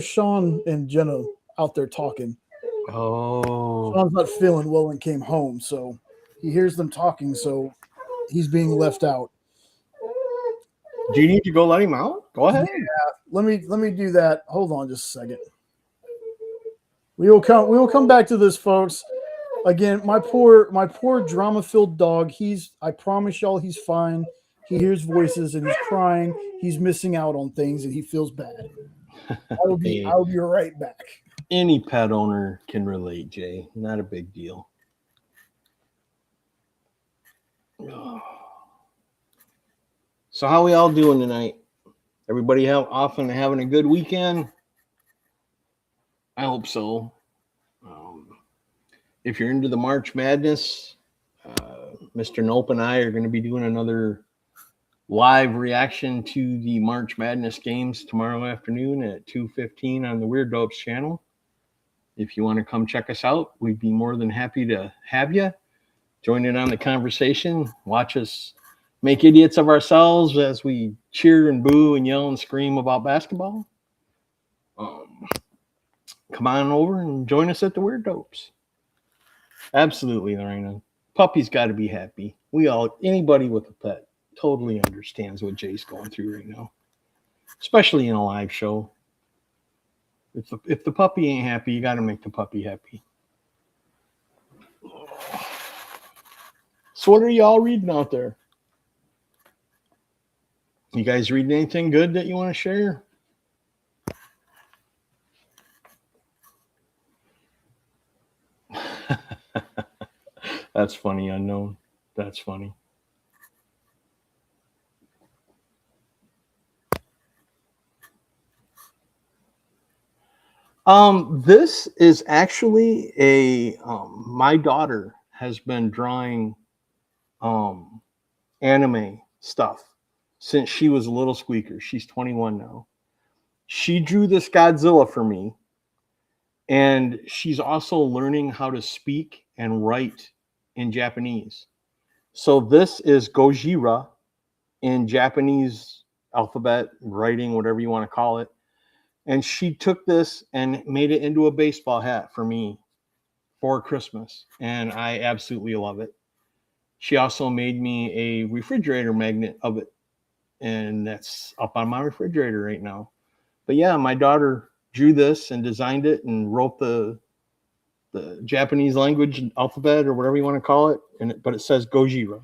Sean and Jenna out there talking. Oh, Sean's not feeling well and came home, so he hears them talking, so he's being left out. do you need to go let him out? Go ahead. Yeah, let me do that. Hold on just a second. We will come back to this, folks. Again, my poor drama filled dog. I promise y'all he's fine. He hears voices and he's crying. He's missing out on things and he feels bad. Hey, I will be right back. any pet owner can relate, Jay. Not a big deal. So how we all doing tonight? Everybody off and having a good weekend? I hope so. If you're into the March Madness, Mr. Nope and I are going to be doing another live reaction to the March Madness games tomorrow afternoon at 2:15 on the Weird Dopes channel. If you want to come check us out, we'd be more than happy to have you. Join in on the conversation. Watch us make idiots of ourselves as we cheer and boo and yell and scream about basketball. Come on over and join us at the Weird Dopes. Absolutely, Lorena. Puppy's got to be happy. Anybody with a pet totally understands what Jay's going through right now, especially in a live show. If the puppy ain't happy, you got to make the puppy happy. So what are y'all reading out there? You guys reading anything good that you want to share? That's funny, Unknown. That's funny. This is actually my daughter has been drawing anime stuff since she was a little squeaker. She's 21 now. She drew this Godzilla for me, and she's also learning how to speak and write in Japanese. So this is Gojira in Japanese alphabet, writing, whatever you want to call it. And she took this and made it into a baseball hat for me for Christmas. And I absolutely love it. She also made me a refrigerator magnet of it. And that's up on my refrigerator right now. But yeah, my daughter drew this and designed it and wrote the Japanese language alphabet or whatever you want to call it. But it says Gojira.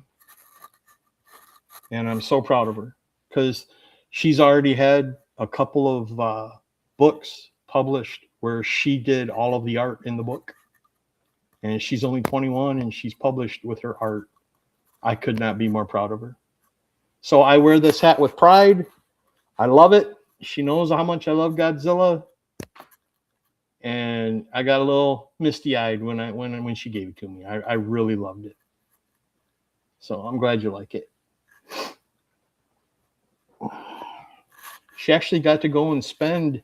And I'm so proud of her because she's already had a couple of books published where she did all of the art in the book. And she's only 21 and she's published with her art. I could not be more proud of her. So I wear this hat with pride. I love it. She knows how much I love Godzilla. And I got a little misty-eyed when she gave it to me. I really loved it. So I'm glad you like it. She actually got to go and spend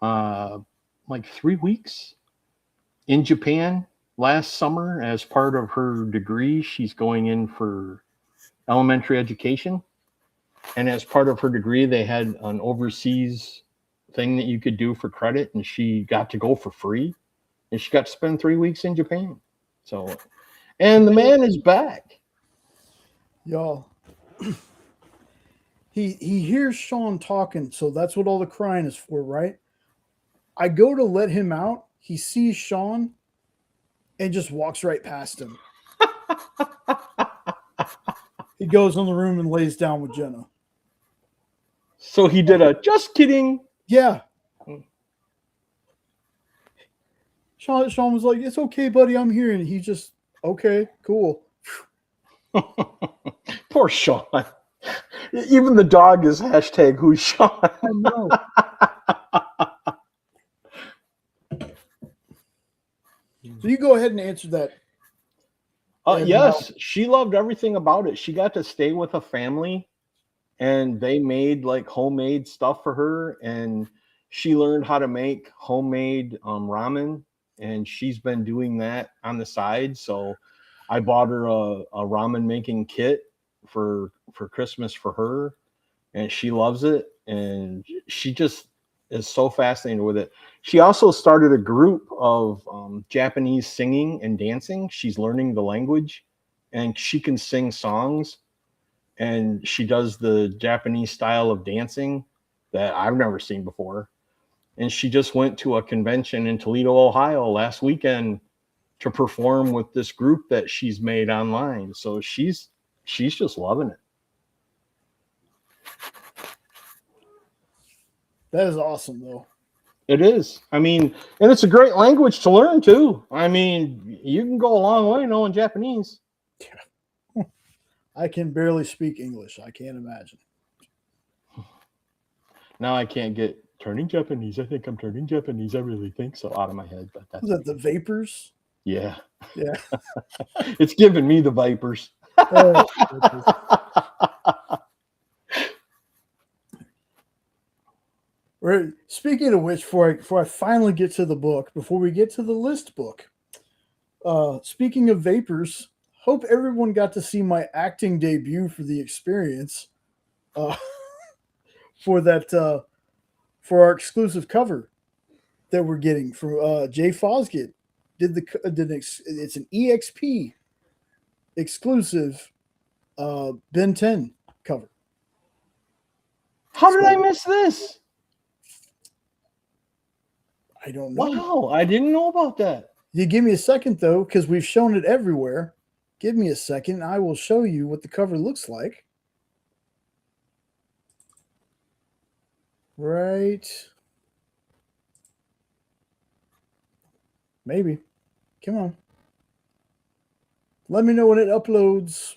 like 3 weeks in Japan last summer as part of her degree. She's going in for elementary education. And as part of her degree, they had an overseas thing that you could do for credit. And she got to go for free. And she got to spend 3 weeks in Japan. So, and the man is back. Y'all. He hears Sean talking, so that's what all the crying is for, right? I go to let him out. He sees Sean and just walks right past him. He goes in the room and lays down with Jenna. So he did a just kidding. Yeah. Sean was like, "It's okay, buddy. I'm here." And he just, okay, cool. Poor Sean. Even the dog is hashtag who's Sean. I know. So you go ahead and answer that. Yes, she loved everything about it. She got to stay with a family and they made like homemade stuff for her. And she learned how to make homemade ramen. And she's been doing that on the side. So I bought her a ramen making kit for Christmas for her. And she loves it. and she just is so fascinated with it. She also started a group of Japanese singing and dancing. She's learning the language, and she can sing songs, and she does the Japanese style of dancing that I've never seen before. And she just went to a convention in Toledo, Ohio last weekend to perform with this group that she's made online. So she's just loving it. That is awesome, though. It is. I mean, and it's a great language to learn too. I mean, you can go a long way knowing Japanese. I can barely speak English. I can't imagine. Now I can't get turning Japanese. I think I'm turning Japanese. I really think so out of my head. But that's Was that the vapors? Yeah. Yeah. It's giving me the vipers. Speaking of which, before I finally get to the book, before we get to the list book, speaking of vapors, hope everyone got to see my acting debut for the experience. For our exclusive cover that we're getting from Jay Fosgate it's an EXP exclusive Ben 10 cover. How did I miss this? I don't know. Wow, I didn't know about that. You give me a second though, because we've shown it everywhere. Give me a second. I will show you what the cover looks like. Right. Maybe. Come on. Let me know when it uploads.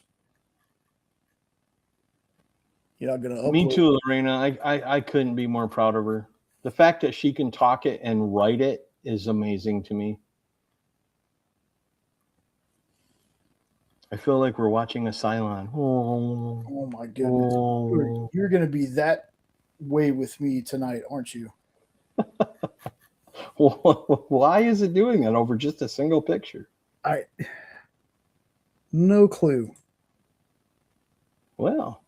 You're not going to upload. Me too, Lorena. I couldn't be more proud of her. The fact that she can talk it and write it is amazing to me. I feel like we're watching a Cylon. Oh my goodness. Oh. You're going to be that way with me tonight, aren't you? Why is it doing that over just a single picture? No clue. Well.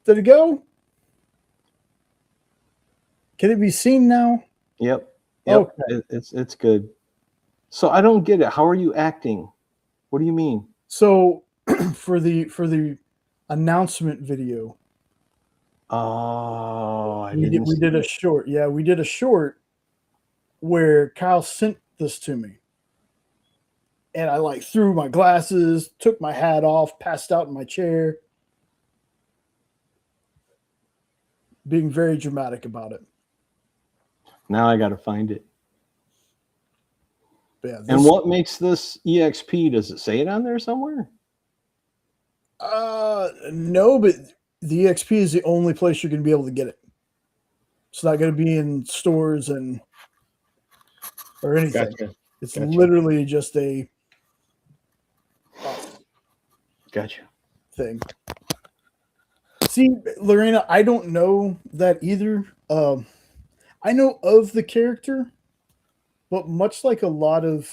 Did it go? Can it be seen now? Yep. Okay. It's good. So I don't get it. How are you acting? What do you mean? So for the announcement video. Oh, we did a short. Yeah, we did a short where Kyle sent this to me. And I threw my glasses, took my hat off, passed out in my chair. Being very dramatic about it. Now I got to find it. Yeah, and what makes this EXP? Does it say it on there somewhere? No, but the EXP is the only place you're going to be able to get it. It's not going to be in stores or anything. Gotcha. It's literally just a thing. See, Lorena, I don't know that either. I know of the character, but much like a lot of,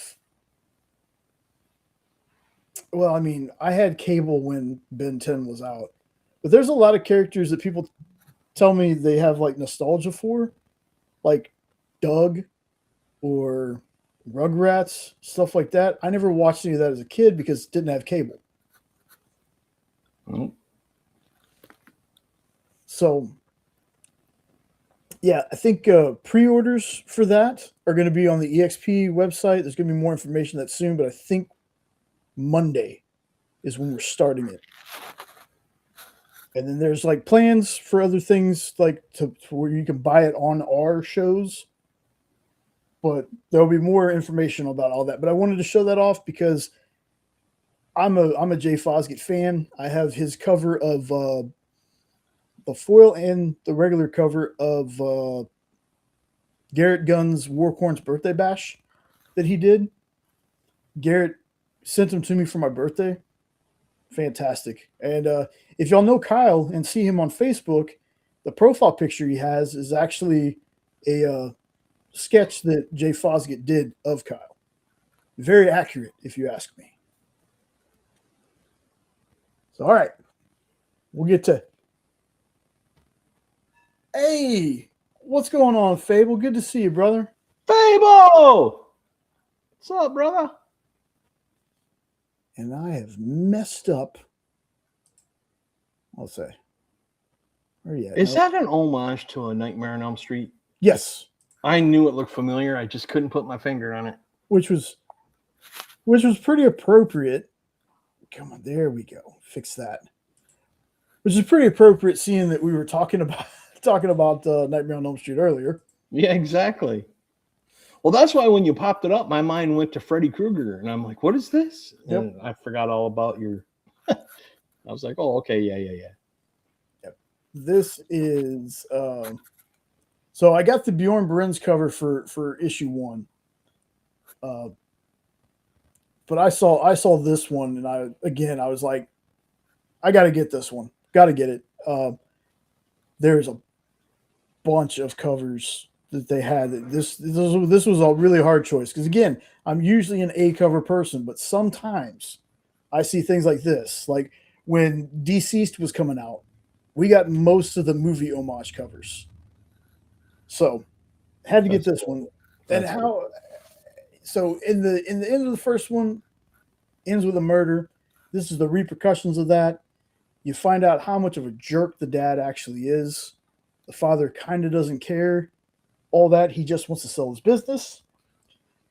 well, I mean, I had cable when Ben 10 was out, but there's a lot of characters that people tell me they have nostalgia for, like Doug or Rugrats, stuff like that. I never watched any of that as a kid because it didn't have cable. Mm. So, yeah, I think pre-orders for that are going to be on the EXP website. There's going to be more information that soon, but I think Monday is when we're starting it. And then there's plans for other things to where you can buy it on our shows. But there'll be more information about all that. But I wanted to show that off because I'm a Jay Fosgate fan. I have his cover of the foil and the regular cover of Garrett Gunn's Warcorn's birthday bash that he did. Garrett sent them to me for my birthday. Fantastic. And if y'all know Kyle and see him on Facebook, the profile picture he has is actually a sketch that Jay Fosgate did of Kyle. Very accurate, if you ask me. So, all right. We'll get to Hey, what's going on, Fable? Good to see you, brother. Fable! What's up, brother? And I have messed up. I'll say. Where are you at? Is that an homage to A Nightmare on Elm Street? Yes. I knew it looked familiar. I just couldn't put my finger on it. Which was pretty appropriate. Come on, there we go. Fix that. Which is pretty appropriate, seeing that we were talking about Nightmare on Elm Street earlier. Yeah, exactly. Well, that's why when you popped it up, my mind went to Freddy Krueger, and I'm like, "What is this?" Yep. And I forgot all about your. I was like, "Oh, okay, yeah." Yep. This is. So I got the Bjorn Burns cover for issue 1. But I saw this one, and I was like, I got to get this one. Got to get it. There's a bunch of covers that they had. This was a really hard choice because, again, I'm usually an A cover person, but sometimes I see things like this. Like when Deceased was coming out, we got most of the movie homage covers. So had to get this one. And how? So in the end of the first one, ends with a murder. This is the repercussions of that. You find out how much of a jerk the dad actually is. The father kind of doesn't care. All that. He just wants to sell his business.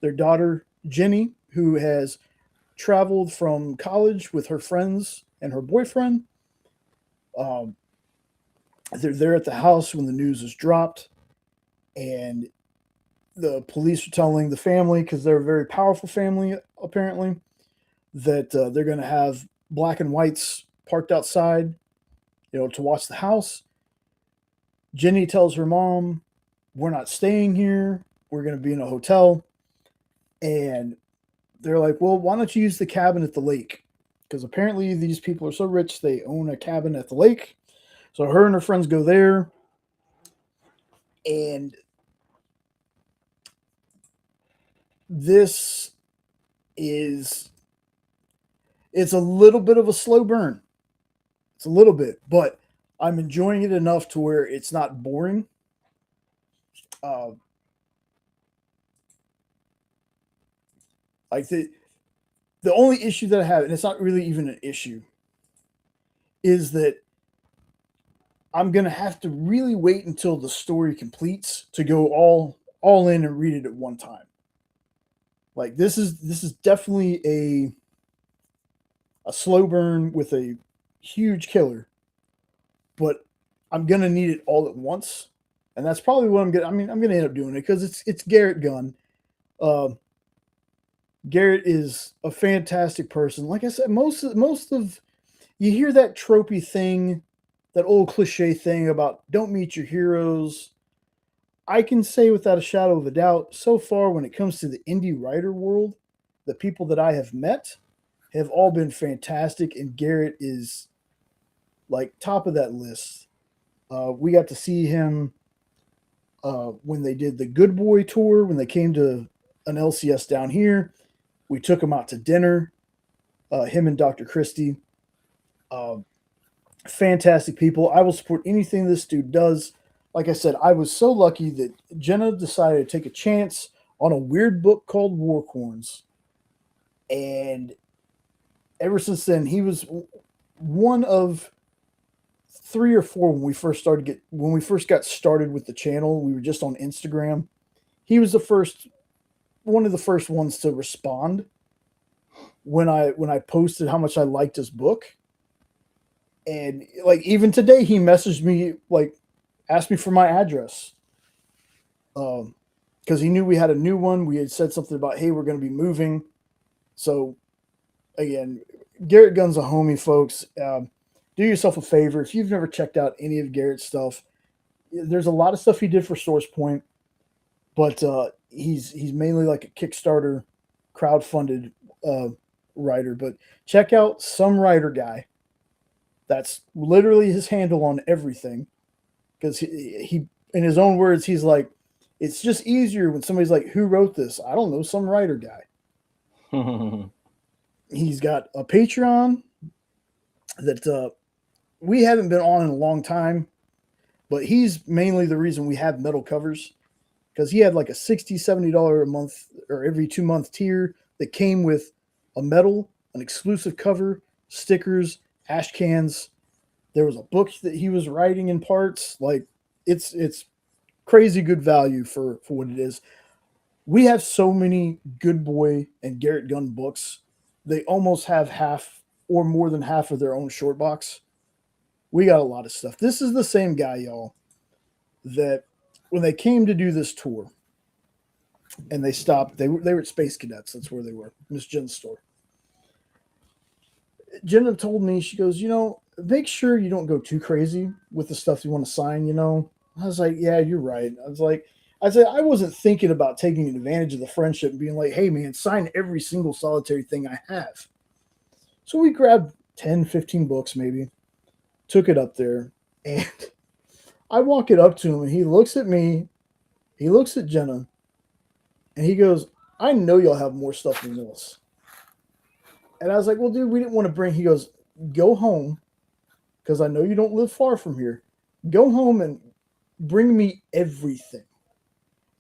Their daughter, Jenny, who has traveled from college with her friends and her boyfriend. They're there at the house when the news is dropped. And the police are telling the family, because they're a very powerful family, apparently, that they're going to have black and whites parked outside, to watch the house. Jenny tells her mom, "We're not staying here. We're going to be in a hotel." And they're like, "Well, why don't you use the cabin at the lake?" Because apparently these people are so rich, they own a cabin at the lake. So her and her friends go there. And this is, it's a little bit of a slow burn. It's a little bit, but I'm enjoying it enough to where it's not boring. Like the only issue that I have, and it's not really even an issue, is that I'm gonna have to really wait until the story completes to go all in and read it at one time. Like this is definitely a slow burn with a huge killer, but I'm gonna need it all at once, and that's probably what I'm gonna. I mean, I'm gonna end up doing it because it's Garrett Gunn. Garrett is a fantastic person. Like I said, most of you hear that tropey thing, that old cliche thing about don't meet your heroes. I can say without a shadow of a doubt, so far when it comes to the indie writer world, the people that I have met have all been fantastic, and Garrett is like top of that list. We got to see him when they did the Good Boy tour, when they came to an LCS down here. We took him out to dinner, him and Dr. Christie. Fantastic people. I will support anything this dude does. Like I said, I was so lucky that Jenna decided to take a chance on a weird book called Warcorns. And ever since then, he was one of 3 or 4 when we first got started with the channel. We were just on Instagram. He was one of the first ones to respond when I posted how much I liked his book. And like even today, he messaged me, like asked me for my address, because he knew we had a new one. We had said something about, hey, we're going to be moving. So again, Garrett Gunn's a homie, folks. Do yourself a favor if you've never checked out any of Garrett's stuff. There's a lot of stuff he did for SourcePoint, but he's mainly like a Kickstarter crowdfunded writer. But check out Some Writer Guy. That's literally his handle on everything, because he in his own words, he's like, it's just easier when somebody's like, who wrote this? I don't know, some writer guy. He's got a Patreon that we haven't been on in a long time, but he's mainly the reason we have metal covers, because he had like a $60, $70 a month or every 2 month tier that came with a medal, an exclusive cover, stickers, ash cans. There was a book that he was writing in parts. Like it's crazy good value for what it is. We have so many Good Boy and Garrett Gunn books. They almost have half or more than half of their own short box. We got a lot of stuff. This is the same guy, y'all, that when they came to do this tour and they stopped, they were at Space Cadets. That's where they were, Miss Jen's store. Jenna told me, she goes, make sure you don't go too crazy with the stuff you want to sign. I was like, yeah, you're right. I said, I wasn't thinking about taking advantage of the friendship and being like, hey, man, sign every single solitary thing I have. So we grabbed 10, 15 books maybe, took it up there, and I walk it up to him, and he looks at me, he looks at Jenna, and he goes, I know y'all have more stuff than this. And I was like, well, dude, we didn't want to bring, he goes, go home, because I know you don't live far from here. Go home and bring me everything.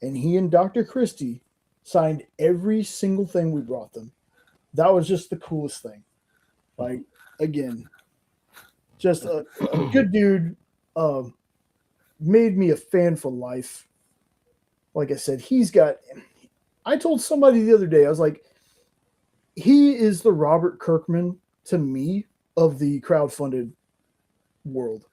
And he and Dr. Christie signed every single thing we brought them. That was just the coolest thing. Like, again, just a good dude. Made me a fan for life. Like I said, I told somebody the other day, I was like, he is the Robert Kirkman to me of the crowdfunded world.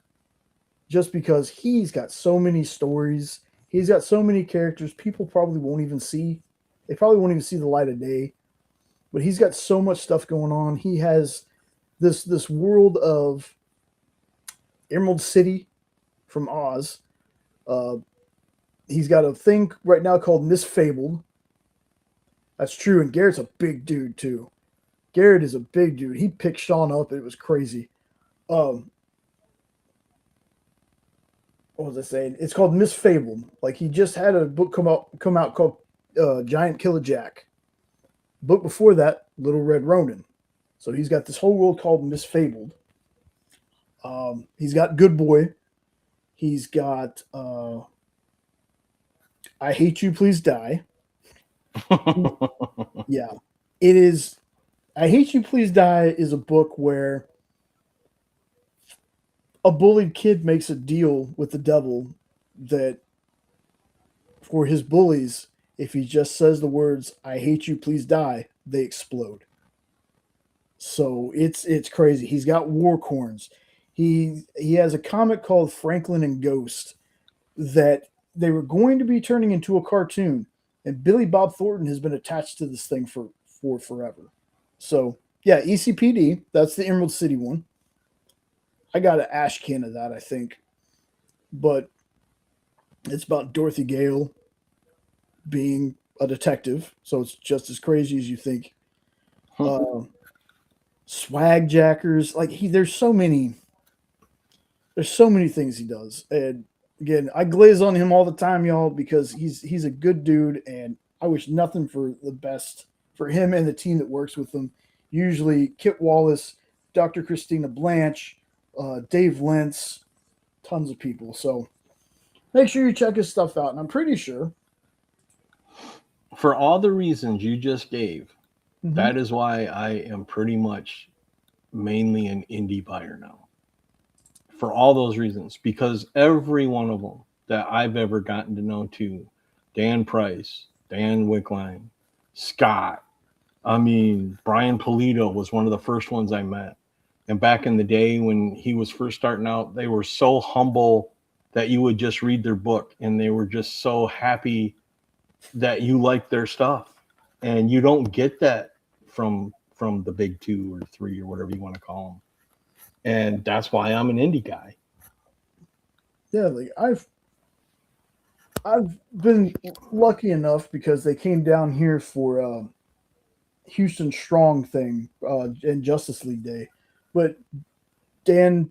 Just because he's got so many stories, he's got so many characters people probably won't even see. They probably won't even see the light of day. But he's got so much stuff going on. He has this world of Emerald City from Oz. He's got a thing right now called Misfabled. That's true, and Garrett's a big dude too. Garrett is a big dude. He picked Sean up. It was crazy. What was I saying? It's called Misfabled. Like, he just had a book come out called Giant Killer Jack. Book before that, Little Red Ronin. So he's got this whole world called Misfabled. He's got Good Boy. He's got I Hate You, Please Die. Yeah. It is I Hate You, Please Die is a book where a bullied kid makes a deal with the devil that for his bullies, if he just says the words, I hate you, please die, they explode. So it's crazy. He's got war corns. He has a comic called Franklin and Ghost that they were going to be turning into a cartoon, and Billy Bob Thornton has been attached to this thing for forever. So yeah, ECPD, that's the Emerald City one. I got an ash can of that, I think. But it's about Dorothy Gale being a detective, so it's just as crazy as you think. Swag Jackers, like there's so many things he does. And again, I glaze on him all the time, y'all, because he's a good dude, and I wish nothing for the best for him and the team that works with him. Usually Kit Wallace, Dr. Christina Blanche, Dave Lentz, tons of people. So make sure you check his stuff out. And I'm pretty sure, for all the reasons you just gave, that is why I am pretty much mainly an indie buyer now. For all those reasons, because every one of them that I've ever gotten to know, to Dan Price, Dan Wickline, Scott, Brian Polito was one of the first ones I met. And back in the day when he was first starting out, they were so humble that you would just read their book, and they were just so happy that you liked their stuff. And you don't get that from the big 2 or 3 or whatever you want to call them. And that's why I'm an indie guy. Yeah, like I've been lucky enough because they came down here for Houston Strong thing and Justice League Day. But Dan,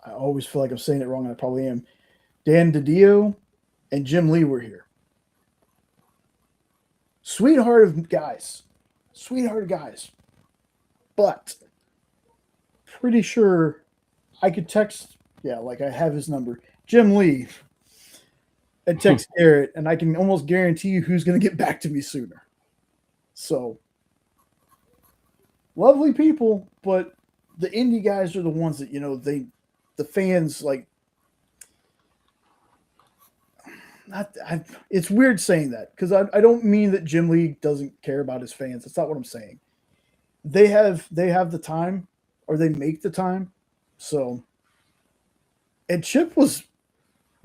I always feel like I'm saying it wrong, and I probably am. Dan DiDio and Jim Lee were here. Sweetheart of guys. But pretty sure I could text Yeah, like I have his number. Jim Lee and text Garrett, and I can almost guarantee you who's going to get back to me sooner. So, lovely people, but the indie guys are the ones that, the fans like. It's weird saying that because I don't mean that Jim Lee doesn't care about his fans. That's not what I'm saying. They have the time, or they make the time. So, and Chip was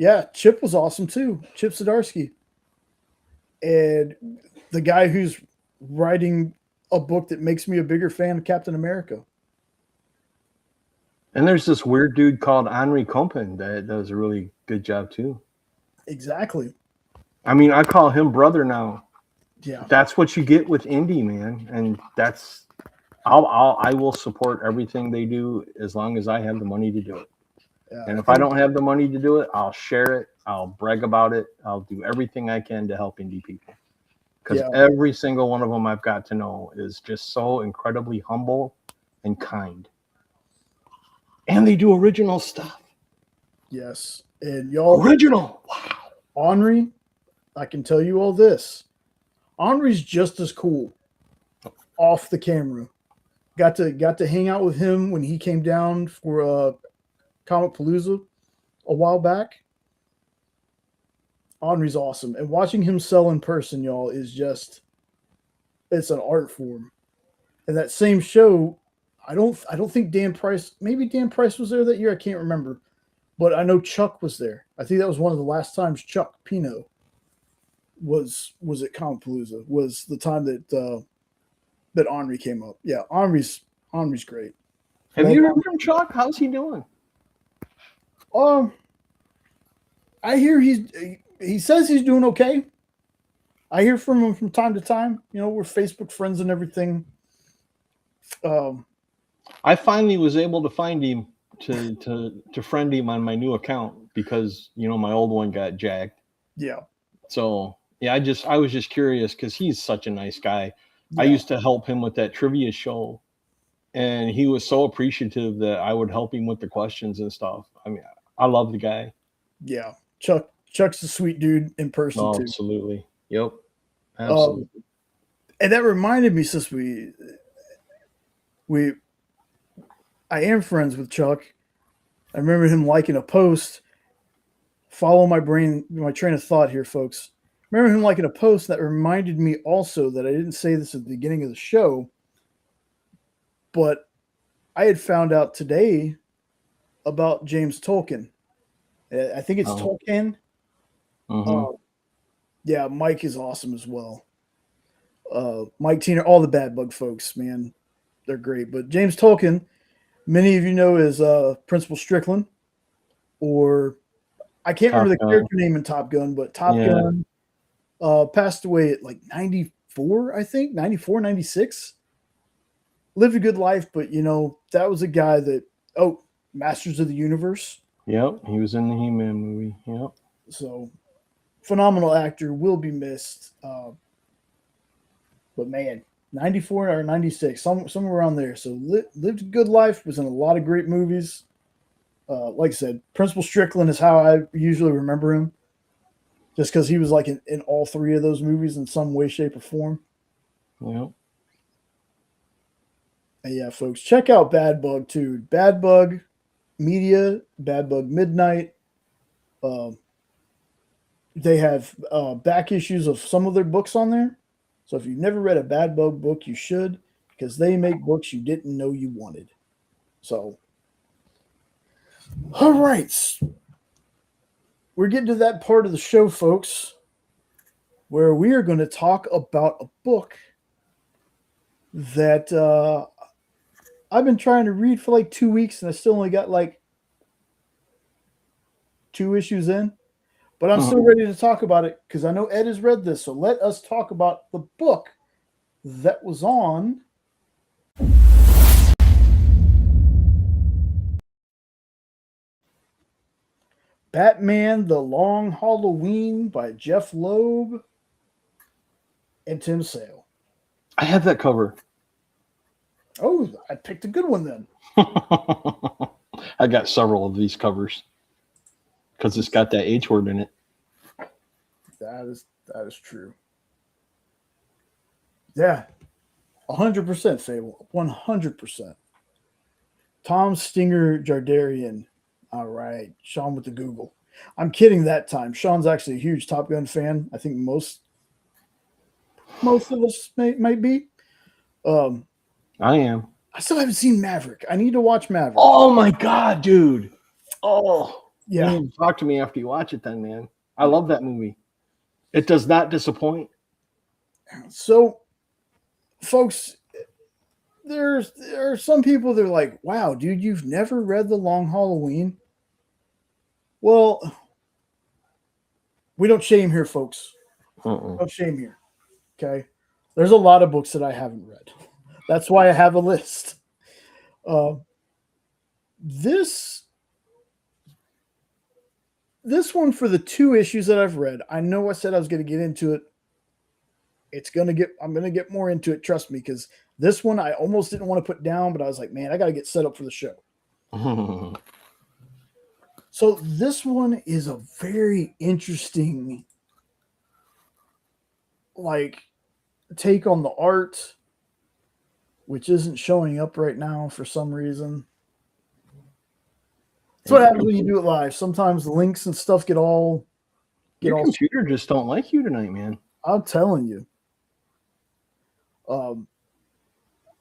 awesome too. Chip Zdarsky, and the guy who's writing a book that makes me a bigger fan of Captain America. And there's this weird dude called Henri Compen that does a really good job too. Exactly. I mean, I call him brother now. Yeah. That's what you get with indie, man. And that's I will support everything they do as long as I have the money to do it. Yeah. And if I don't have the money to do it, I'll share it. I'll brag about it. I'll do everything I can to help indie people. Because every single one of them I've got to know is just so incredibly humble and kind. And they do original stuff. Yes. And y'all. Original. Wow. Henri, I can tell you all this. Henri's just as cool off the camera. Got to hang out with him when he came down for Comic Palooza a while back. Henri's awesome. And watching him sell in person, y'all, is just, it's an art form. And that same show, I don't think Dan Price, maybe Dan Price was there that year. I can't remember. But I know Chuck was there. I think that was one of the last times Chuck Pino was at Comic Palooza, was the time that Henri came up. Yeah, Henri's great. Have you heard from Chuck? How's he doing? I hear he says he's doing okay. I hear from him from time to time. We're Facebook friends and everything. I finally was able to find him to friend him on my new account because my old one got jacked. Yeah. So yeah, I was just curious because he's such a nice guy. Yeah. I used to help him with that trivia show, and he was so appreciative that I would help him with the questions and stuff. I mean, I love the guy. Yeah, Chuck's a sweet dude in person too. Absolutely. Yep. Absolutely. And that reminded me, since I am friends with Chuck. I remember him liking a post. Follow my train of thought here, folks. Remember him liking a post that reminded me also that I didn't say this at the beginning of the show, but I had found out today about James Tolkien. I think it's Tolkien. Mm-hmm. Yeah, Mike is awesome as well. Mike Tiener, all the Bad Bug folks, man, they're great. But James Tolkien, many of you know as Principal Strickland, or I can't remember the character name in Top Gun, but Top Gun passed away at like 94, I think, 94, 96. Lived a good life, but that was a guy that, Masters of the Universe. Yep, he was in the He-Man movie. Yep. So, phenomenal actor, will be missed. But man, 94 or 96, somewhere around there. So lived a good life, was in a lot of great movies. Like I said, Principal Strickland is how I usually remember him, just because he was like in all three of those movies in some way, shape, or form. Yep. And yeah, folks, check out Bad Bug too. Bad Bug Media, Bad Bug Midnight. They have back issues of some of their books on there. So if you've never read a Bad Bug book, you should, because they make books you didn't know you wanted. So, all right. We're getting to that part of the show, folks, where we are going to talk about a book that I've been trying to read for like 2 weeks, and I still only got like 2 issues in. But I'm still ready to talk about it because I know Ed has read this. So let us talk about the book that was on Batman The Long Halloween by Jeff Loeb and Tim Sale. I have that cover. Oh, I picked a good one then. I got several of these covers because it's got that H word in it. That is true. Yeah, 100% Fable, 100%. Tom Stinger Jardarian. All right, Sean with the Google. I'm kidding that time. Sean's actually a huge Top Gun fan. I think most of us might be. I am. I still haven't seen Maverick. I need to watch Maverick. Oh my god, dude! Oh, yeah. You need to talk to me after you watch it, then, man. I love that movie. It does not disappoint. So, folks, there are some people that are like, "Wow, dude, you've never read The Long Halloween?" Well, we don't shame here, folks. No shame here. Okay, there's a lot of books that I haven't read. That's why I have a list. This one, for the 2 issues that I've read, I know I said I was going to get into it. I'm going to get more into it. Trust me, because this one I almost didn't want to put down, but I was like, man, I got to get set up for the show. So this one is a very interesting, take on the art, which isn't showing up right now for some reason. That's what happens when you do it live. Sometimes the links and stuff get all. Your computer just don't like you tonight, man. I'm telling you.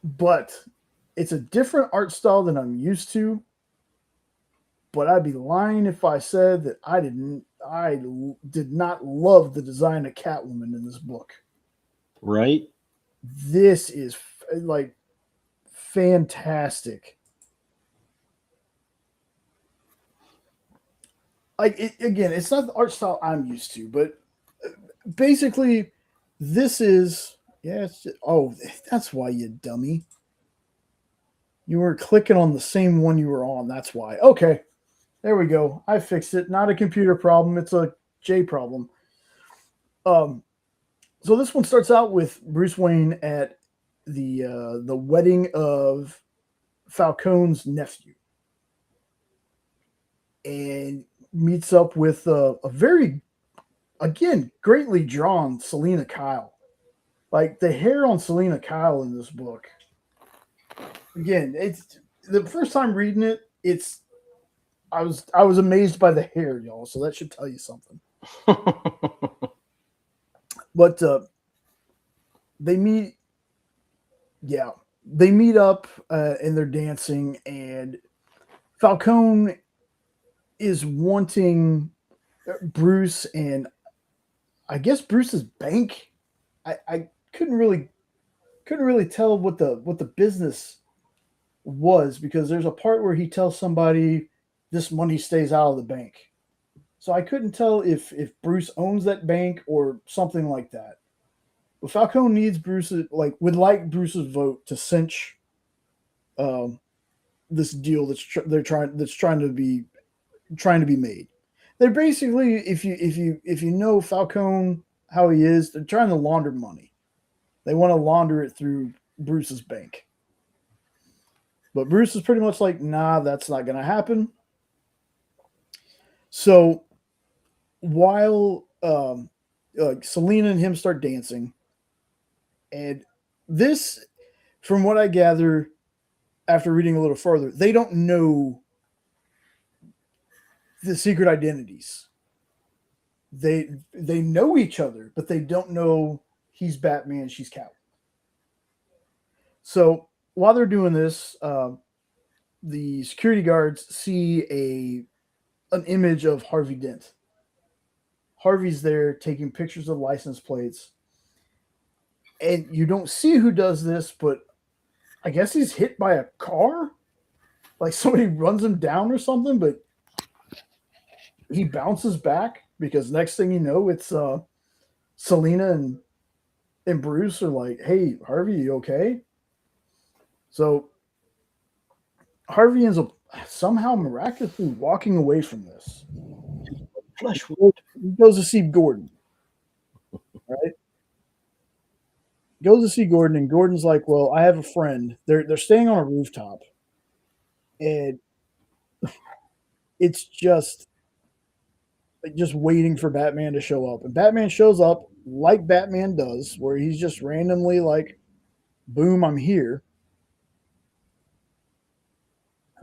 But it's a different art style than I'm used to. But I'd be lying if I said that I did not love the design of Catwoman in this book. Right? This is fantastic. Again, it's not the art style I'm used to, but basically, this is that's why, you dummy. You were clicking on the same one you were on. That's why. Okay, there we go. I fixed it. Not a computer problem. It's a J problem. So this one starts out with Bruce Wayne at the wedding of Falcone's nephew, and meets up with a very, again, greatly drawn Selena Kyle. Like, the hair on Selena Kyle in this book. Again, it's the first time reading it. I was amazed by the hair, y'all. So that should tell you something. But they meet. Yeah, they meet up and they're dancing, and Falcone is wanting Bruce and I guess Bruce's bank. I couldn't really tell what the business was, because there's a part where he tells somebody this money stays out of the bank. So I couldn't tell if Bruce owns that bank or something like that. But Falcone needs would like Bruce's vote to cinch this deal that's trying to be made. They're basically, if you know Falcone, how he is, they're trying to launder money. They want to launder it through Bruce's bank. But Bruce is pretty much like, nah, that's not going to happen. So while Selena and him start dancing, and this, from what I gather after reading a little further, they don't know the secret identities. They know each other, but they don't know he's Batman, she's Catwoman. So while they're doing this, the security guards see an image of Harvey Dent. Harvey's there taking pictures of license plates, and you don't see who does this, but I guess he's hit by a car, like somebody runs him down or something, but he bounces back, because next thing you know, it's Selena and Bruce are like, hey, Harvey, you okay? So Harvey ends up somehow miraculously walking away from this. He goes to see Gordon, right? Goes to see Gordon, and Gordon's like, well, I have a friend. They're staying on a rooftop, and it's just waiting for Batman to show up. And Batman shows up like Batman does, where he's just randomly like, boom, I'm here.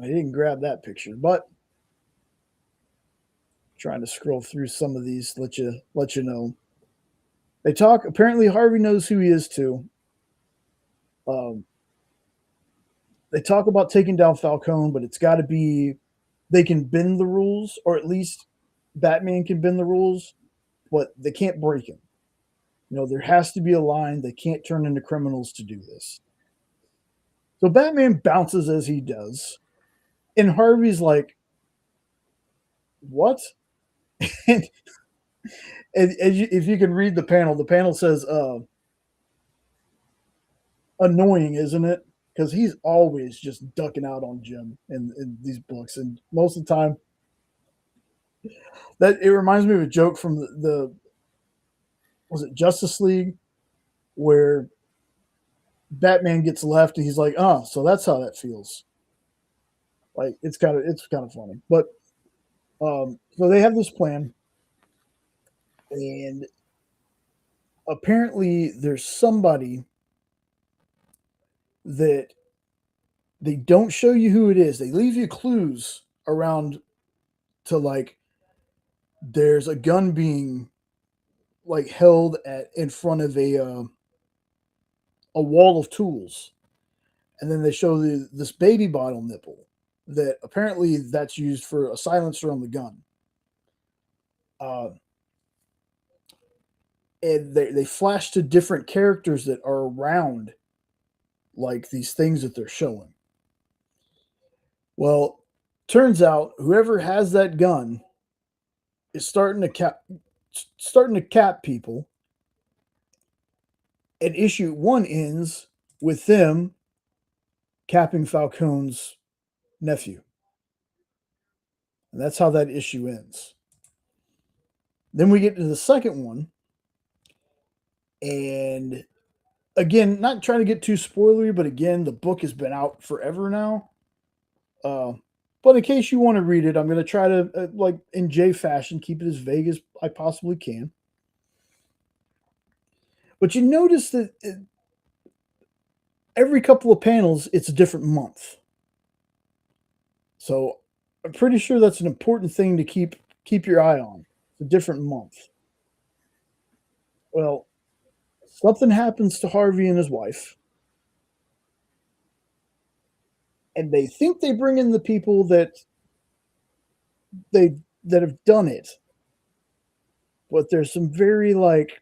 I didn't grab that picture, but trying to scroll through some of these, let you know. They talk. Apparently, Harvey knows who he is too. They talk about taking down Falcone, but it's got to be they can bend the rules, or at least Batman can bend the rules, but they can't break them. There has to be a line. They can't turn into criminals to do this. So Batman bounces as he does, and Harvey's like, "What?" and if you can read the panel says, "Annoying, isn't it?" Because he's always just ducking out on Jim in these books, and most of the time, that it reminds me of a joke from the was it Justice League, where Batman gets left and he's like, "Oh, so that's how that feels." Like it's kind of funny, but so they have this plan, and apparently there's somebody that they don't show you who it is. They leave you clues around to like there's a gun being like held in front of a wall of tools, and then they show this baby bottle nipple that apparently that's used for a silencer on the gun. And they flash to different characters that are around like these things that they're showing. Well, turns out whoever has that gun is starting to cap people, and issue 1 ends with them capping Falcone's nephew. And that's how that issue ends. Then we get to the second one, and again, not trying to get too spoilery, but again, the book has been out forever now. But in case you want to read it, I'm going to try to, like in J fashion, keep it as vague as I possibly can. But you notice that every couple of panels, it's a different month. So I'm pretty sure that's an important thing to keep your eye on. It's a different month. Well, something happens to Harvey and his wife, and they think they bring in the people that have done it. But there's some very like,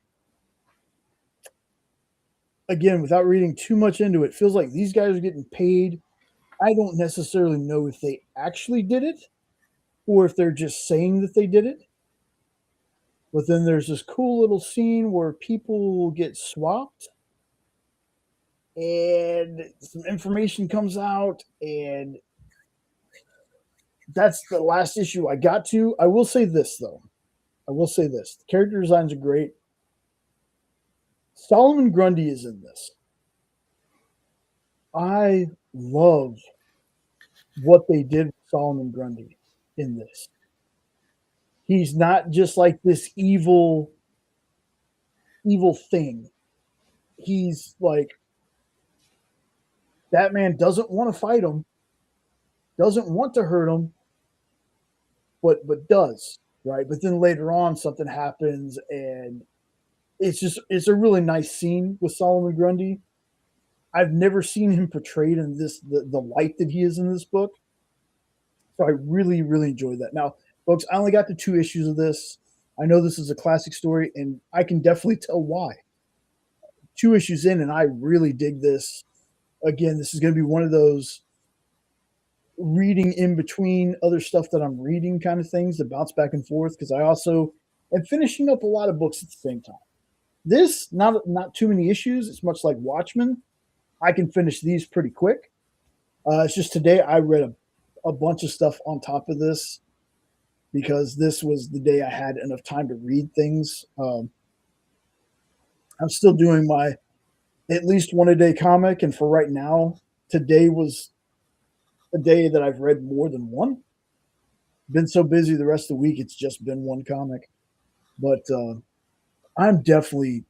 again, without reading too much into it, feels like these guys are getting paid. I don't necessarily know if they actually did it or if they're just saying that they did it. But then there's this cool little scene where people get swapped and some information comes out, and that's the last issue I got to. I will say this, though. The character designs are great. Solomon Grundy is in this. I love what they did with Solomon Grundy in this. He's not just like this evil thing. He's like, Batman doesn't want to fight him, doesn't want to hurt him, but does, right? But then later on something happens, and it's a really nice scene with Solomon Grundy. I've never seen him portrayed in the light that he is in this book. So I really, really enjoyed that. Now, folks, I only got the 2 issues of this. I know this is a classic story, and I can definitely tell why. 2 issues in, and I really dig this. Again, this is going to be one of those reading in between other stuff that I'm reading kind of things that bounce back and forth, because I also am finishing up a lot of books at the same time. This, not too many issues. It's much like Watchmen. I can finish these pretty quick. It's just today I read a bunch of stuff on top of this because this was the day I had enough time to read things. I'm still doing my at least 1 a day comic, and for right now, today was a day that I've read more than one. Been so busy the rest of the week, it's just been one comic. But I'm definitely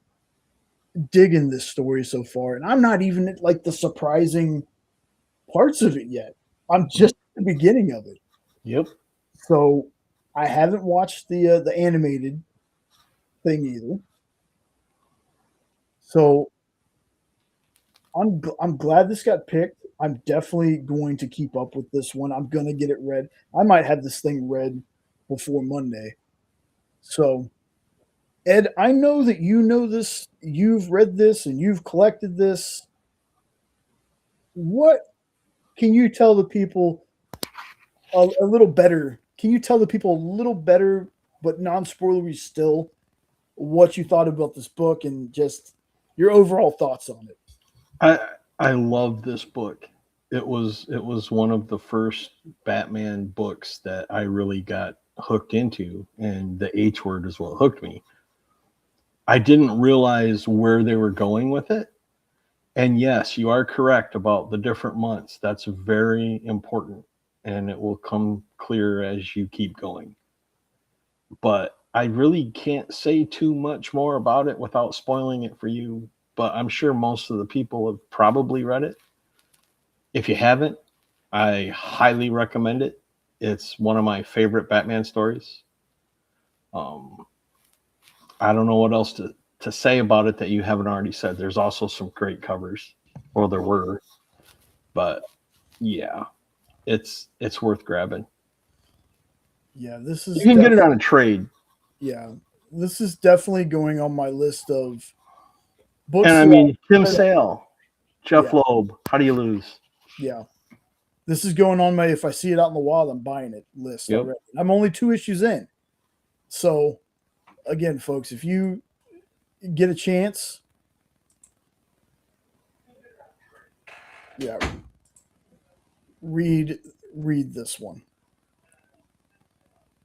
digging this story so far, and I'm not even at like the surprising parts of it yet. I'm just at the beginning of it. Yep. So I haven't watched the animated thing either. So I'm glad this got picked. I'm definitely going to keep up with this one. I'm gonna get it read. I might have this thing read before Monday. So Ed, I know that you know this. You've read this and you've collected this. What can you tell the people a little better? Can you tell the people a little better, but non-spoilery still, what you thought about this book and just your overall thoughts on it? I love this book. It was one of the first Batman books that I really got hooked into, and the H word is what hooked me. I didn't realize where they were going with it. And yes, you are correct about the different months. That's very important, and it will come clear as you keep going. But I really can't say too much more about it without spoiling it for you. But I'm sure most of the people have probably read it. If you haven't, I highly recommend it. It's one of my favorite Batman stories. Um, I don't know what else to say about it that you haven't already said. There's also some great covers, or there were, but yeah, it's worth grabbing. Yeah, this You is can get it on a trade, yeah, this is definitely going on my list of and books I that mean Tim I Sale, yeah, Jeff Loeb. How do you lose? yeah. This is going on my if I see it out in the wild, I'm buying it list Yep. already. I'm only 2 issues in. So again, folks, if you get a chance, yeah, read read this one.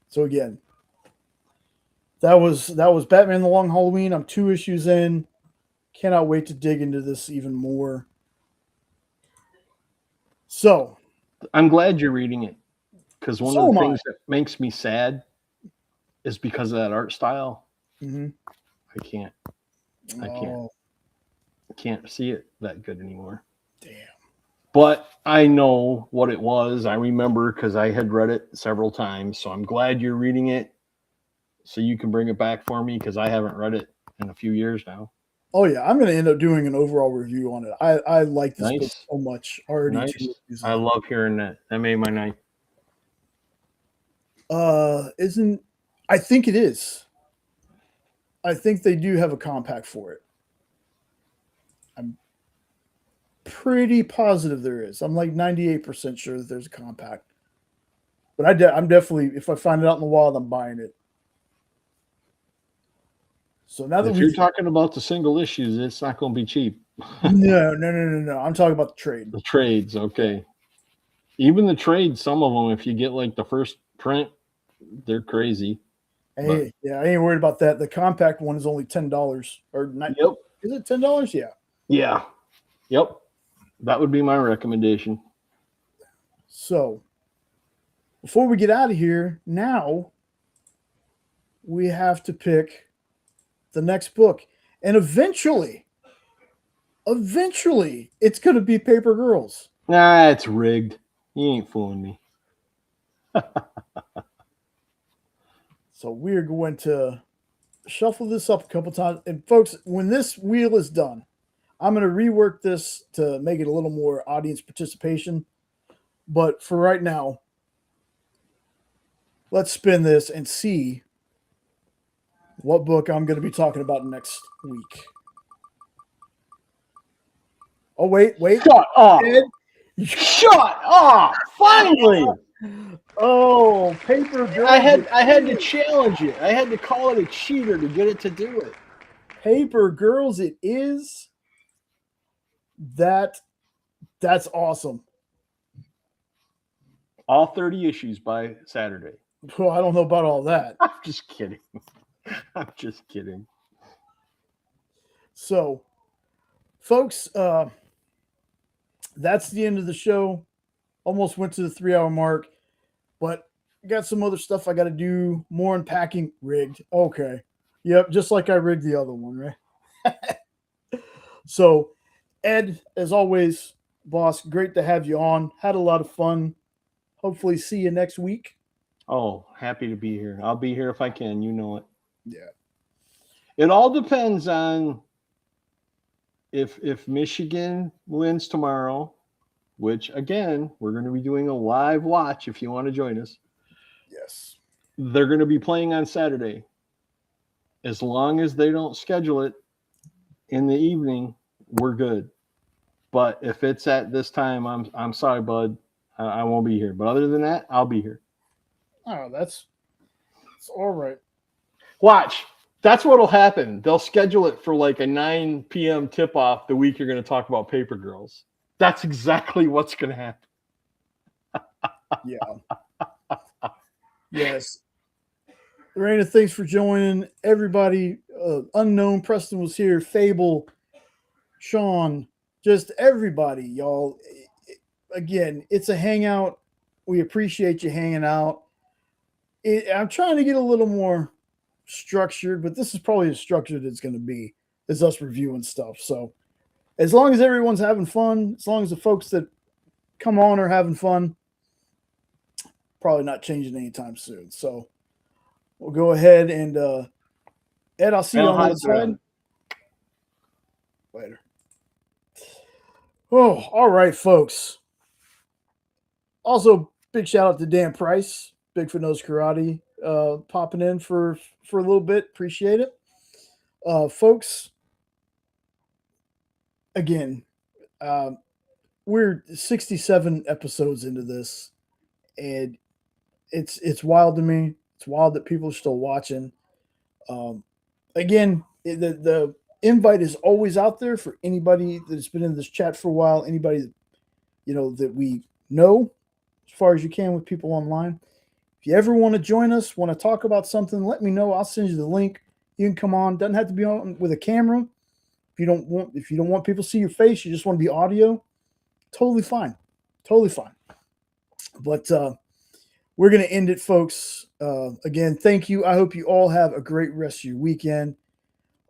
So again, that was Batman the Long Halloween. I'm 2 issues in. Cannot wait to dig into this even more. So, I'm glad you're reading it, because one of so the am I. things that makes me sad is because of that art style. Mm-hmm. I can't. I can't. Oh, I can't see it that good anymore. damn. But I know what it was. I remember because I had read it several times. So I'm glad you're reading it, so you can bring it back for me, because I haven't read it in a few years now. Oh yeah, I'm going to end up doing an overall review on it. I like this book Nice. so much. Already 2 Nice. issues I in. love hearing that. That made my night. Isn't I think it is. I think they do have a compact for it. I'm pretty positive there is. I'm like 98% sure that there's a compact. But I'm definitely, if I find it out in the wild, I'm buying it. So now that If you're we've talking about the single issues, it's not going to be cheap. no. I'm talking about the trade. The trades, Yeah. okay. Even the trades, some of them, if you get like the first print, they're crazy. But Hey, yeah, I ain't worried about that. The compact one is only $10 or not. yep, Is it $10? Yeah. yeah, yep. That would be my recommendation. So before we get out of here, now we have to pick the next book, and eventually, it's going to be Paper Girls. Nah, it's rigged. You ain't fooling me. So we're going to shuffle this up a couple times, and folks, when this wheel is done, I'm going to rework this to make it a little more audience participation. But for right now, let's spin this and see what book I'm going to be talking about next week. Oh, wait. Shut up! Ed. Shut up! Finally, Oh, Paper Girls. I had to challenge it. I had to call it a cheater to get it to do it. Paper Girls, it is. That's awesome. All 30 issues by Saturday. Well, I don't know about all that. I'm just kidding. I'm just kidding. So, folks, that's the end of the show. Almost went to the 3 hour mark, but got some other stuff I got to do. More unpacking. Rigged. Okay. Yep. Just like I rigged the other one, right? So, Ed, as always, boss, great to have you on. Had a lot of fun. Hopefully, see you next week. Oh, happy to be here. I'll be here if I can. You know it. Yeah. It all depends on if Michigan wins tomorrow, which again, we're going to be doing a live watch if you want to join us. Yes. They're going to be playing on Saturday. As long as they don't schedule it in the evening, we're good. But if it's at this time, I'm sorry, bud. I won't be here. But other than that, I'll be here. Oh, that's all right. Watch. That's what'll happen. They'll schedule it for like a 9 p.m. tip off the week you're going to talk about Paper Girls. That's exactly what's going to happen. Yeah. Yes. Raina, thanks for joining. Everybody, unknown, Preston was here. Fable, Sean, just everybody, y'all. Again, it's a hangout. We appreciate you hanging out. I'm trying to get a little more structured, but this is probably as structured as it's going to be. Is us reviewing stuff. So as long as everyone's having fun, as long as the folks that come on are having fun, probably not changing anytime soon. So we'll go ahead and Ed, I'll see you on the other side. Later. Oh, all right, folks. Also, big shout out to Dan Price, Bigfoot Knows Karate, popping in for a little bit. Appreciate it. Folks, again, we're 67 episodes into this, and it's wild to me. It's wild that people are still watching. Again, the invite is always out there for anybody that's been in this chat for a while, anybody that we know, as far as you can with people online. If you ever want to join us, want to talk about something, let me know. I'll send you the link. You can come on. Doesn't have to be on with a camera. If you don't want people to see your face, you just want to be audio, totally fine. Totally fine. But we're going to end it, folks. Again, thank you. I hope you all have a great rest of your weekend.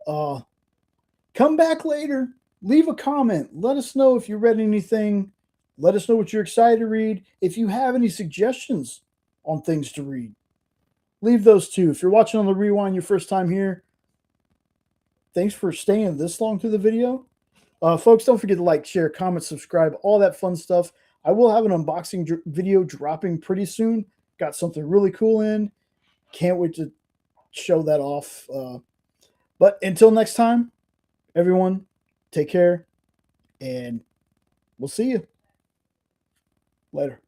Come back later. Leave a comment. Let us know if you read anything. Let us know what you're excited to read. If you have any suggestions on things to read, leave those too. If you're watching on the rewind your first time here, thanks for staying this long through the video. Folks, don't forget to like, share, comment, subscribe, all that fun stuff. I will have an unboxing video dropping pretty soon. Got something really cool in. Can't wait to show that off. But until next time, everyone, take care, and we'll see you later.